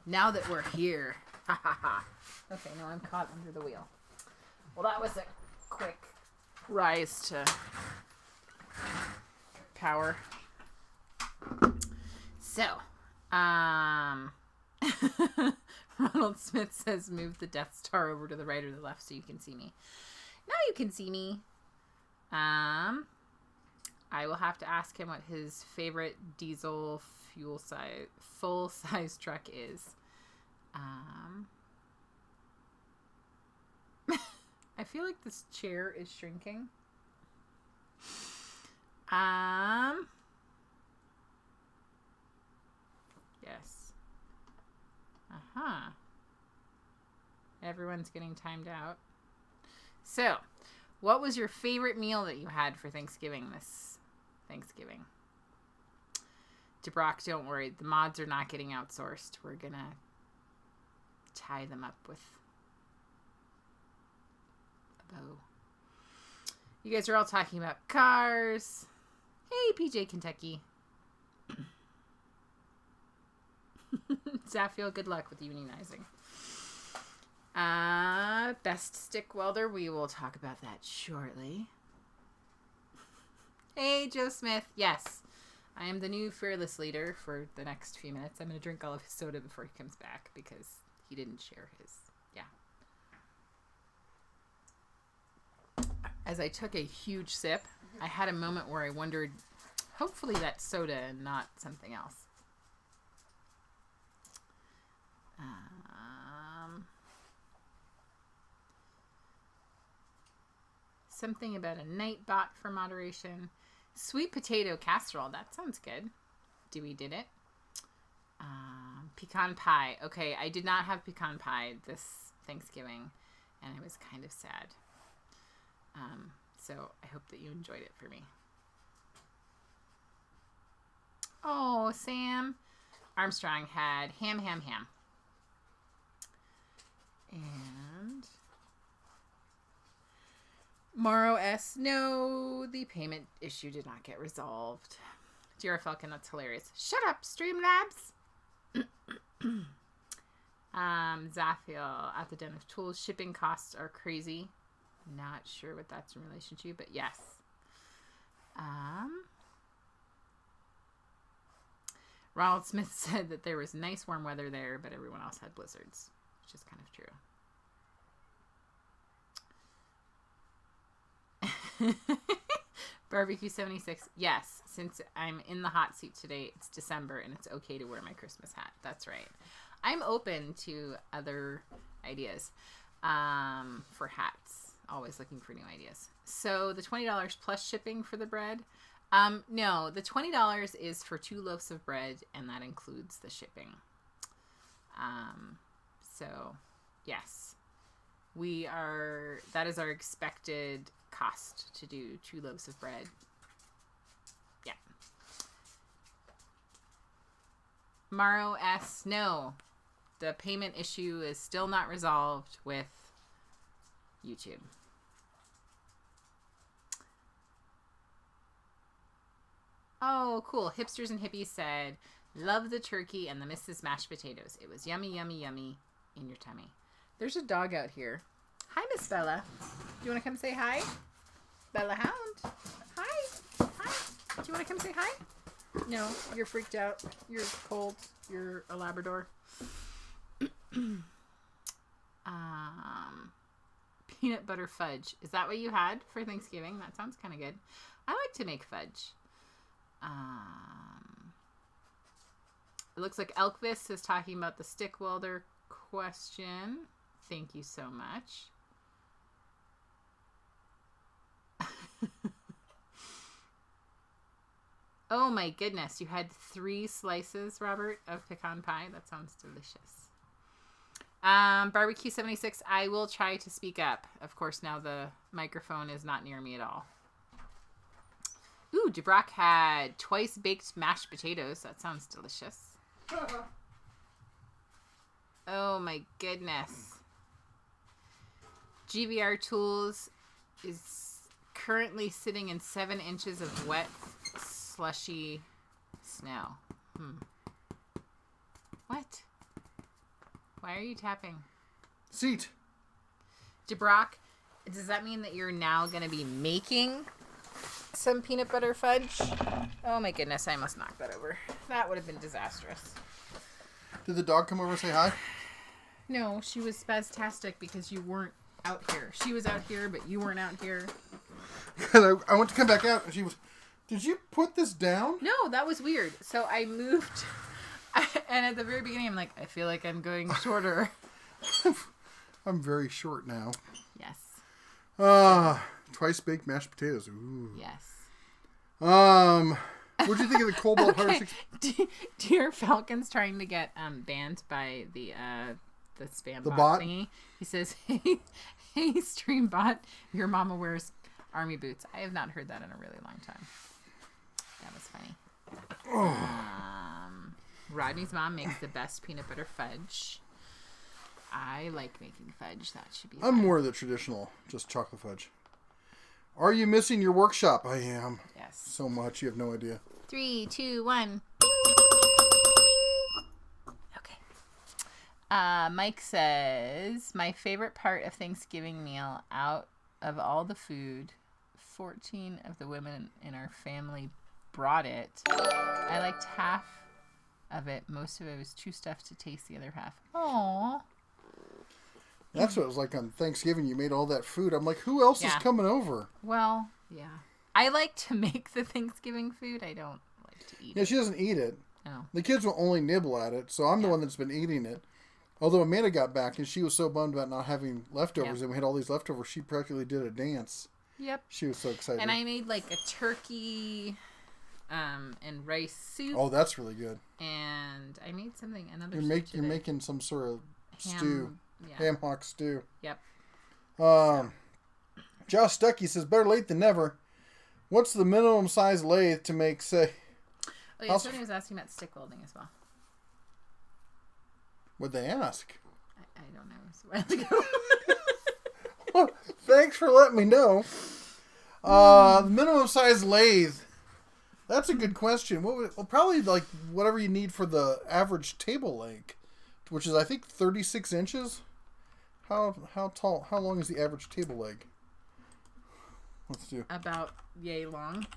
Now that we're here. Ha ha ha. Okay, now I'm caught under the wheel. Well, that was a quick rise to power. So, Ronald Smith says move the Death Star over to the right or the left so you can see me. Now you can see me. I will have to ask him what his favorite diesel full size truck is. I feel like this chair is shrinking. Yes. Everyone's getting timed out. So, what was your favorite meal that you had for Thanksgiving this Thanksgiving? To Brock, don't worry. The mods are not getting outsourced. We're going to tie them up with a bow. You guys are all talking about cars. Hey, PJ Kentucky. Zaffiel, good luck with unionizing. Best stick welder. We will talk about that shortly. Hey, Joe Smith. Yes, I am the new fearless leader for the next few minutes. I'm going to drink all of his soda before he comes back because he didn't share his. Yeah. As I took a huge sip, I had a moment where I wondered, hopefully that's soda and not something else. Something about a Nightbot for moderation. Sweet potato casserole. That sounds good. Dewey did it. Pecan pie. Okay, I did not have pecan pie this Thanksgiving, and I was kind of sad. So I hope that you enjoyed it for me. Oh, Sam Armstrong had ham. And Morrow S. No, the payment issue did not get resolved. Dear Falcon, that's hilarious. Shut up, Streamlabs. Zaffiel at the Den of Tools. Shipping costs are crazy. Not sure what that's in relation to, but yes. Ronald Smith said that there was nice warm weather there, but everyone else had blizzards, which is kind of true. Barbecue 76. Yes, since I'm in the hot seat today, it's December and it's okay to wear my Christmas hat. That's right. I'm open to other ideas for hats. Always looking for new ideas. So the $20 plus shipping for the bread. No, the $20 is for 2 loaves of bread and that includes the shipping. So yes, that is our expected cost to do 2 loaves of bread. Yeah. Morrow S. No, the payment issue is still not resolved with YouTube. Oh, cool. Hipsters and Hippies said, love the turkey and the Mrs. Mashed Potatoes. It was yummy, yummy, yummy in your tummy. There's a dog out here. Hi, Miss Bella. Do you want to come say hi? Bella Hound. Hi. Hi. Do you want to come say hi? No, you're freaked out. You're cold. You're a Labrador. Peanut butter fudge. Is that what you had for Thanksgiving? That sounds kind of good. I like to make fudge. It looks like Elkvis is talking about the stick welder question. Thank you so much. Oh my goodness, you had 3 slices, Robert, of pecan pie. That sounds delicious. Barbecue 76, I will try to speak up. Of course, now the microphone is not near me at all. Ooh, Dubrock had twice baked mashed potatoes. That sounds delicious. Oh my goodness. GVR Tools is currently sitting in 7 inches of wet, slushy snow. What? Why are you tapping? Seat. Dubrock, does that mean that you're now going to be making some peanut butter fudge? Oh my goodness, I must knock that over. That would have been disastrous. Did the dog come over and say hi? No, she was spastastic because you weren't out here. She was out here, but you weren't out here. I went to come back out and she was, did you put this down? No, that was weird. So I moved, and at the very beginning, I'm like, I feel like I'm going shorter. I'm very short now. Yes. Twice baked mashed potatoes. Ooh. Yes. What'd you think of the Cobalt Okay. Dear Falcon's trying to get banned by the spam bot thingy. He says, hey, stream bot, your mama wears army boots. I have not heard that in a really long time. That was funny. Rodney's mom makes the best peanut butter fudge. I like making fudge. That should be I'm fun. more of the traditional, just chocolate fudge. Are you missing your workshop? I am. Yes. So much, you have no idea. 3, 2, 1. Okay. Mike says, my favorite part of Thanksgiving meal out of all the food, 14 of the women in our family brought it. I liked half of it. Most of it was too stuffed to taste the other half. Aww. That's what it was like on Thanksgiving. You made all that food. I'm like, who else is coming over? Well, yeah. I like to make the Thanksgiving food. I don't like to eat it. Yeah, she doesn't eat it. No. The kids will only nibble at it, so I'm the one that's been eating it. Although Amanda got back and she was so bummed about not having leftovers, and we had all these leftovers, she practically did a dance. Yep. She was so excited. And I made like a turkey and rice soup. Oh, that's really good. And I made another You're making some sort of stew. Yeah. Ham hock stew. Yep. Josh Stuckey says, better late than never. What's the minimum size lathe to make, say... Oh, yeah, somebody was asking about stick welding as well. What'd they ask? I don't know. It was a while ago. Well, thanks for letting me know. The minimum size lathe. That's a good question. Probably like whatever you need for the average table leg, which is I think 36 inches. How tall? How long is the average table leg? Let's do about yay long.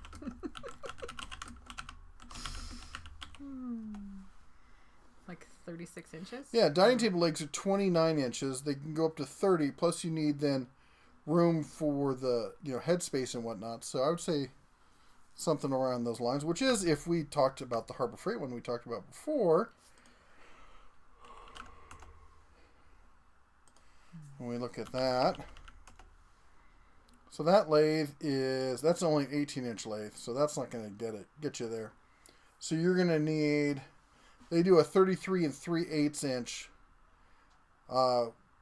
Like 36 inches? Yeah, dining table legs are 29 inches. They can go up to 30. Plus, you need then room for the headspace and whatnot. So I would say something around those lines, which is if we talked about the Harbor Freight one we talked about before. When we look at that, so that lathe that's only an 18-inch lathe, so that's not going to get you there. So you're going to need. They do a 33 3/8 inch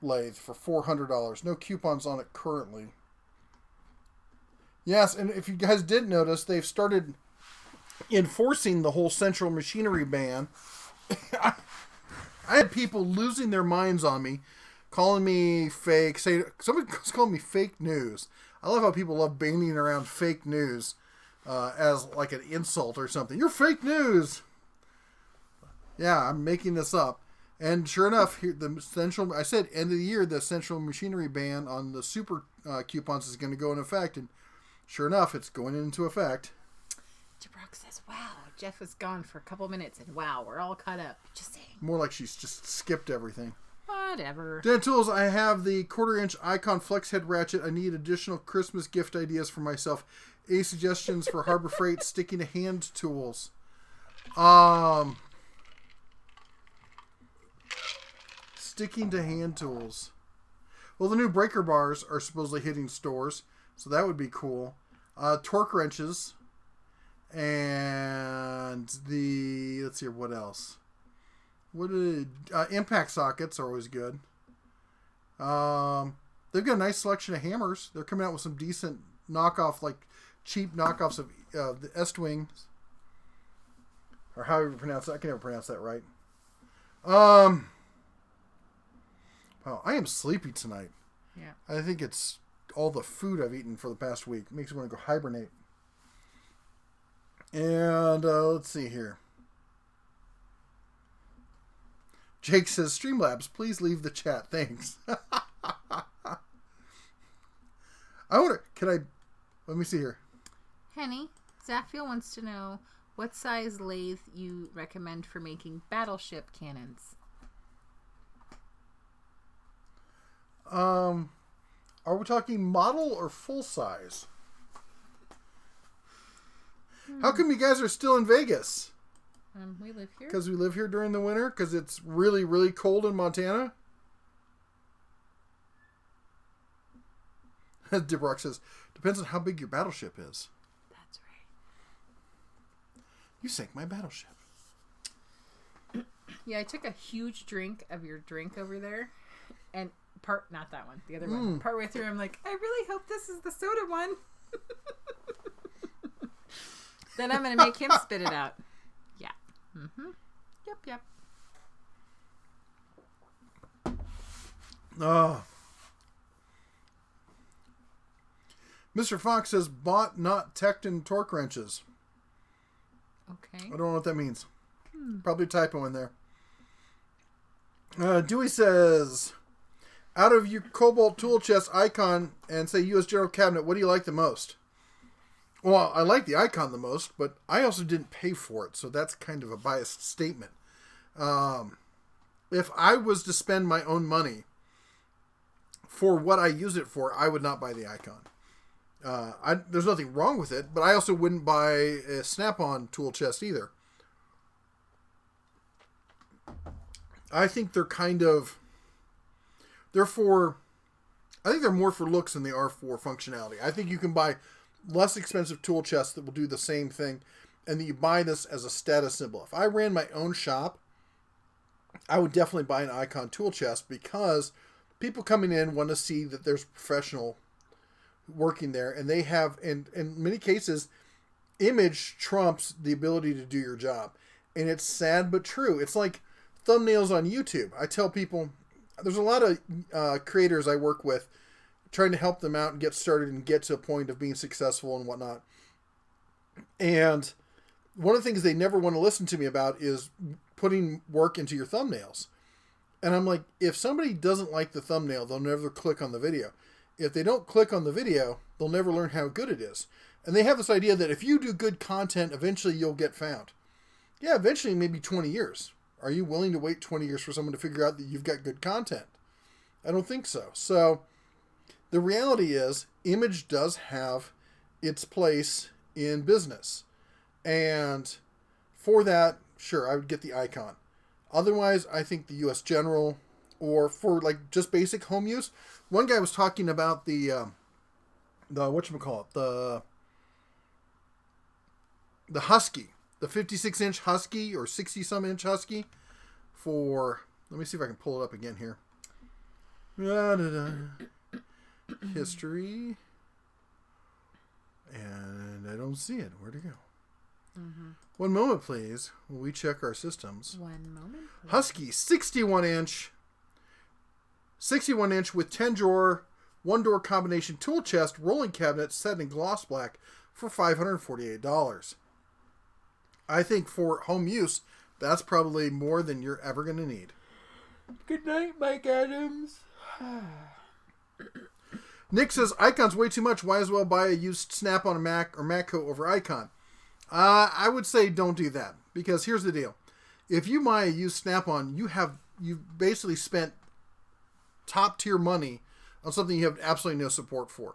lathe for $400. No coupons on it currently. Yes, and if you guys did notice, they've started enforcing the whole Central Machinery ban. I had people losing their minds on me, calling me fake. Somebody was calling me fake news. I love how people love bandying around fake news as like an insult or something. You're fake news. Yeah, I'm making this up. And sure enough, here I said end of the year, the Central Machinery ban on the super coupons is going to go in effect. And sure enough, it's going into effect. Dubrock says, wow, Jeff was gone for a couple minutes, and wow, we're all caught up. Just saying. More like she's just skipped everything. Whatever. Dan Tools, I have the 1/4-inch Icon Flex Head Ratchet. I need additional Christmas gift ideas for myself. A suggestions for Harbor Freight sticking to hand tools. Sticking to hand tools. Well, the new breaker bars are supposedly hitting stores, so that would be cool. Torque wrenches. And let's see, what else? Impact sockets are always good. They've got a nice selection of hammers. They're coming out with some decent knockoff, like cheap knockoffs of the Estwing, or however you pronounce it. I can never pronounce that right. Wow, I am sleepy tonight. Yeah. I think it's all the food I've eaten for the past week. Makes me want to go hibernate. And let's see here. Jake says, Streamlabs, please leave the chat. Thanks. Let me see here. Henny, Zaffiel wants to know what size lathe you recommend for making battleship cannons. Are we talking model or full size? How come you guys are still in Vegas? We live here. Because we live here during the winter? Because it's really, really cold in Montana? Dibrock says, depends on how big your battleship is. That's right. You sank my battleship. Yeah, I took a huge drink of your drink over there. And not that one, the other one. Partway through, I'm like, I really hope this is the soda one. Then I'm going to make him spit it out. Yeah. Mm-hmm. Yep. Oh. Mr. Fox says, bought not Tecton torque wrenches. Okay. I don't know what that means. Probably a typo in there. Dewey says, out of your Cobalt tool chest icon and say U.S. General Cabinet, what do you like the most? Well, I like the icon the most, but I also didn't pay for it, so that's kind of a biased statement. If I was to spend my own money for what I use it for, I would not buy the icon. There's nothing wrong with it, but I also wouldn't buy a Snap-on tool chest either. I think they're I think they're more for looks than they are for functionality. I think you can buy less expensive tool chests that will do the same thing, and that you buy this as a status symbol. If I ran my own shop, I would definitely buy an icon tool chest because people coming in want to see that there's a professional working there, and they have, in many cases, image trumps the ability to do your job. And it's sad but true. It's like thumbnails on YouTube. I tell people, there's a lot of creators I work with trying to help them out and get started and get to a point of being successful and whatnot. And one of the things they never want to listen to me about is putting work into your thumbnails. And I'm like, if somebody doesn't like the thumbnail, they'll never click on the video. If they don't click on the video, they'll never learn how good it is. And they have this idea that if you do good content, eventually you'll get found. Yeah, eventually, maybe 20 years. Are you willing to wait 20 years for someone to figure out that you've got good content? I don't think so. So the reality is, image does have its place in business. And for that, sure, I would get the icon. Otherwise, I think the U.S. General, or for like just basic home use. One guy was talking about the Husky, the 56-inch Husky or 60-some-inch Husky for, let me see if I can pull it up again here. History. And I don't see it. Where'd it go? Mm-hmm. One moment, please, while we check our systems. One moment, please. Husky, 61-inch with 10-drawer, one-door combination tool chest, rolling cabinet set in gloss black for $548. I think for home use, that's probably more than you're ever going to need. Good night, Mike Adams. Nick says, Icon's way too much. Why as well buy a used Snap on a Mac or Matco over Icon? I would say don't do that. Because here's the deal. If you buy a used Snap-on, you've basically spent top-tier money on something you have absolutely no support for.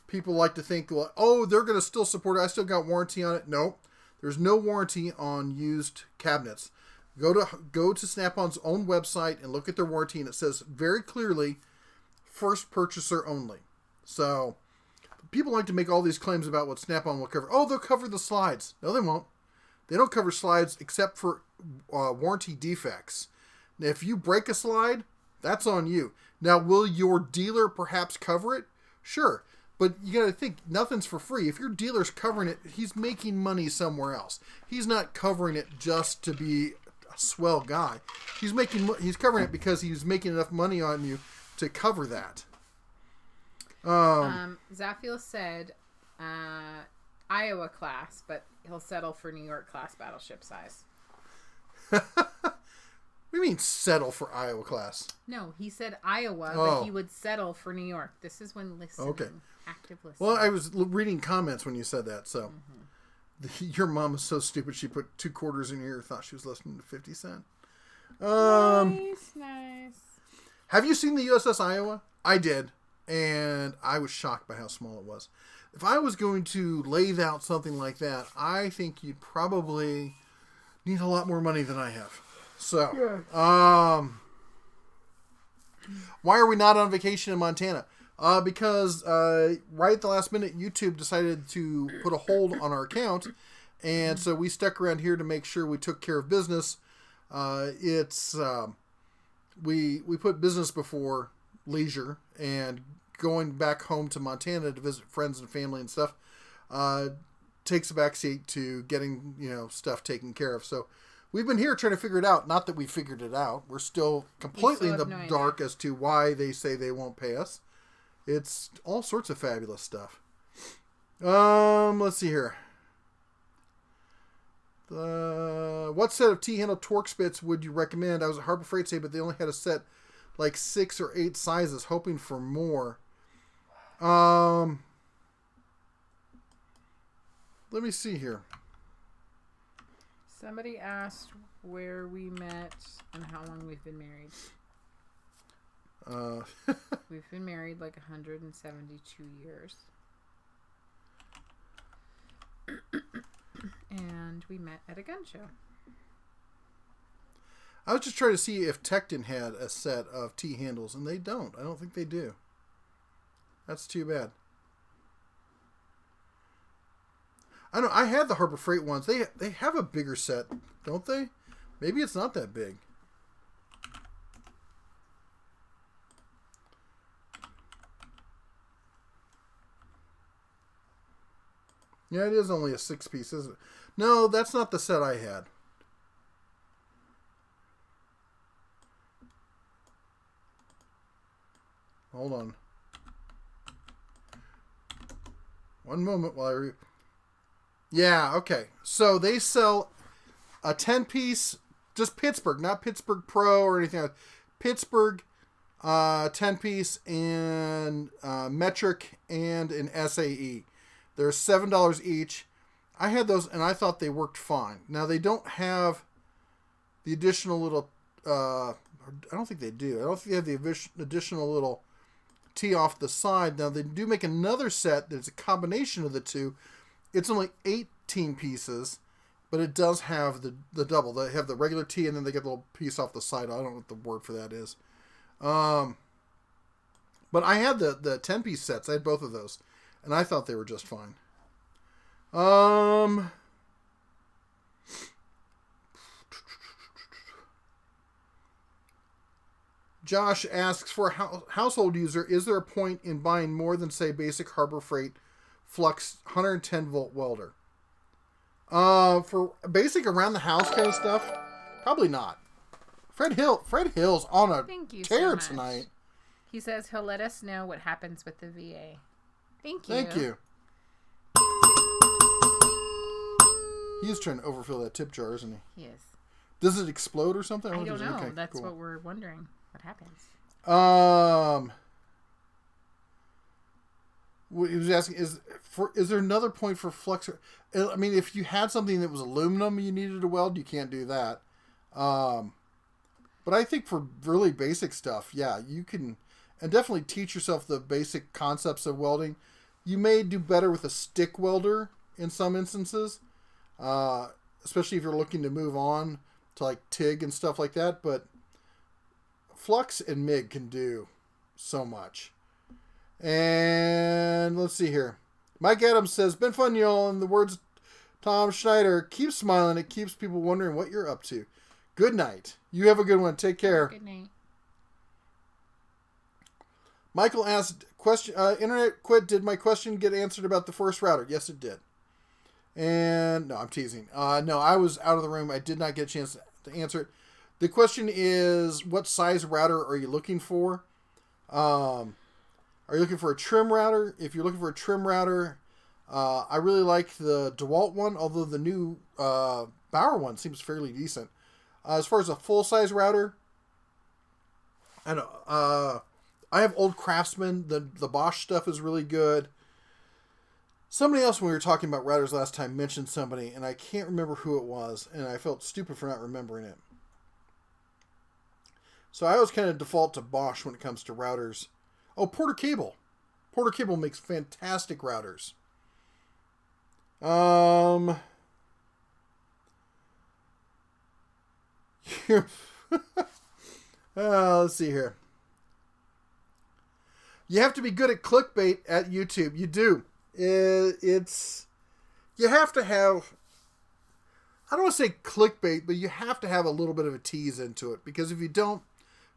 People like to think, well, oh, they're going to still support it. I still got warranty on it. No, there's no warranty on used cabinets. Go to Snap-on's own website and look at their warranty, and it says very clearly, first purchaser only. So people like to make all these claims about what Snap-on will cover. Oh, they'll cover the slides. No, they won't. They don't cover slides except for warranty defects. Now, if you break a slide, that's on you. Now, will your dealer perhaps cover it? Sure. But you got to think, nothing's for free. If your dealer's covering it, he's making money somewhere else. He's not covering it just to be a swell guy. He's covering it because he's making enough money on you to cover that. Zafiel said Iowa class, but he'll settle for New York class battleship size. What do you mean settle for Iowa class? No, he said Iowa, but he would settle for New York. This is when listening. Okay. Active listening. Well, I was reading comments when you said that, so. Your mom is so stupid she put 2 quarters in your ear, thought she was listening to 50 Cent. Nice. Have you seen the USS Iowa? I did, and I was shocked by how small it was. If I was going to lathe out something like that, I think you'd probably need a lot more money than I have. So, why are we not on vacation in Montana? Because right at the last minute, YouTube decided to put a hold on our account, and so we stuck around here to make sure we took care of business. We put business before leisure, and going back home to Montana to visit friends and family and stuff takes a backseat to getting stuff taken care of. So we've been here trying to figure it out. Not that we figured it out. We're still completely in the dark as to why they say they won't pay us. It's all sorts of fabulous stuff. Let's see here. What set of T-handle torque spits would you recommend? I was at Harbor Freight today, but they only had a set like 6 or 8 sizes, hoping for more. Let me see here. Somebody asked where we met and how long we've been married. We've been married like 172 years. And we met at a gun show. I was just trying to see if Tecton had a set of T-handles, and they don't. I don't think they do. That's too bad. I know. I had the Harbor Freight ones. They have a bigger set, don't they? Maybe it's not that big. Yeah, it is only a 6-piece, isn't it? No, that's not the set I had. Hold on. One moment while I Yeah, okay. So they sell a 10-piece, just Pittsburgh, not Pittsburgh Pro or anything like that. Pittsburgh 10-piece and metric and an SAE. They're $7 each. I had those and I thought they worked fine. Now they don't have the additional little I don't think they do. I don't think they have the additional little T off the side. Now they do make another set that's a combination of the two. It's only 18 pieces, but it does have the double. They have the regular T and then they get a little piece off the side. I don't know what the word for that is. But I had the 10-piece sets. I had both of those. And I thought they were just fine. Josh asks, for a household user, is there a point in buying more than, say, basic Harbor Freight Flux 110-volt welder? For basic around the house kind of stuff, probably not. Fred Hill's on a tear tonight. He says he'll let us know what happens with the VA. Thank you. Thank you. He's trying to overfill that tip jar, isn't he? He is. Does it explode or something? I don't know. Okay, That's cool. what we're wondering. What happens? He was asking, is there another point for flux? I mean, if you had something that was aluminum you needed to weld, you can't do that. But I think for really basic stuff, yeah, you can, and definitely teach yourself the basic concepts of welding. You may do better with a stick welder in some instances, especially if you're looking to move on to like TIG and stuff like that. But flux and MIG can do so much. And let's see here. Mike Adams says, been fun, y'all. In the words of Tom Schneider, keep smiling. It keeps people wondering what you're up to. Good night. You have a good one. Take care. Good night. Michael asked, "Question: Internet quit. Did my question get answered about the forest router?" Yes, it did. And no, I'm teasing. No, I was out of the room. I did not get a chance to answer it. The question is, what size router are you looking for? Are you looking for a trim router? If you're looking for a trim router, I really like the DeWalt one, although the new Bauer one seems fairly decent. As far as a full-size router, I know. I have old Craftsman. The Bosch stuff is really good. Somebody else, when we were talking about routers last time, mentioned somebody, and I can't remember who it was, and I felt stupid for not remembering it. So I always kind of default to Bosch when it comes to routers. Oh, Porter Cable. Porter Cable makes fantastic routers. Let's see here. You have to be good at clickbait at YouTube. You do. You have to have, I don't want to say clickbait, but you have to have a little bit of a tease into it, because if you don't,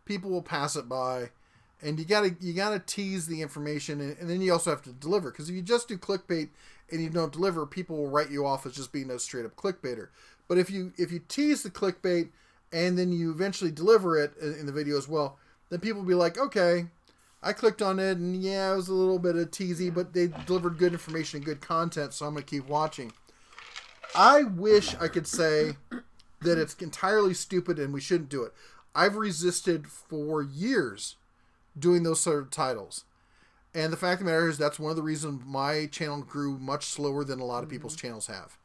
people will pass it by, and you gotta tease the information, and then you also have to deliver, because if you just do clickbait and you don't deliver, people will write you off as just being a straight up clickbaiter. But if you tease the clickbait and then you eventually deliver it in the video as well, then people will be like, okay, I clicked on it, and yeah, it was a little bit of teasy, but they delivered good information and good content, so I'm going to keep watching. I wish I could say that it's entirely stupid and we shouldn't do it. I've resisted for years doing those sort of titles. And the fact of the matter is, that's one of the reasons my channel grew much slower than a lot of people's channels have.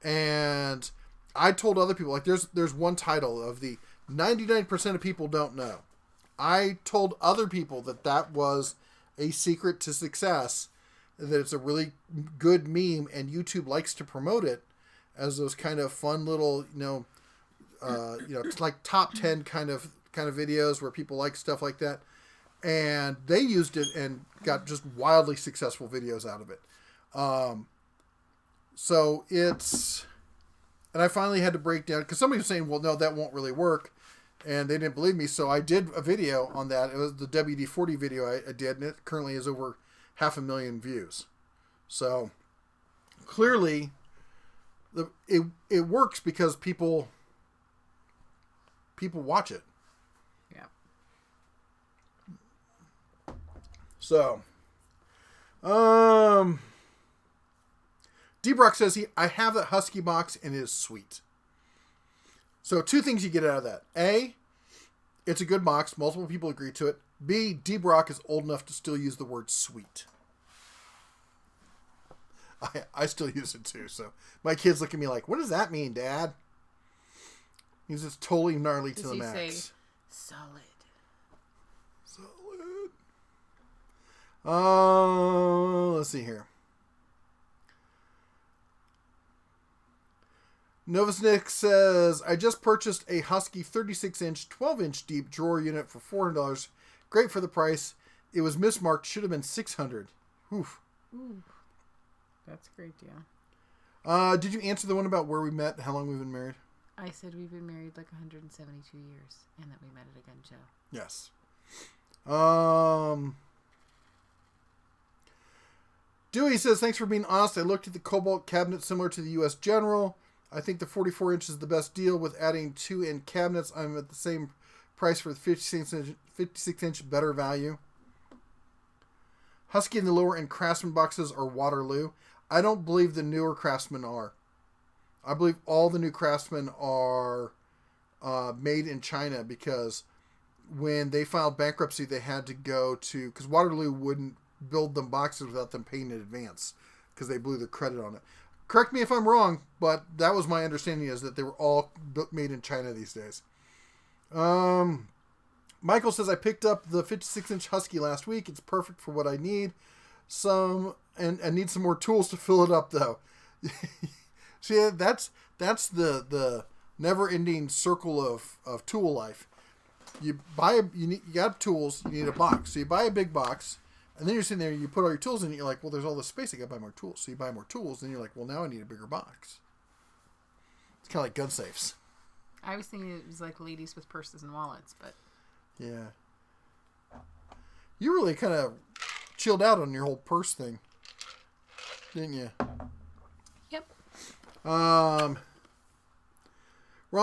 And I told other people, like, there's one title of the 99% of people don't know. I told other people that was a secret to success, that it's a really good meme, and YouTube likes to promote it as those kind of fun little, it's like top 10 kind of videos where people like stuff like that. And they used it and got just wildly successful videos out of it. And I finally had to break down, because somebody was saying, well, no, that won't really work. And they didn't believe me, so I did a video on that. It was the WD-40 video I did, and it currently is over 500,000 views. So, clearly, it works because people watch it. Yeah. So, D-Brock says I have that Husky box, and it is sweet. So, two things you get out of that. A, it's a good box. Multiple people agree to it. B, D-Brock is old enough to still use the word sweet. I still use it too. So, my kids look at me like, what does that mean, Dad? He's just totally gnarly to the max. Say solid. Let's see here. Novusnik says, I just purchased a Husky 36-inch, 12-inch deep drawer unit for $400. Great for the price. It was mismarked. Should have been $600. Oof. Ooh. That's a great deal. Did you answer the one about where we met, how long we've been married? I said we've been married like 172 years, and that we met at a gun show. Yes. Dewey says, thanks for being honest. I looked at the Cobalt cabinet similar to the U.S. General. I think the 44 inch is the best deal. With adding 2 end cabinets, I'm at the same price for the 56 inch better value. Husky and the lower end Craftsman boxes are Waterloo. I don't believe the newer Craftsman are. I believe all the new Craftsman are made in China, because when they filed bankruptcy, they had to go to, because Waterloo wouldn't build them boxes without them paying in advance, because they blew their credit on it. Correct me if I'm wrong, but that was my understanding, is that they were all made in China these days. Michael says, I picked up the 56-inch Husky last week. It's perfect for what I need. And need some more tools to fill it up, though. See, that's the never-ending circle of tool life. You got tools, you need a box. So you buy a big box, and then you're sitting there, you put all your tools in, and you're like, well, there's all this space, I got to buy more tools. So you buy more tools, and you're like, well, now I need a bigger box. It's kind of like gun safes. I was thinking it was like ladies with purses and wallets, but... Yeah. You really kind of chilled out on your whole purse thing, didn't you? Yep. Ron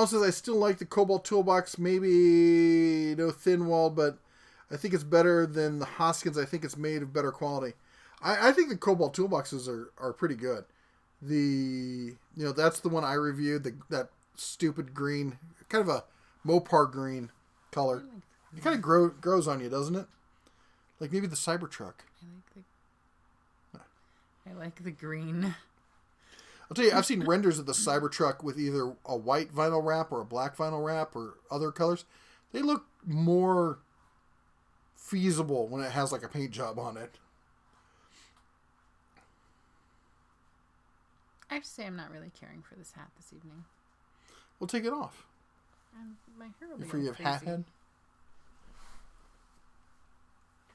says, I still like the Cobalt Toolbox. Maybe no thin wall, but I think it's better than the Hoskins. I think it's made of better quality. I think the Cobalt Toolboxes are pretty good. That's the one I reviewed. That stupid green, kind of a Mopar green color. It kind of grows on you, doesn't it? Like maybe the Cybertruck. I like the green. I'll tell you, I've seen renders of the Cybertruck with either a white vinyl wrap or a black vinyl wrap or other colors. They look more feasible when it has like a paint job on it. I have to say I'm not really caring for this hat this evening. We'll take it off. My hair will be For you have hat head?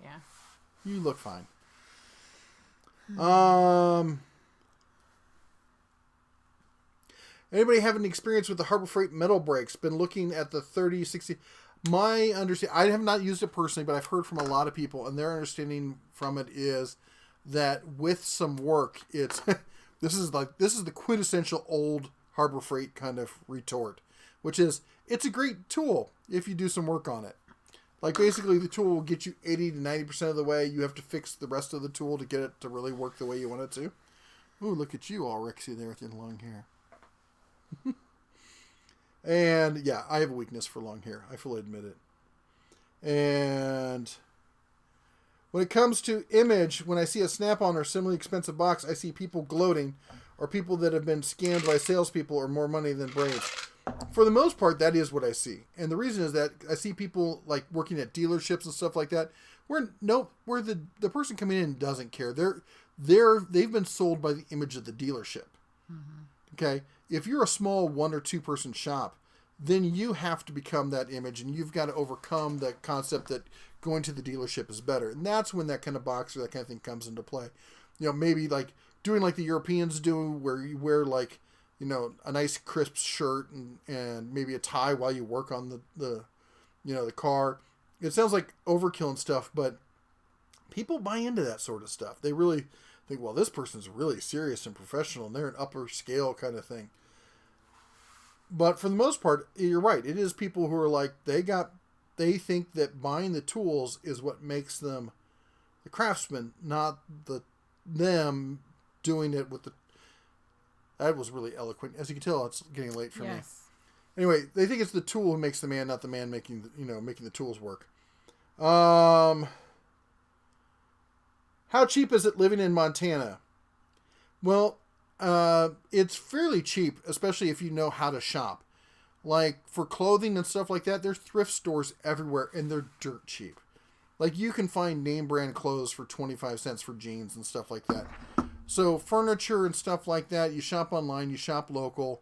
Yeah. You look fine. Anybody have any experience with the Harbor Freight metal brakes? Been looking at the 3060. My understanding, I have not used it personally, but I've heard from a lot of people, and their understanding from it is that with some work, it's this is the quintessential old Harbor Freight kind of retort, which is it's a great tool if you do some work on it. Like basically the tool will get you 80 to 90% of the way. You have to fix the rest of the tool to get it to really work the way you want it to. Ooh, look at you all Rexy there with your long hair. And yeah, I have a weakness for long hair. I fully admit it. And when it comes to image, when I see a Snap-on or similarly expensive box, I see people gloating or people that have been scammed by salespeople or more money than brains. For the most part, that is what I see. And the reason is that I see people like working at dealerships and stuff like that where the person coming in doesn't care. They've been sold by the image of the dealership. Mm-hmm. Okay? If you're a small 1 or 2 person shop, then you have to become that image and you've got to overcome that concept that going to the dealership is better. And that's when that kind of box or that kind of thing comes into play. Maybe like doing like the Europeans do where you wear like, a nice crisp shirt and maybe a tie while you work on the car. It sounds like overkill and stuff, but people buy into that sort of stuff. They really think, well, this person's really serious and professional and they're an upper scale kind of thing. But for the most part, you're right. It is people who are like, they think that buying the tools is what makes them the craftsman, not them doing it with the... That was really eloquent. As you can tell, it's getting late for me. Anyway, they think it's the tool who makes the man, not the man making the tools work. How cheap is it living in Montana? Well, it's fairly cheap, especially if you know how to shop. Like for clothing and stuff like that, there's thrift stores everywhere and they're dirt cheap. Like you can find name brand clothes for 25 cents for jeans and stuff like that. So furniture and stuff like that, you shop online, you shop local.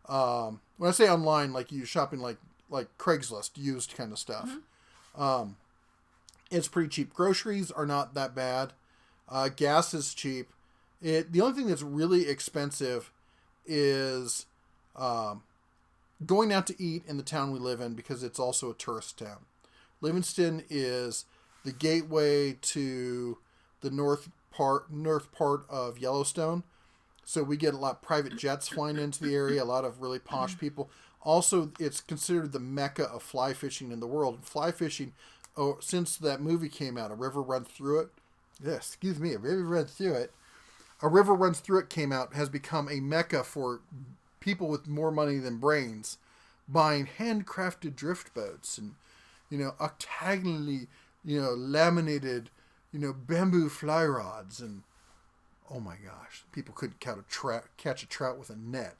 When I say online, like you shopping like Craigslist, used kind of stuff. Mm-hmm. It's pretty cheap. Groceries are not that bad. Gas is cheap. The only thing that's really expensive is going out to eat in the town we live in because it's also a tourist town. Livingston is the gateway to the north part of Yellowstone. So we get a lot of private jets flying into the area, a lot of really posh people. Also, it's considered the mecca of fly fishing in the world. Fly fishing, since that movie came out, A River Runs Through It. Yes, excuse me, A River Runs Through It. A River Runs Through It came out, has become a mecca for people with more money than brains, buying handcrafted drift boats and, octagonally, laminated, bamboo fly rods. And, oh my gosh, people couldn't catch a trout with a net.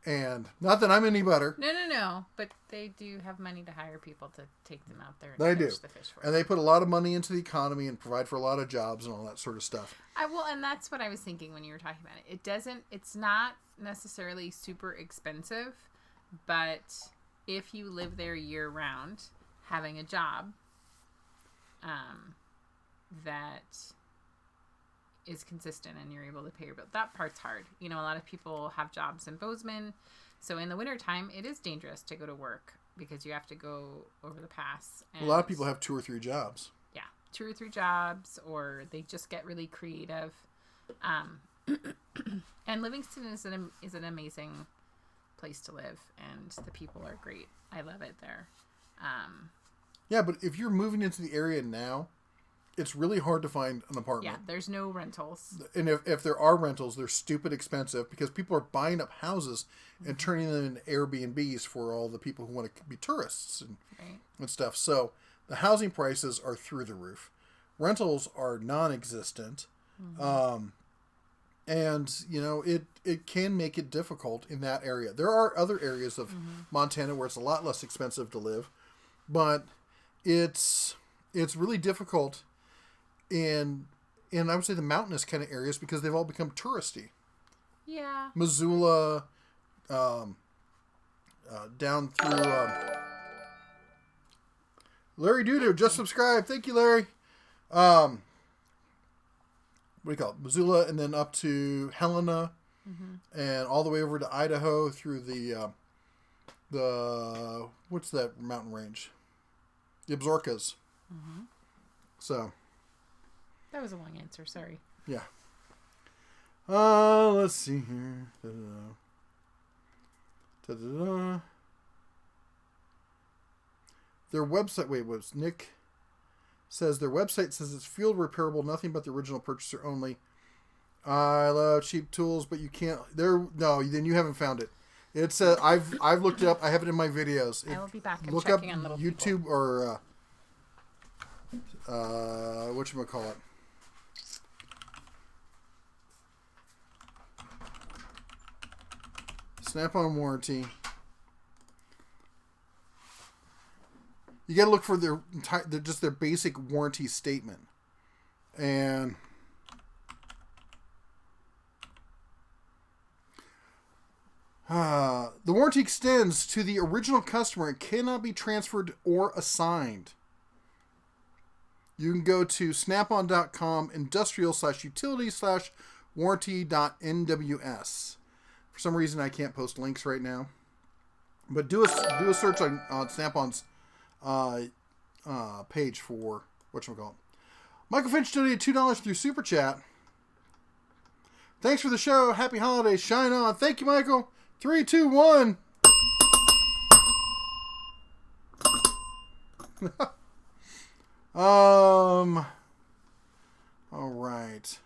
And not that I'm any better. No. But they do have money to hire people to take them out there and catch the fish for them. And they put a lot of money into the economy and provide for a lot of jobs and all that sort of stuff. And that's what I was thinking when you were talking about it. It's not necessarily super expensive, but if you live there year round, having a job that is consistent and you're able to pay your bill. That part's hard. A lot of people have jobs in Bozeman. So in the wintertime, it is dangerous to go to work because you have to go over the pass. And a lot of people have 2 or 3 jobs. Yeah. 2 or 3 jobs, or they just get really creative. And Livingston is an amazing place to live, and the people are great. I love it there. Yeah, but if you're moving into the area now, it's really hard to find an apartment. Yeah, there's no rentals. And if there are rentals, they're stupid expensive because people are buying up houses and turning them into Airbnbs for all the people who want to be tourists and stuff. So the housing prices are through the roof. Rentals are non-existent. And, you know, it can make it difficult in that area. There are other areas of Montana where it's a lot less expensive to live, but it's really difficult in I would say the mountainous kind of areas because they've all become touristy. Yeah. Missoula, down through Larry Dudu just subscribed. Thank you, Larry. What do you call it? Missoula, and then up to Helena, and all the way over to Idaho through the what's that mountain range? The Absarokas. So. That was a long answer. Sorry. Yeah. Let's see here. Da-da-da. Their website. Wait, was Nick? Says their website says it's field repairable, nothing but the original purchaser only. I love cheap tools, but you can't. Then you haven't found it. It's I've looked it up. I have it in my videos. I will be back and look checking up on Little YouTube People. or whatchamacallit. Snap-on warranty. You got to look for their basic warranty statement, and the warranty extends to the original customer and cannot be transferred or assigned. You can go to snapon.com industrial/utility/warranty.nws. For some reason, I can't post links right now, but do a search on Snap-on's page for whatchamacallit. Michael Finch donated $2 through Super Chat. Thanks for the show. Happy holidays. Shine on. Thank you, Michael. 3, 2, 1. All right.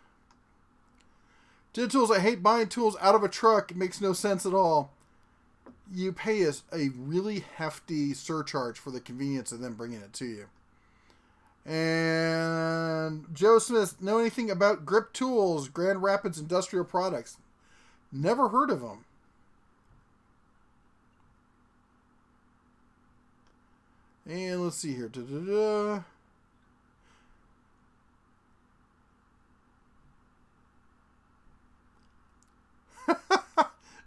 Did tools. I hate buying tools out of a truck. It makes no sense at all. You pay a really hefty surcharge for the convenience of them bringing it to you. And Joe Smith, know anything about Grip Tools, Grand Rapids Industrial Products? Never heard of them. And let's see here. Da-da-da.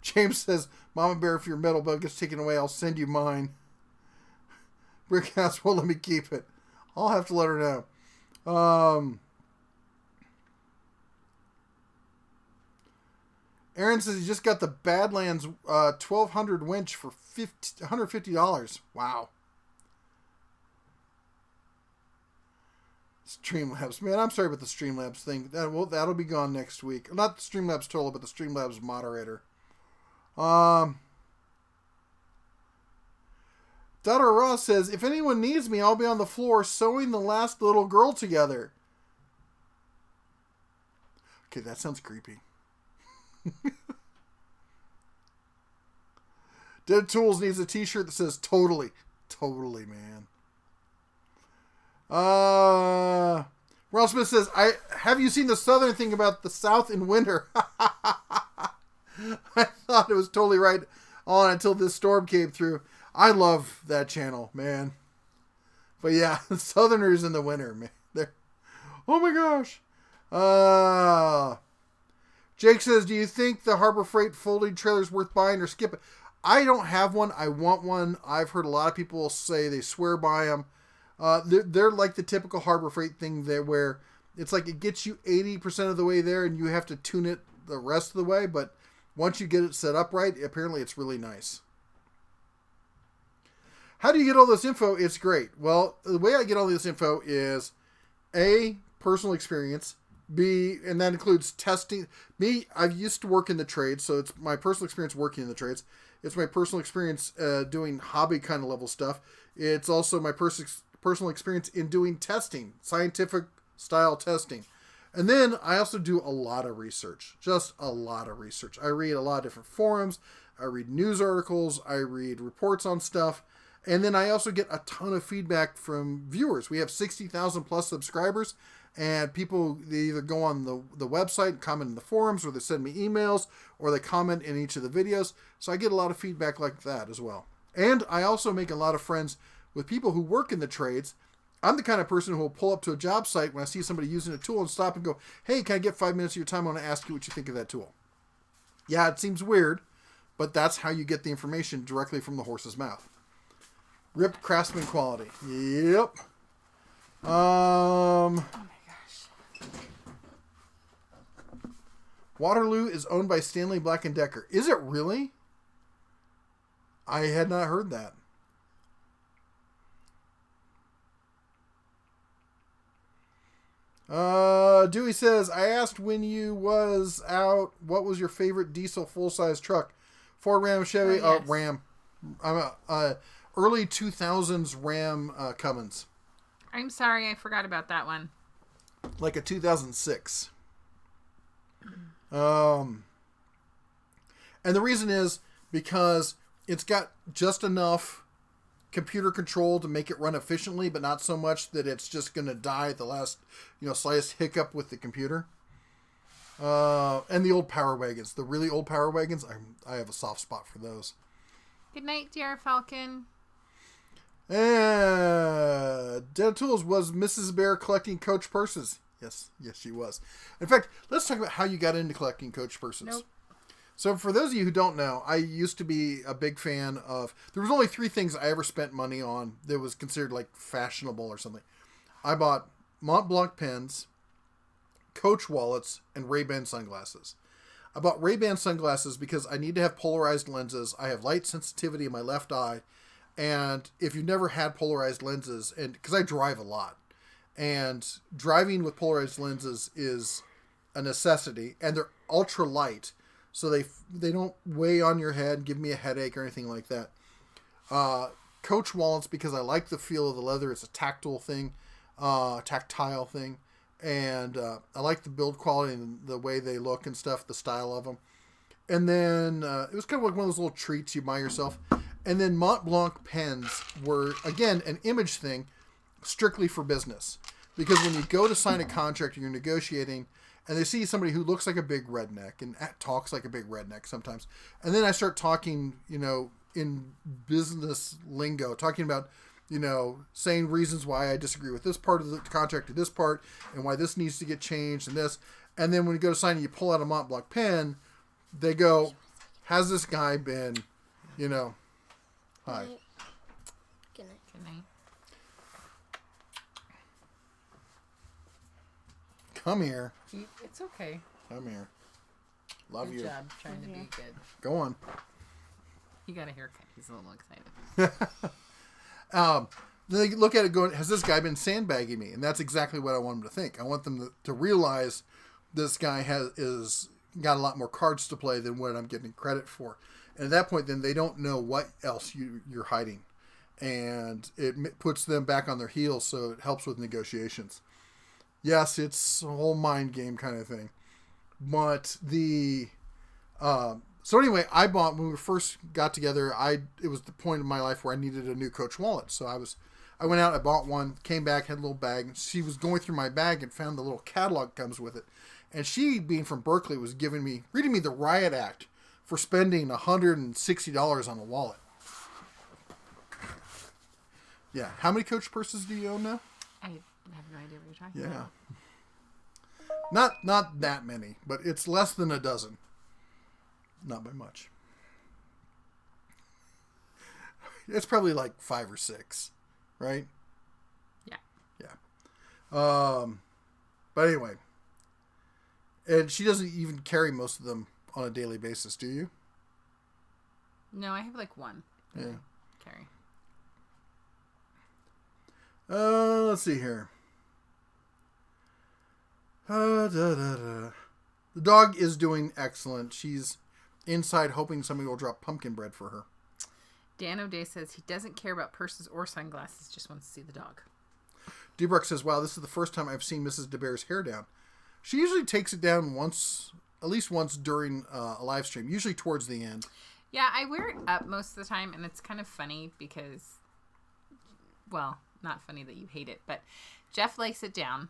James says, Mama Bear, if your metal bug gets taken away, I'll send you mine. Brickhouse won't let me keep it. I'll have to let her know. Aaron says he just got the Badlands 1200 winch for $150. Wow. Streamlabs. Man, I'm sorry about the Streamlabs thing. That'll be gone next week. Not the Streamlabs total, but the Streamlabs moderator. Donna Ross says, if anyone needs me, I'll be on the floor sewing the last little girl together. Okay, that sounds creepy. Dead Tools needs a t-shirt that says totally. Totally, man. Ron Smith says, have you seen the Southern thing about the South in winter? I thought it was totally right on until this storm came through. I love that channel, man. But yeah, Southerners in the winter, man. Oh my gosh. Jake says, do you think the Harbor Freight folding trailer is worth buying or skip it? I don't have one. I want one. I've heard a lot of people say they swear by them. They're like the typical Harbor Freight thing there where it's like it gets you 80% of the way there and you have to tune it the rest of the way. But once you get it set up right, apparently it's really nice. How do you get all this info? It's great. Well, the way I get all this info is A, personal experience. B, and that includes testing. Me, I used to work in the trades, so it's my personal experience working in the trades. It's my personal experience doing hobby kind of level stuff. It's also my personal experience in doing testing, scientific style testing. And then I also do a lot of research, just a lot of research. I read a lot of different forums. I read news articles. I read reports on stuff. And then I also get a ton of feedback from viewers. We have 60,000 plus subscribers. And people, they either go on the website, comment in the forums, or they send me emails, or they comment in each of the videos. So I get a lot of feedback like that as well. And I also make a lot of friends with people who work in the trades. I'm the kind of person who will pull up to a job site when I see somebody using a tool and stop and go, hey, can I get 5 minutes of your time? I want to ask you what you think of that tool. Yeah, it seems weird, but that's how you get the information directly from the horse's mouth. Rip Craftsman quality. Yep. Oh my gosh. Waterloo is owned by Stanley Black & Decker. Is it really? I had not heard that. Dewey says, I asked when you was out, what was your favorite diesel full-size truck? Ford, Ram, Chevy, Oh, yes. Ram. I'm early 2000s Ram Cummins. I'm sorry, I forgot about that one. Like a 2006. And the reason is because it's got just enough computer control to make it run efficiently, but not so much that it's just going to die at the last, slightest hiccup with the computer. And the old Power Wagons, the really old Power Wagons, I have a soft spot for those. Good night, dear Falcon. Dead Tools was Mrs. Bear collecting Coach purses. Yes, she was. In fact, let's talk about how you got into collecting Coach purses. Nope. So for those of you who don't know, I used to be a big fan of... There was only 3 things I ever spent money on that was considered like fashionable or something. I bought Mont Blanc pens, Coach wallets, and Ray-Ban sunglasses. I bought Ray-Ban sunglasses because I need to have polarized lenses. I have light sensitivity in my left eye. And if you've never had polarized lenses, and because I drive a lot, and driving with polarized lenses is a necessity, and they're ultra light, so they don't weigh on your head, give me a headache or anything like that. Coach wallets, because I like the feel of the leather. It's a tactile thing, and I like the build quality and the way they look and stuff, the style of them. And then it was kind of like one of those little treats you buy yourself. And then Mont Blanc pens were, again, an image thing, strictly for business. Because when you go to sign a contract and you're negotiating, and they see somebody who looks like a big redneck and talks like a big redneck sometimes, and then I start talking, in business lingo, talking about, saying reasons why I disagree with this part of the contract to this part, and why this needs to get changed and this. And then when you go to sign and you pull out a Mont Blanc pen, they go, has this guy been, hi. Good night. Good night. Come here. It's okay. Come here. Love Good you. job trying to be good. Go on. He got a haircut. He's a little excited. Then they look at it going, has this guy been sandbagging me? And that's exactly what I want them to think. I want them to realize this guy is got a lot more cards to play than what I'm getting credit for. And at that point, then they don't know what else you're hiding. And it puts them back on their heels, so it helps with negotiations. Yes, it's a whole mind game kind of thing. But so anyway, I bought, when we first got together, it was the point in my life where I needed a new Coach wallet. So I went out, I bought one, came back, had a little bag. And she was going through my bag and found the little catalog comes with it. And she, being from Berkeley, was reading me the Riot Act for spending $160 on a wallet. Yeah. How many Coach purses do you own now? I have no idea what you're talking about. Yeah. Not that many, but it's less than a dozen. Not by much. It's probably like 5 or 6, right? Yeah. Yeah. But anyway. And she doesn't even carry most of them on a daily basis, do you? No, I have like one. Yeah. Carry. Let's see here. The dog is doing excellent. She's inside hoping somebody will drop pumpkin bread for her. Dan O'Day says he doesn't care about purses or sunglasses, just wants to see the dog. Debruck says, wow, this is the first time I've seen Mrs. DeBear's hair down. She usually takes it down once, at least once during a live stream, usually towards the end. Yeah, I wear it up most of the time, and it's kind of funny because, well, not funny that you hate it, but Jeff likes it down,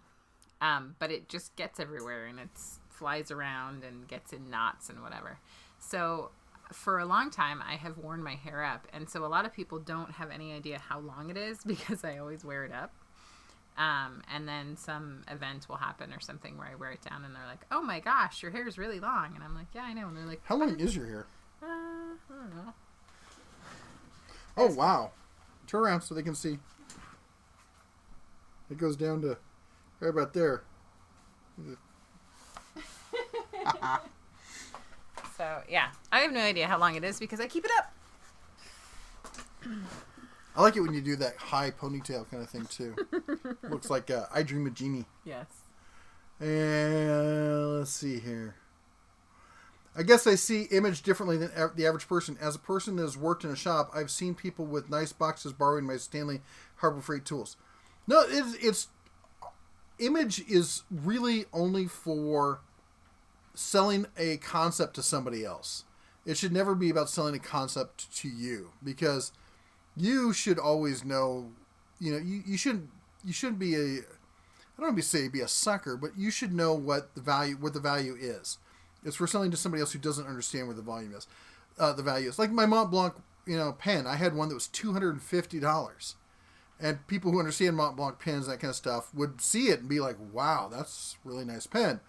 but it just gets everywhere, and it flies around and gets in knots and whatever. So for a long time, I have worn my hair up, and so a lot of people don't have any idea how long it is because I always wear it up. And then some event will happen or something where I wear it down, and they're like, "Oh my gosh, your hair is really long," and I'm like, "Yeah, I know." And they're like, how long is your hair? I don't know. Oh, wow. Turn around so they can see. It goes down to right about there. So, yeah. I have no idea how long it is because I keep it up. I like it when you do that high ponytail kind of thing, too. Looks like I Dream of Jeannie. Yes. And let's see here. I guess I see image differently than the average person. As a person that has worked in a shop, I've seen people with nice boxes borrowing my Stanley Harbor Freight tools. No, it's image is really only for selling a concept to somebody else. It should never be about selling a concept to you, because you should always know, you shouldn't be a, I don't want to say be a sucker, but you should know what the value is. It's for selling to somebody else who doesn't understand where the value is. Like my Mont Blanc, pen. I had one that was $250. And people who understand Mont Blanc pens, that kind of stuff, would see it and be like, wow, that's a really nice pen.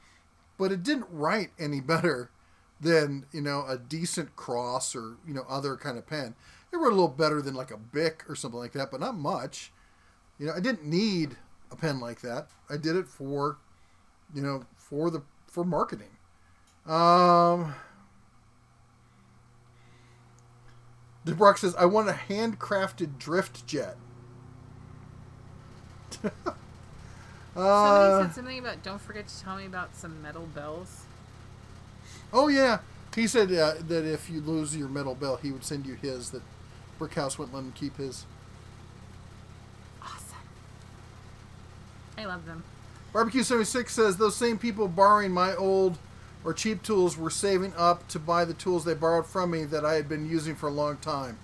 But it didn't write any better than, a decent Cross or, other kind of pen. It wrote a little better than like a Bic or something like that, but not much. I didn't need a pen like that. I did it for marketing. DeBruck says, I want a handcrafted drift jet. Somebody said something about, don't forget to tell me about some metal bells. Oh, yeah. He said that if you lose your metal bell, he would send you his, that Brickhouse wouldn't let him keep his. Awesome. I love them. Barbecue 76 says, those same people borrowing my old or cheap tools were saving up to buy the tools they borrowed from me that I had been using for a long time.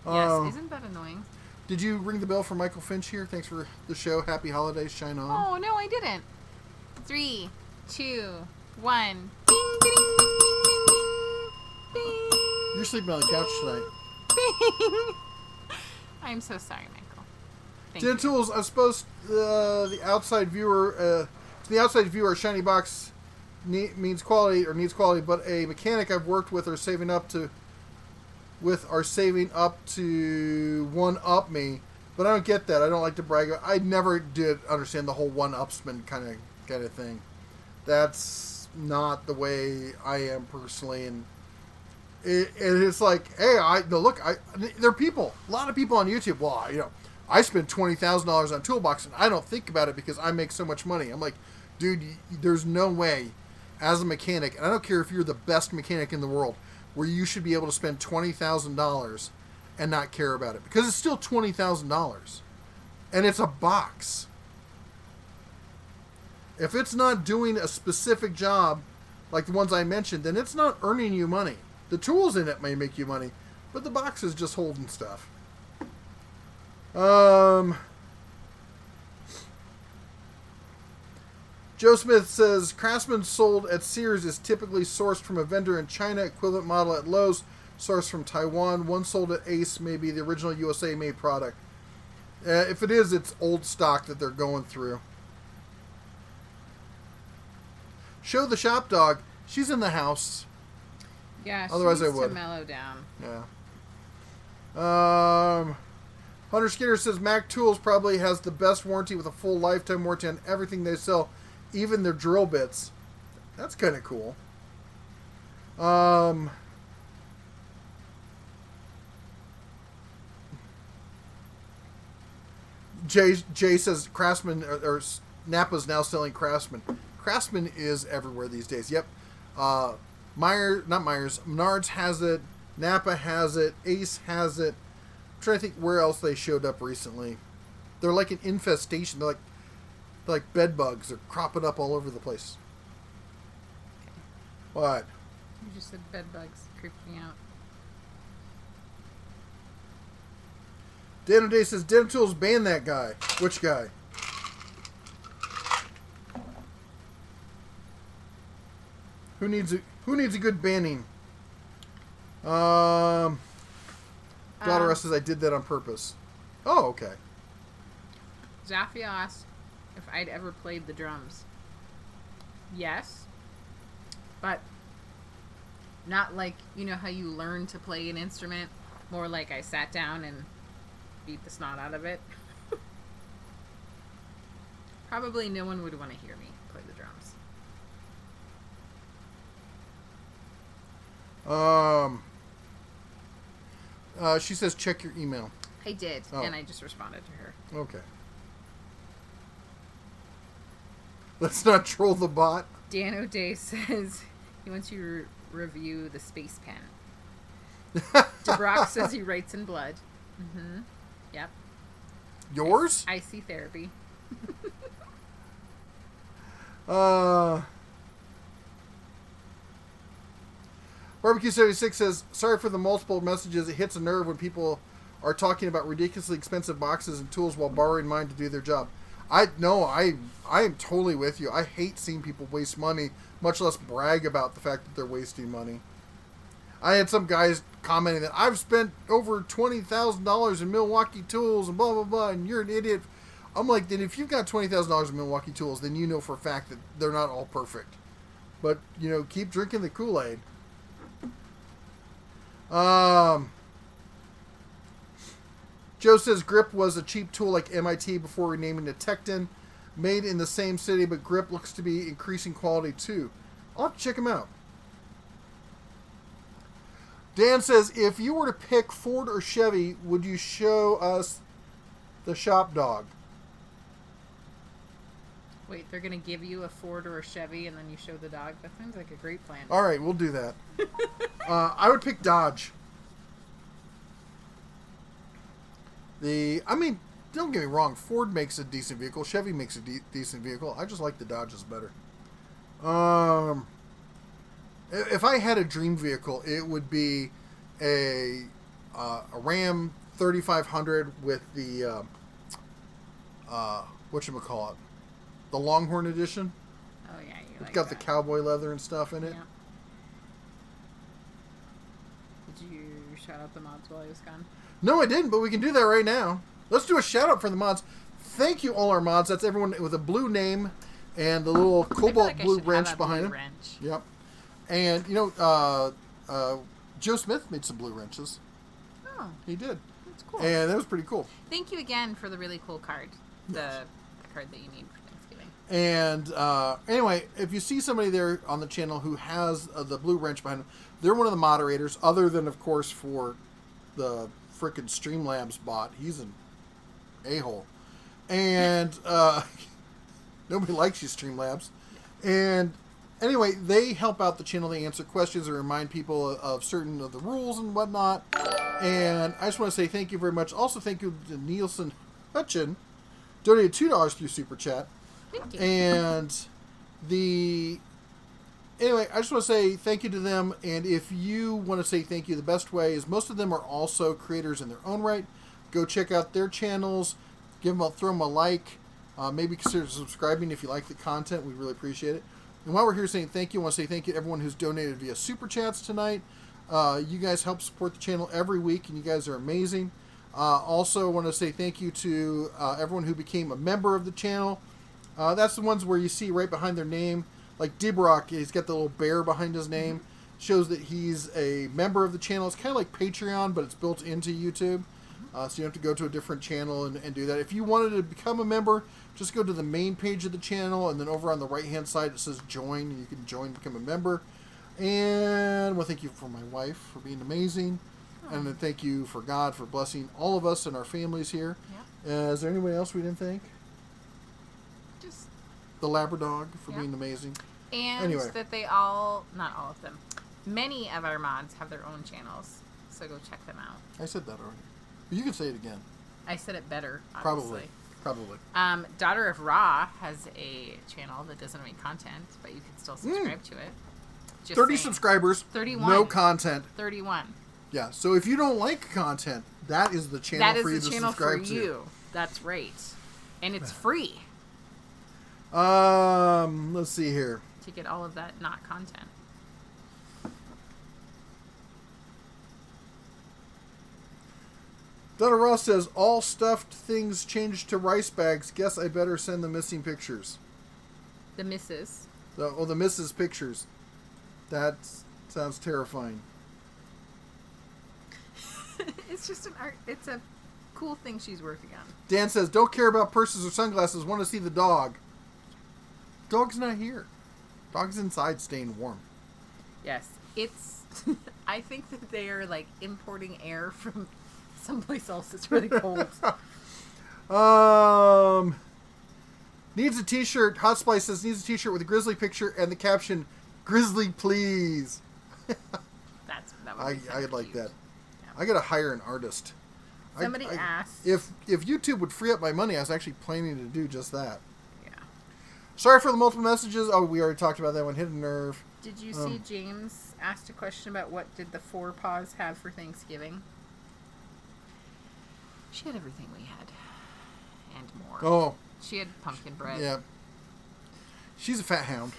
Yes, isn't that annoying? Did you ring the bell for Michael Finch here? Thanks for the show. Happy holidays. Shine on. Oh, no, I didn't. 3, 2, 1. Bing, bing, bing, bing. You're sleeping on the couch tonight. Bing. I'm so sorry, Michael. Thank you. Tools, I suppose the outside viewer, to the outside viewer, a shiny box means quality or needs quality, but a mechanic I've worked with are saving up to one up me. But I don't get that. I don't like to brag. I never did understand the whole one-upsman kind of thing. That's not the way I am personally, and it's like, hey, there are people, a lot of people on YouTube. Well, I spend $20,000 on Toolbox, and I don't think about it because I make so much money. I'm like, dude, there's no way, as a mechanic, and I don't care if you're the best mechanic in the world, where you should be able to spend $20,000 and not care about it, because it's still $20,000, and it's a box. If it's not doing a specific job, like the ones I mentioned, then it's not earning you money. The tools in it may make you money, but the box is just holding stuff. Joe Smith says, Craftsman sold at Sears is typically sourced from a vendor in China, equivalent model at Lowe's, sourced from Taiwan. One sold at Ace may be the original USA-made product. If it is, it's old stock that they're going through. Show the shop dog. She's in the house. Yeah, Otherwise she needs I would. to mellow down. Yeah. Hunter Skinner says Mac Tools probably has the best warranty with a full lifetime warranty on everything they sell, even their drill bits. That's kind of cool. Jay says Craftsman or Napa's now selling Craftsman. Craftsman is everywhere these days. Yep. Menards has it. Napa has it. Ace has it. I'm trying to think where else they showed up recently. They're like an infestation. They're like bed bugs. They're cropping up all over the place. What? You just said bed bugs. Creeped me out. Dan O'Day says, Den Tools ban that guy. Which guy? Who needs a good banning? Daughter says I did that on purpose. Oh, okay. Zafia asked if I'd ever played the drums. Yes. But not like, you know how you learn to play an instrument? More like I sat down and beat the snot out of it. Probably no one would want to hear me play the drums. She says check your email. I did, Oh. and I just responded to her. Okay. Let's not troll the bot. Dan O'Day says he wants you to review the Space Pen. DeBrock says he writes in blood. Mm-hmm. Yep. Yours? Icy therapy. Barbecue 76 says, sorry for the multiple messages. It hits a nerve when people are talking about ridiculously expensive boxes and tools while borrowing mine to do their job. I am totally with you. I hate seeing people waste money, much less brag about the fact that they're wasting money. I had some guys commenting that I've spent over $20,000 in Milwaukee tools and blah, blah, blah, and you're an idiot. I'm like, then if you've got $20,000 in Milwaukee tools, then you know for a fact that they're not all perfect. But, you know, keep drinking the Kool-Aid. Joe says Grip was a cheap tool like MIT before renaming it Tekton. Made in the same city, but Grip looks to be increasing quality too. I'll have to check them out. Dan says, if you were to pick Ford or Chevy, would you show us the shop dog? Wait, they're going to give you a Ford or a Chevy and then you show the dog? That sounds like a great plan. All right, we'll do that. I would pick Dodge. Don't get me wrong. Ford makes a decent vehicle. Chevy makes a decent vehicle. I just like the Dodges better. If I had a dream vehicle, it would be a Ram 3500 with the whatchamacallit, the Longhorn edition. Oh yeah, you It's like got that. the cowboy leather and stuff in it. Yeah. Did you shout out the mods while I was gone? No, I didn't, but we can do that right now. Let's do a shout out for the mods. Thank you, all our mods. That's everyone with a blue name and the little I feel cobalt like I blue should have wrench a behind blue him. wrench. Yep. And, Joe Smith made some blue wrenches. Oh, He did. that's cool. And that was pretty cool. Thank you again for the really cool card. The card that you need for Thanksgiving. And anyway, if you see somebody there on the channel who has the blue wrench behind them, they're one of the moderators, other than, of course, for the frickin' Streamlabs bot. He's an a-hole. And nobody likes you, Streamlabs. And anyway, they help out the channel. They answer questions and remind people of certain of the rules and whatnot. And I just want to say thank you very much. Also, thank you to Nielsen Hutchin, donated $2 through Super Chat. Thank you. And anyway, I just want to say thank you to them. And if you want to say thank you, the best way is most of them are also creators in their own right. Go check out their channels. Throw them a like. Maybe consider subscribing if you like the content. We really appreciate it. And while we're here saying thank you, I want to say thank you to everyone who's donated via Super Chats tonight. You guys help support the channel every week, and you guys are amazing. Also, want to say thank you to everyone who became a member of the channel. That's the ones where you see right behind their name. Like Dibrock, he's got the little bear behind his name. Shows that he's a member of the channel. It's kind of like Patreon, but it's built into YouTube. So you have to go to a different channel and do that. If you wanted to become a member, just go to the main page of the channel, and then over on the right-hand side it says join, and you can join, become a member. And well, thank you for my wife for being amazing. And then thank you for God for blessing all of us and our families here. Yep. Is there anybody else we didn't thank? Just the Labradog for Yeah. being amazing. And Anyway. that not all of them, many of our mods have their own channels. So go check them out. I said that already. You can say it again. I said it better, obviously. Probably. Daughter of Ra has a channel that doesn't make content, but you can still subscribe to it. Just 30 saying. subscribers. 31. No content. 31. Yeah. So if you don't like content, that is the channel That for you is to the channel for subscribe to. you. That's right. And it's free Let's see here. to get all of that not content. Donna Ross says, all stuffed things changed to rice bags. Guess I better send the missing pictures. The missus. The missus pictures. That sounds terrifying. It's just an art. It's a cool thing she's working on. Dan says, don't care about purses or sunglasses. Want to see the dog. Dog's not here. Dog's inside staying warm. Yes. It's... I think that they are, like, importing air from someplace else that's really cold. Needs a t-shirt. Hot Splice says, needs a t-shirt with a grizzly picture and the caption, Grizzly please. That would be I like cute. that. Yeah. I gotta hire an artist. Somebody asked. If YouTube would free up my money, I was actually planning to do just that. Yeah. Sorry for the multiple messages. Oh, we already talked about that one. Hit a nerve. Did you see James asked a question about what did the Four Paws have for Thanksgiving? She had everything we had. And more. Oh, She had pumpkin bread. yeah. She's a fat hound.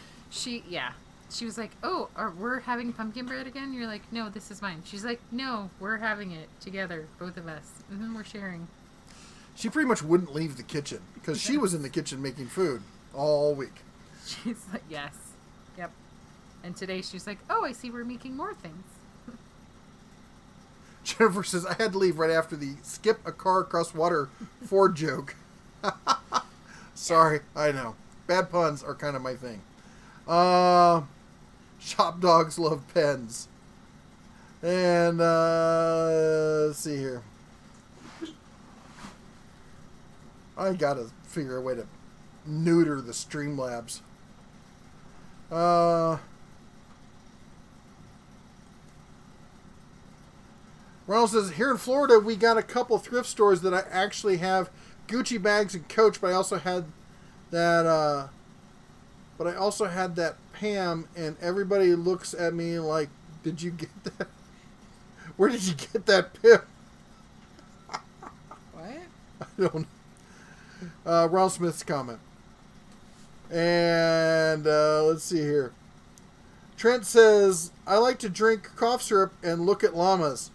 She was like, oh, we're having pumpkin bread again? You're like, no, this is mine. She's like, no, we're having it together, both of us. We're sharing. She pretty much wouldn't leave the kitchen because she was in the kitchen making food all week. She's like, yes. Yep. And today she's like, oh, I see we're making more things. Jennifer says, I had to leave right after the skip a car across water Ford joke. Sorry, I know. Bad puns are kind of my thing. Shop dogs love pens. And, let's see here. I gotta figure a way to neuter the Streamlabs. Ronald says, here in Florida, we got a couple thrift stores that I actually have Gucci bags and Coach, but I also had that, Pam, and everybody looks at me like, did you get that? Where did you get that Pam? What? I don't know. Ronald Smith's comment. And, let's see here. Trent says, I like to drink cough syrup and look at llamas.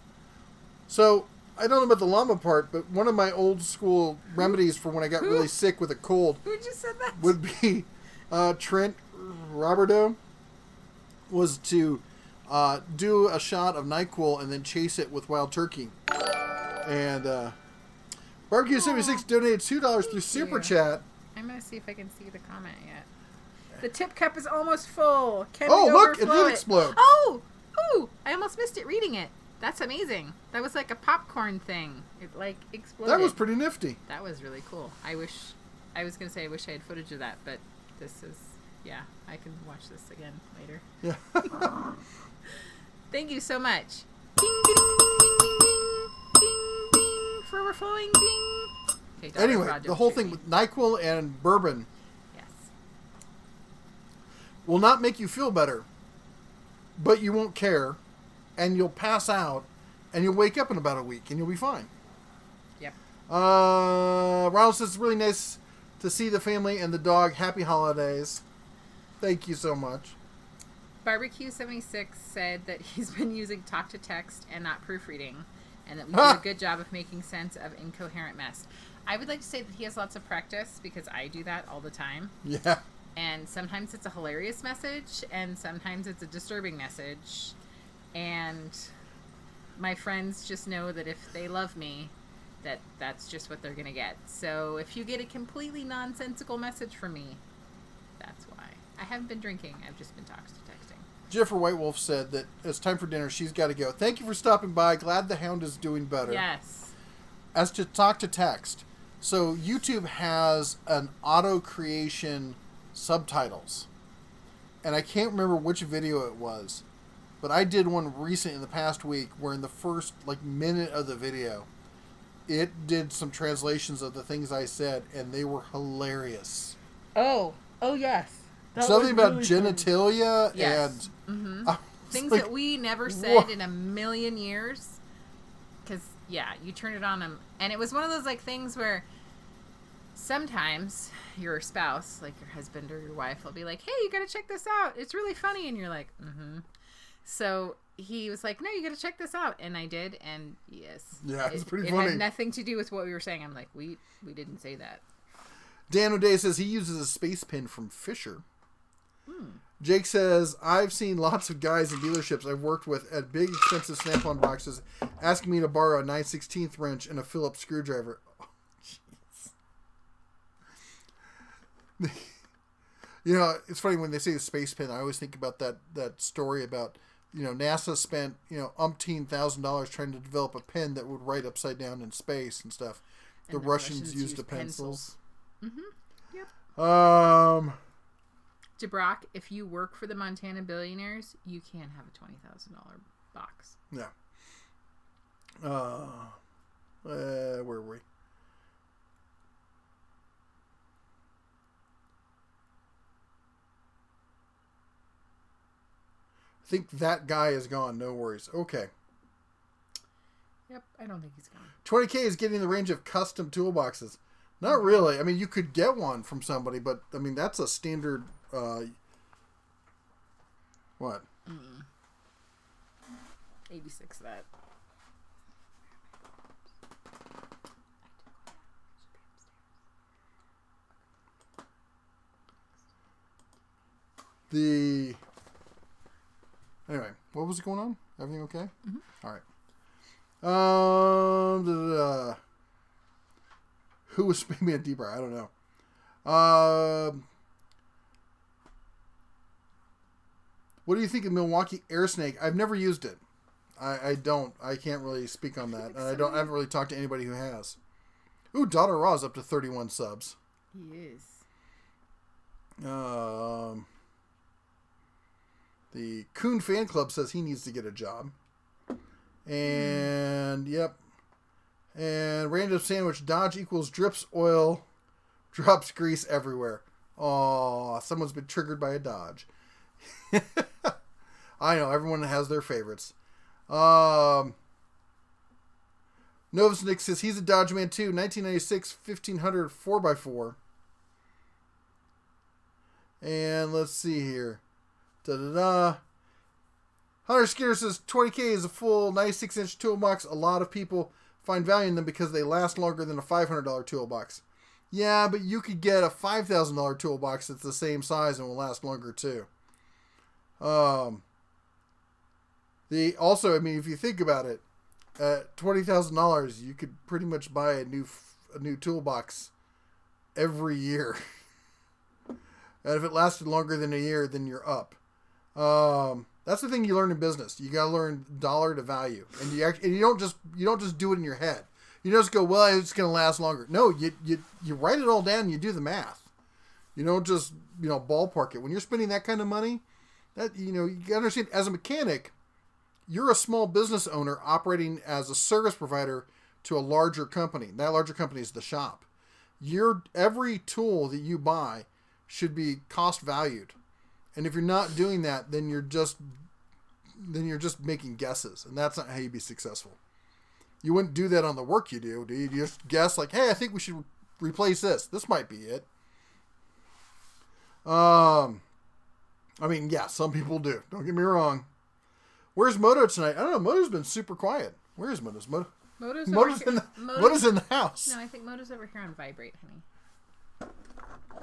So, I don't know about the llama part, but one of my old school remedies for when I got really sick with a cold Who just said that? would be Trent Roberto was to do a shot of NyQuil and then chase it with wild turkey. And Barbecue 76 donated $2 through Super you. Chat. I'm going to see if I can see the comment yet. The tip cup is almost full. Can Oh, we look, it overflow did explode. Oh! Ooh! I almost missed it reading it. That's amazing. That was like a popcorn thing. It like exploded. That was pretty nifty. That was really cool. I wish I wish I had footage of that, but this is I can watch this again later. Yeah. Thank you so much. Ding ding ding ding ding ding ding for overflowing ding. Okay, Dr. Anyway, Rod, the don't whole shoot thing me. with NyQuil and bourbon Yes. will not make you feel better, but you won't care, and you'll pass out, and you'll wake up in about a week, and you'll be fine. Yep. Ronald says it's really nice to see the family and the dog. Happy holidays. Thank you so much. Barbecue 76 said that he's been using talk to text and not proofreading, and that we do a good job of making sense of incoherent mess. I would like to say that he has lots of practice because I do that all the time. Yeah. And sometimes it's a hilarious message, and sometimes it's a disturbing message. And my friends just know that if they love me, that's just what they're going to get. So if you get a completely nonsensical message from me, that's why. I haven't been drinking. I've just been texting. Jennifer White Wolf said that it's time for dinner. She's got to go. Thank you for stopping by. Glad the hound is doing better. Yes. As to talk to text. So YouTube has an auto creation subtitles. And I can't remember which video it was, but I did one recent in the past week where in the first minute of the video, it did some translations of the things I said, and they were hilarious. Oh yes. Something about genitalia yes. and things that we never said in a million years. Because, you turn it on them. And it was one of those things where sometimes your spouse, like your husband or your wife, will be like, hey, you got to check this out. It's really funny. And you're like, mm-hmm. So he was like, no, you got to check this out. And I did. And yes. Yeah, it's pretty funny. It had nothing to do with what we were saying. I'm like, we didn't say that. Dan O'Day says he uses a space pen from Fisher. Jake says, I've seen lots of guys in dealerships I've worked with at big expensive Snap-on boxes asking me to borrow a 9/16 wrench and a Phillips screwdriver. Oh, jeez. It's funny when they say the space pen, I always think about that story about, NASA spent, umpteen $1,000 trying to develop a pen that would write upside down in space and stuff. And the Russians used pencils. Mm-hmm. Yep. DeBrock, if you work for the Montana Billionaires, you can have a $20,000 box. Yeah. Where were we? I think that guy is gone. No worries. Okay. Yep, I don't think he's gone. 20K is getting the range of custom toolboxes. Not really. I mean, you could get one from somebody, but I mean that's a standard. What? 86 that. Anyway, what was going on? Everything okay? Mm-hmm. All right. Who was maybe a deeper? I don't know. What do you think of Milwaukee Air Snake? I've never used it. I can't really speak on that. And I haven't really talked to anybody who has. Ooh, Daughter Raw's up to 31 subs. He is. The Coon Fan Club says he needs to get a job. And, yep. And Random Sandwich, Dodge equals drips oil, drops grease everywhere. Aw, someone's been triggered by a Dodge. I know, everyone has their favorites. Novusnik says he's a Dodge man too. 1996 1500 4x4. And let's see here. Hunter Skinner says 20K is a full 96-inch toolbox. A lot of people find value in them because they last longer than a $500 toolbox. Yeah, but you could get a $5,000 toolbox that's the same size and will last longer too. Also, I mean, if you think about it, at $20,000, you could pretty much buy a new toolbox every year. And if it lasted longer than a year, then you're up. That's the thing you learn in business. You gotta learn dollar to value, and you don't just do it in your head. You don't just go, well, it's gonna last longer. No, you write it all down. And you do the math. You don't just ballpark it. When you're spending that kind of money, that you gotta understand. As a mechanic, you're a small business owner operating as a service provider to a larger company. That larger company is the shop. Every tool that you buy should be cost valued. And if you're not doing that, then you're just making guesses, and that's not how you be successful. You wouldn't do that on the work you do. You just guess like, hey, I think we should replace this. This might be it. I mean, yeah, some people do. Don't get me wrong. Where's Moto tonight? I don't know. Moto's been super quiet. Where is Moto? Moto's in the house. No, I think Moto's over here on vibrate, honey.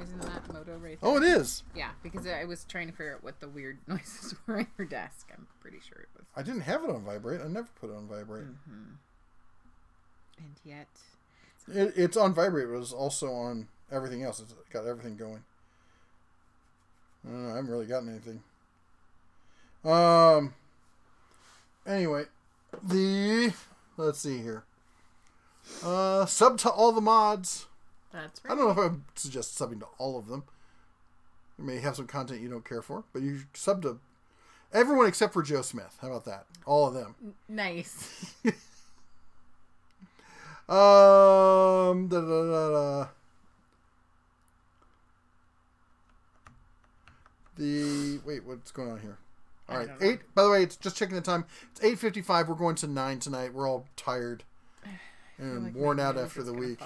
Isn't that Moto right there? Oh, it is. Yeah, because I was trying to figure out what the weird noises were on your desk. I'm pretty sure it was. I didn't have it on vibrate. I never put it on vibrate. Mm-hmm. And yet... It's on vibrate, but it's also on everything else. It's got everything going. I don't know. I haven't really gotten anything. Anyway, let's see here. Sub to all the mods. That's right. I don't know if I would suggest subbing to all of them. You may have some content you don't care for, but you sub to everyone except for Joe Smith. How about that? All of them. Nice. Da, da, da, da. Wait, what's going on here? All right, 8. By the way, it's just checking the time. It's 8:55. We're going to 9 tonight. We're all tired and worn out after the week.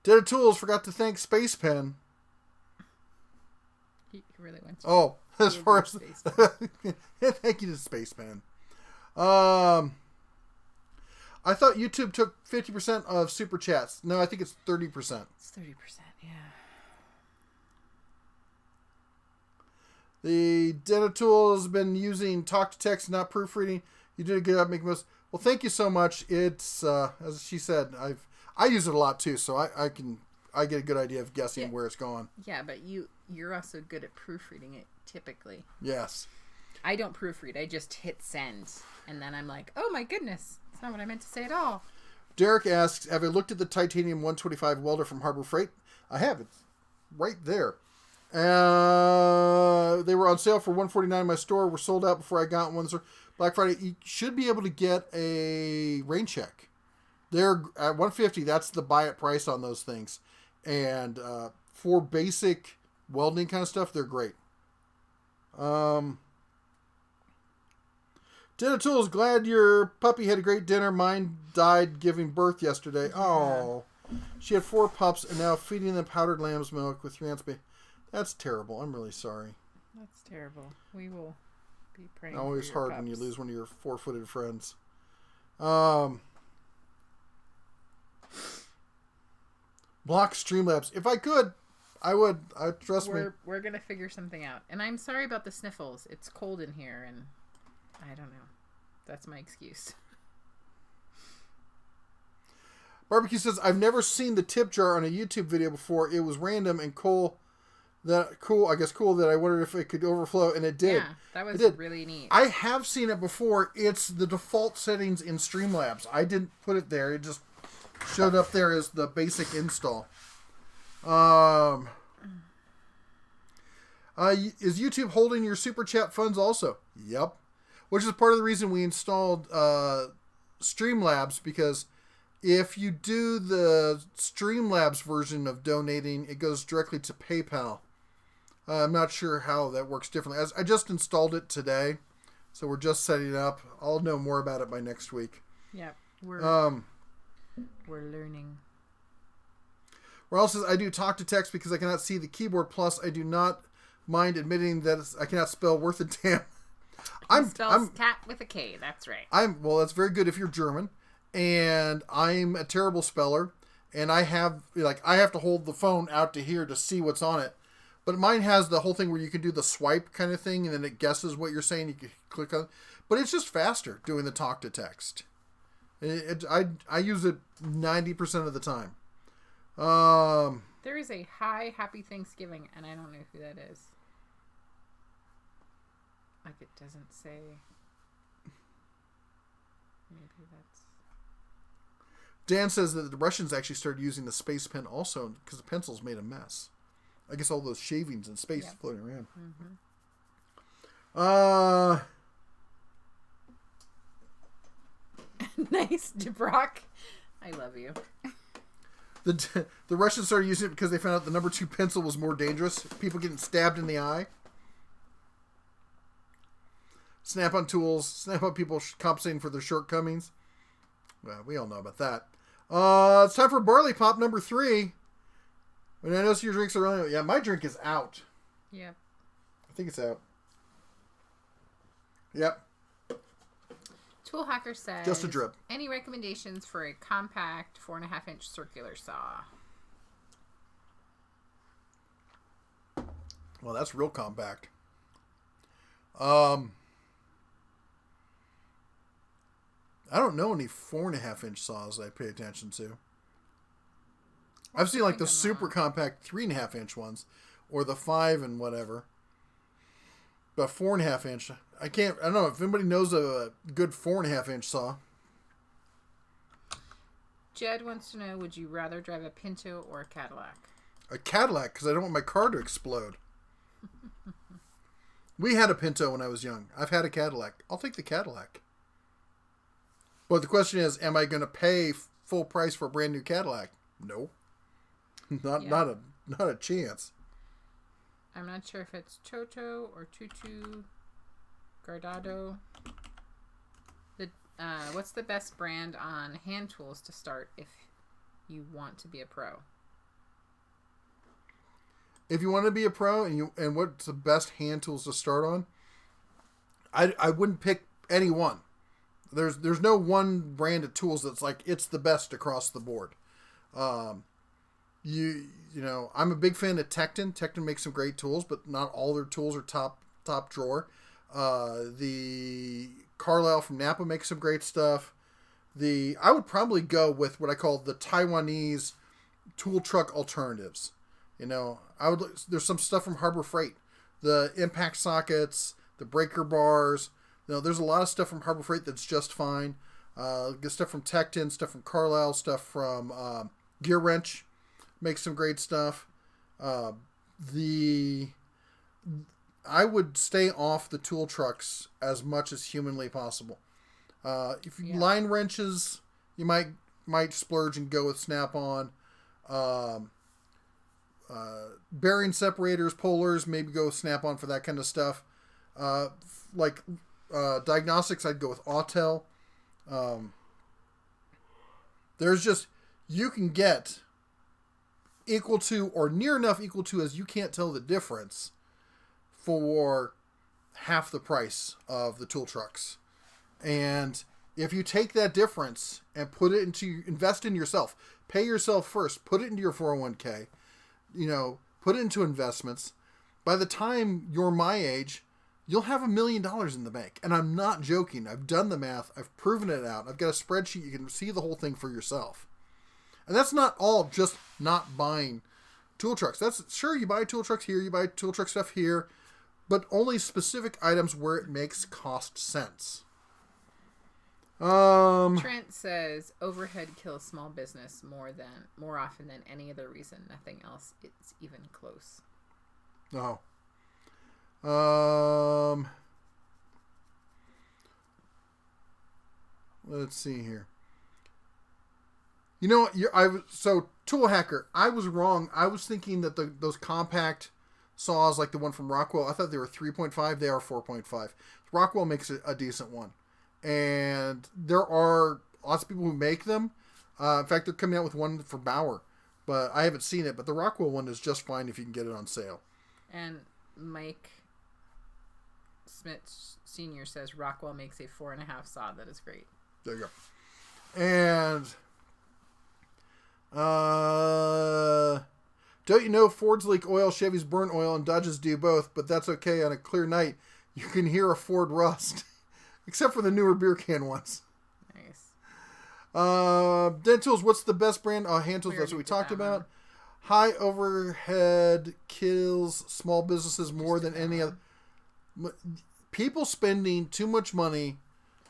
Data Tools forgot to thank Space Pen. He really went to as far as thank you to Space Pen. I thought YouTube took 50% of super chats. No, I think it's 30%. It's 30%, yeah. The Data Tool has been using talk to text, not proofreading. You did a good job making most. Well, thank you so much. It's as she said, I use it a lot too, so I get a good idea of guessing where it's going. Yeah, but you're also good at proofreading it typically. Yes. I don't proofread. I just hit send, and then I'm like, oh my goodness, that's not what I meant to say at all. Derek asks, have I looked at the Titanium 125 welder from Harbor Freight? I have. It's right there. They were on sale for $149 in my store. Were sold out before I got one. Black Friday. You should be able to get a rain check. They're at $150. That's the buy it price on those things. And for basic welding kind of stuff, they're great. Dinner Tools, glad your puppy had a great dinner. Mine died giving birth yesterday. Oh, she had 4 pups and now feeding them powdered lamb's milk with 3 ounce baby. That's terrible. I'm really sorry. That's terrible. We will be praying. Always for your hard pups. when you lose one of your 4-footed friends. Block Streamlabs. If I could, I would. Trust me. We're gonna figure something out. And I'm sorry about the sniffles. It's cold in here, and I don't know. That's my excuse. Barbecue says, I've never seen the tip jar on a YouTube video before. It was random and cool that I wondered if it could overflow, and it did. Yeah, that was really neat. I have seen it before. It's the default settings in Streamlabs. I didn't put it there. It just showed up there as the basic install. Is YouTube holding your super chat funds also? Yep. Which is part of the reason we installed Streamlabs, because if you do the Streamlabs version of donating, it goes directly to PayPal. I'm not sure how that works differently. I just installed it today, so we're just setting it up. I'll know more about it by next week. Yeah, we're learning. Raul says, I do talk to text because I cannot see the keyboard. Plus, I do not mind admitting that I cannot spell worth a damn. I'm cat with a K. That's right. Well, that's very good if you're German. And I'm a terrible speller. And I have to hold the phone out to here to see what's on it. But mine has the whole thing where you can do the swipe kind of thing, and then it guesses what you're saying. You can click on it. But it's just faster doing the talk to text. I use it 90% of the time. There is a happy Thanksgiving, and I don't know who that is. Like, it doesn't say. Maybe that's. Dan says that the Russians actually started using the space pen also because the pencils made a mess. I guess all those shavings in space floating around. Mm-hmm. Nice, DeBrock. I love you. The Russians started using it because they found out the number 2 pencil was more dangerous. People getting stabbed in the eye. Snap-on tools. Snap-on people compensating for their shortcomings. Well, we all know about that. It's time for Barley Pop number 3. And I notice your drinks are running. Yeah, my drink is out. Yep. I think it's out. Yep. Tool Hacker says, just a drip. Any recommendations for a compact 4.5-inch circular saw? Well, that's real compact. I don't know any 4.5-inch saws I pay attention to. I've seen like the super compact 3.5-inch ones, or the 5 and whatever. But 4.5-inch, I don't know if anybody knows a good 4.5-inch saw. Jed wants to know, would you rather drive a Pinto or a Cadillac? A Cadillac, because I don't want my car to explode. We had a Pinto when I was young. I've had a Cadillac. I'll take the Cadillac. But the question is, am I going to pay full price for a brand new Cadillac? No. Not a chance. I'm not sure if it's Toto or Tutu Guardado. What's the best brand on hand tools to start if you want to be a pro? If you want to be a pro and what's the best hand tools to start on, I wouldn't pick any one. There's no one brand of tools that's like it's the best across the board. You know, I'm a big fan of Tekton. Tekton makes some great tools, but not all their tools are top drawer. The Carlisle from Napa makes some great stuff. I would probably go with what I call the Taiwanese tool truck alternatives. You know, there's some stuff from Harbor Freight, the impact sockets, the breaker bars. You know, there's a lot of stuff from Harbor Freight that's just fine. Good stuff from Tekton, stuff from Carlisle, stuff from Gear Wrench makes some great stuff. I would stay off the tool trucks as much as humanly possible. Line wrenches, you might splurge and go with Snap-on. Bearing separators, pullers, maybe go with Snap-on for that kind of stuff. Diagnostics, I'd go with Autel. You can get equal to or near enough equal to as you can't tell the difference for half the price of the tool trucks. And if you take that difference and invest in yourself, pay yourself first, put it into your 401k, put it into investments. By the time you're my age, you'll have $1 million in the bank. And I'm not joking. I've done the math. I've proven it out. I've got a spreadsheet. You can see the whole thing for yourself. And that's not all just not buying tool trucks. Sure, you buy tool trucks here, you buy tool truck stuff here, but only specific items where it makes cost sense. Trent says overhead kills small business more often than any other reason. Nothing else is even close. Oh. Let's see here. You know what? Tool Hacker, I was wrong. I was thinking that those compact saws like the one from Rockwell, I thought they were 3.5. They are 4.5. Rockwell makes a decent one. And there are lots of people who make them. In fact, they're coming out with one for Bauer. But I haven't seen it. But the Rockwell one is just fine if you can get it on sale. And Mike Smith Sr. says Rockwell makes a 4.5 saw. That is great. There you go. And don't you know Fords leak oil, Chevys burn oil, and Dodges do both, but that's okay on a clear night. You can hear a Ford rust. Except for the newer beer can ones. Nice. Den tools, what's the best brand? Hand tools, that's what we talked about. High overhead kills small businesses more than any other. People spending too much money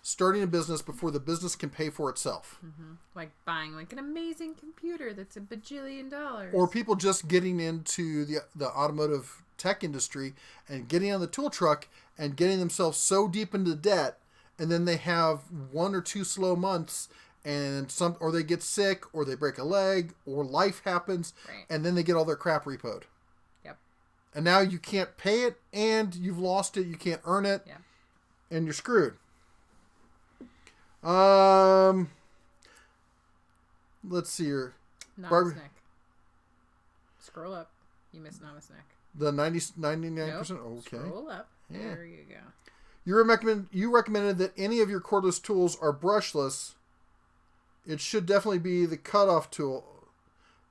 starting a business before the business can pay for itself. Mm-hmm. Like buying an amazing computer that's $1 bajillion. Or people just getting into the automotive tech industry and getting on the tool truck and getting themselves so deep into debt, and then they have 1 or 2 slow months, or they get sick, or they break a leg, or life happens, right. And then they get all their crap repoed. Yep. And now you can't pay it, and you've lost it. You can't earn it, yep. And you're screwed. Let's see here. Novice neck. Scroll up. You missed novice neck. The 99%? Nope. Okay. Scroll up. Yeah. There you go. You recommended that any of your cordless tools are brushless. It should definitely be the cutoff tool.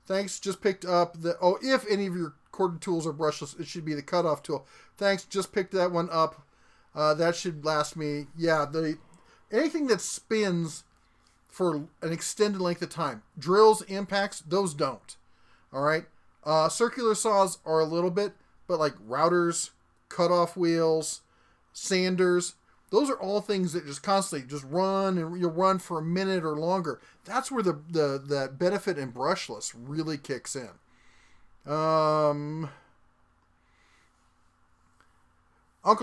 Thanks, just picked up if any of your corded tools are brushless, it should be the cutoff tool. Thanks, just picked that one up. That should last me. Yeah, anything that spins for an extended length of time. Drills, impacts, those don't. All right? Circular saws are a little bit, but like routers, cutoff wheels, sanders, those are all things that just constantly just run, and you'll run for a minute or longer. That's where the benefit in brushless really kicks in. Uncle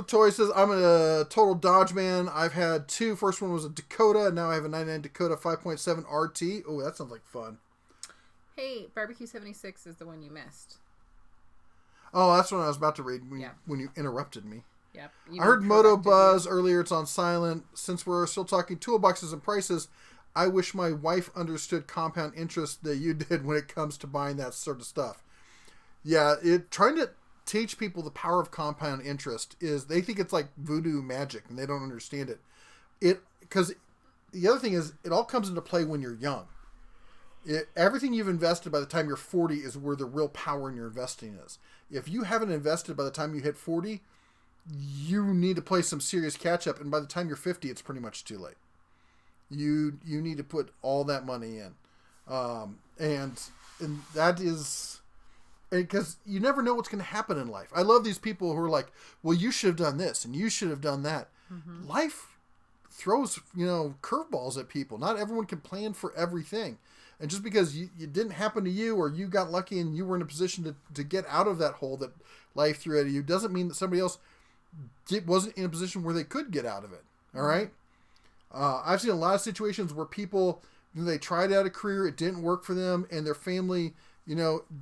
Toy says, I'm a total Dodge man. I've had two. First one was a Dakota. Now I have a 99 Dakota 5.7 RT. Oh, that sounds like fun. Hey, Barbecue 76 is the one you missed. Oh, that's what I was about to read when you interrupted me. Yep. I heard Moto Buzz earlier. It's on silent. Since we're still talking toolboxes and prices, I wish my wife understood compound interest that you did when it comes to buying that sort of stuff. Yeah, trying to teach people the power of compound interest is they think it's like voodoo magic and they don't understand it. Because the other thing is it all comes into play when you're young. Everything you've invested by the time you're 40 is where the real power in your investing is. If you haven't invested by the time you hit 40, you need to play some serious catch up, and by the time you're 50, it's pretty much too late. You need to put all that money in, and that is because you never know what's going to happen in life. I love these people who are like, "Well, you should have done this, and you should have done that." Mm-hmm. Life throws curveballs at people. Not everyone can plan for everything. And just because it didn't happen to you or you got lucky and you were in a position to get out of that hole that life threw at you doesn't mean that somebody else wasn't in a position where they could get out of it. All right? I've seen a lot of situations where people, they tried out a career, it didn't work for them, and their family,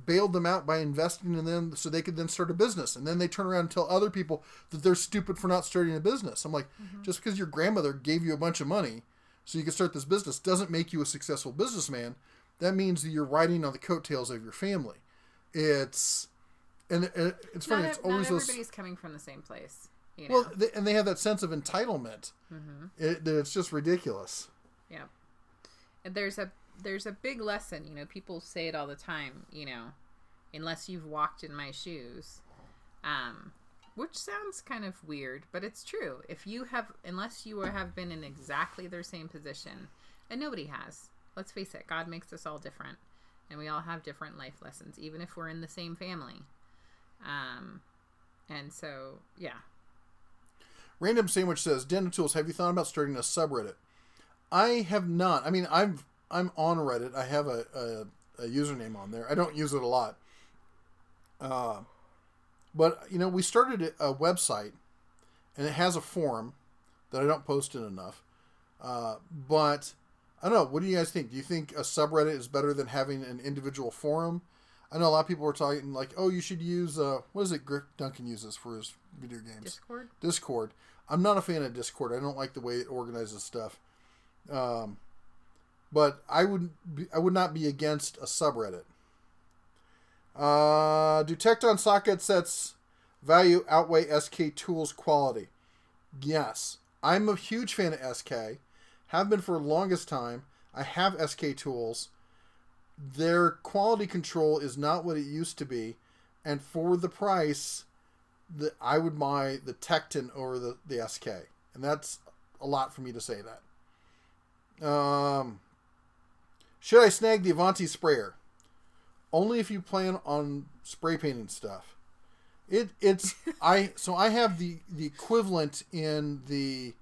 bailed them out by investing in them so they could then start a business. And then they turn around and tell other people that they're stupid for not starting a business. I'm like, just because your grandmother gave you a bunch of money so you can start this business doesn't make you a successful businessman. That means that you're riding on the coattails of your family. It's funny. It's always not everybody's coming from the same place. Well, and they have that sense of entitlement. Mm-hmm. It's just ridiculous. Yeah, and there's a big lesson. People say it all the time. Unless you've walked in my shoes, which sounds kind of weird, but it's true. Unless you have been in exactly their same position, and nobody has. Let's face it, God makes us all different, and we all have different life lessons, even if we're in the same family. And so, yeah. Random Sandwich says, Den of Tools, have you thought about starting a subreddit? I have not. I mean, I'm on Reddit. I have a username on there. I don't use it a lot. But, we started a website, and it has a forum that I don't post in enough. But, I don't know. What do you guys think? Do you think a subreddit is better than having an individual forum? I know a lot of people were talking like, oh, you should use, what is it Griff Duncan uses for his video games? Discord. I'm not a fan of Discord. I don't like the way it organizes stuff. But I would not be against a subreddit. Do Tecton socket sets value outweigh SK Tools quality? Yes. I'm a huge fan of SK. Have been for the longest time. I have SK Tools. Their quality control is not what it used to be. And for the price, I would buy the Tecton over the SK. And that's a lot for me to say that. Should I snag the Avanti sprayer? Only if you plan on spray painting stuff. I have the equivalent in the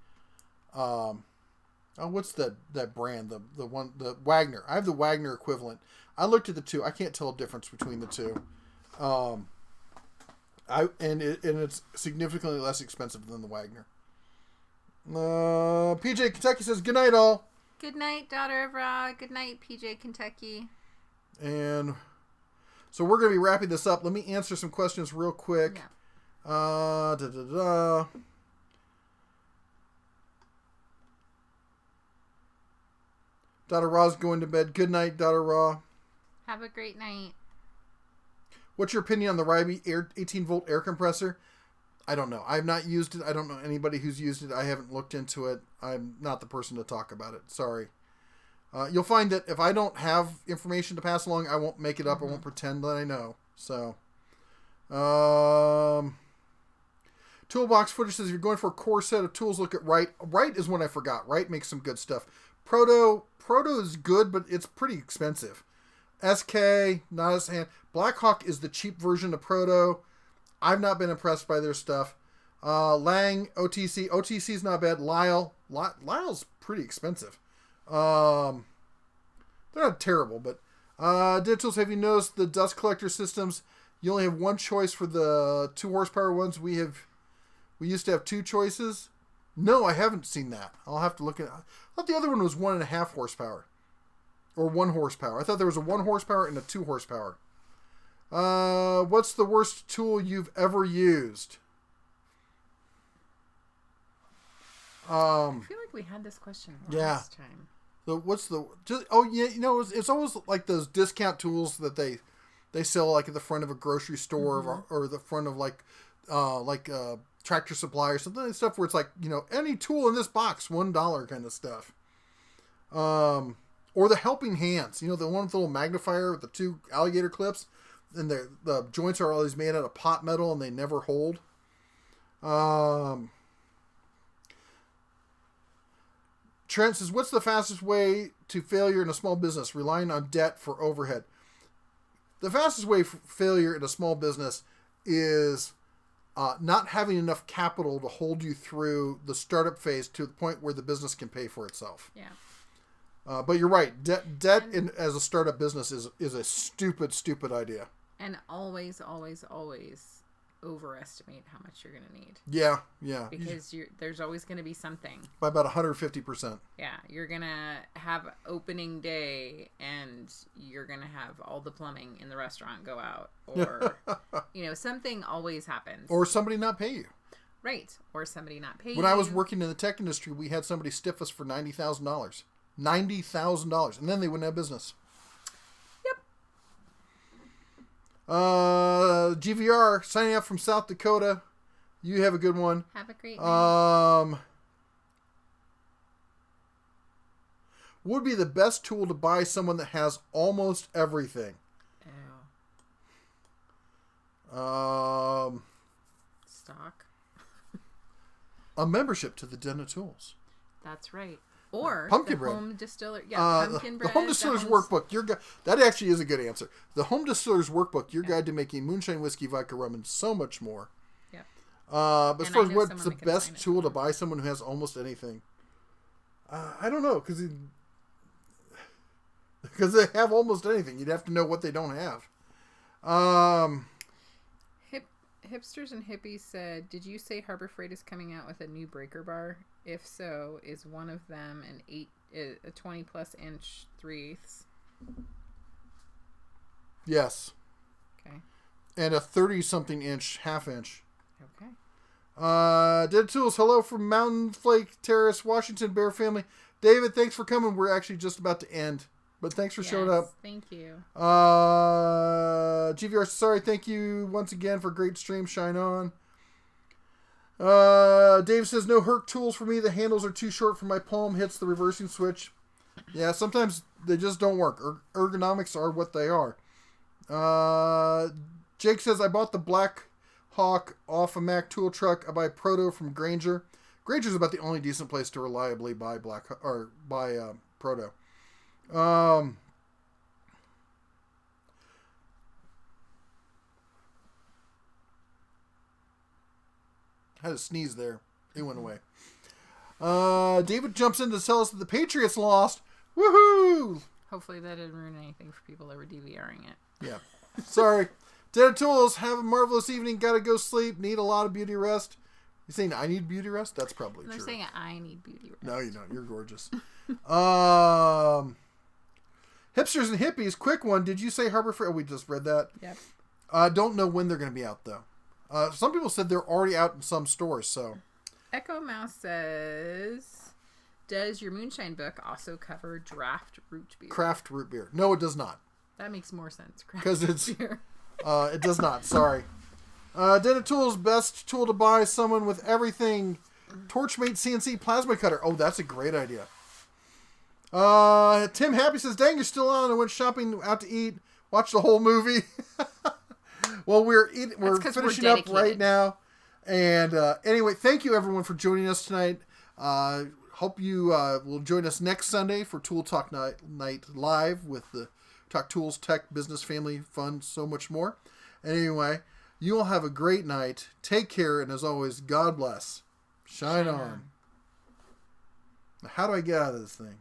what's that brand? The Wagner. I have the Wagner equivalent. I looked at the two. I can't tell a difference between the two. It's significantly less expensive than the Wagner. PJ Kentucky says, good night, all. Good night, daughter of Ra. Good night, PJ Kentucky. And so we're going to be wrapping this up. Let me answer some questions real quick. Yeah. Daughter Ra's going to bed. Good night, Daughter Ra. Have a great night. What's your opinion on the Ryobi 18-volt air compressor? I don't know. I've not used it. I don't know anybody who's used it. I haven't looked into it. I'm not the person to talk about it. Sorry. You'll find that if I don't have information to pass along, I won't make it up. Mm-hmm. I won't pretend that I know. So, Toolbox Footage says, if you're going for a core set of tools, look at Wright. Wright is one I forgot. Wright makes some good stuff. Proto is good, but it's pretty expensive. SK, not as hand. Blackhawk is the cheap version of Proto. I've not been impressed by their stuff. Lang, OTC. OTC's not bad. Lyle's pretty expensive. They're not terrible, but Digitals, have you noticed the dust collector systems? You only have one choice for the 2 horsepower ones. We used to have 2 choices. No, I haven't seen that. I'll have to look at it. I thought the other one was 1.5 horsepower. Or 1 horsepower. I thought there was a 1 horsepower and a 2 horsepower. What's the worst tool you've ever used? I feel like we had this question last time. It's always like those discount tools that they sell like at the front of a grocery store or the front of like Tractor Supply or something and stuff where it's like, any tool in this box, $1 kind of stuff. Or the helping hands, the one with the little magnifier with the 2 alligator clips, and the joints are always made out of pot metal and they never hold. Trent says, what's the fastest way to failure in a small business? Relying on debt for overhead. The fastest way for failure in a small business is not having enough capital to hold you through the startup phase to the point where the business can pay for itself. Yeah. But you're right. Debt as a startup business is a stupid idea. And always, always, always overestimate how much you're going to need. Yeah. Because there's always going to be something. By about 150%. Yeah. You're going to have opening day and you're going to have all the plumbing in the restaurant go out. Or, something always happens. Or somebody not pay you. Right. Or somebody not pay you. When I was working in the tech industry, we had somebody stiff us for $90,000. $90,000. And then they wouldn't have business. GVR signing up from South Dakota. You have a good one. Have a great night. What would be the best tool to buy someone that has almost everything? Stock. A membership to the Den of Tools. That's right. Or pumpkin the bread. Home Distiller. Yeah, pumpkin bread. The Home Distiller's Workbook. That actually is a good answer. The Home Distiller's Workbook, your guide to making moonshine, whiskey, vodka, rum, and so much more. Yep. But as far as what's the best tool to buy someone who has almost anything? I don't know, because they have almost anything. You'd have to know what they don't have. Hipsters and Hippies said, did you say Harbor Freight is coming out with a new breaker bar? If so, is one of them a 20 plus inch 3/8? Yes. Okay. And a 30 something inch half inch. Okay. Dead Tools, hello from Mountain Flake Terrace, Washington, Bear Family. David, thanks for coming. We're actually just about to end. But thanks for showing up. Thank you. GVR, sorry. Thank you once again for great stream. Shine on. Dave says, no Herc tools for me. The handles are too short for my palm. Hits the reversing switch. Yeah, sometimes they just don't work. Ergonomics are what they are. Jake says, I bought the Black Hawk off a Mac tool truck. I buy Proto from Granger. Granger's about the only decent place to reliably buy Proto. I had a sneeze there. It went away. David jumps in to tell us that the Patriots lost. Woohoo! Hopefully that didn't ruin anything for people that were DVRing it. Yeah. Sorry. Dead Tools, have a marvelous evening. Gotta go sleep. Need a lot of beauty rest. You saying I need beauty rest? That's probably true. They're saying I need beauty rest. No, you don't. You're gorgeous. Hipsters and Hippies, quick one. Did you say Harbor Freight? Oh, we just read that. Yep. Don't know when they're going to be out, though. Some people said they're already out in some stores, so. Echo Mouse says, does your moonshine book also cover draft root beer? Craft root beer. No, it does not. That makes more sense. Because it's... it does not. Sorry. Den of Tools, best tool to buy someone with everything. Torchmate CNC plasma cutter. Oh, that's a great idea. Tim Happy says, dang, you're still on. I went shopping out to eat. Watched the whole movie. Well, we're finishing up right now. And anyway, thank you everyone for joining us tonight. Hope you will join us next Sunday for Tool Talk Night Live with the Talk Tools, Tech, Business, Family, Fun, so much more. Anyway, you all have a great night. Take care, and as always, God bless. Shine on. Now, how do I get out of this thing?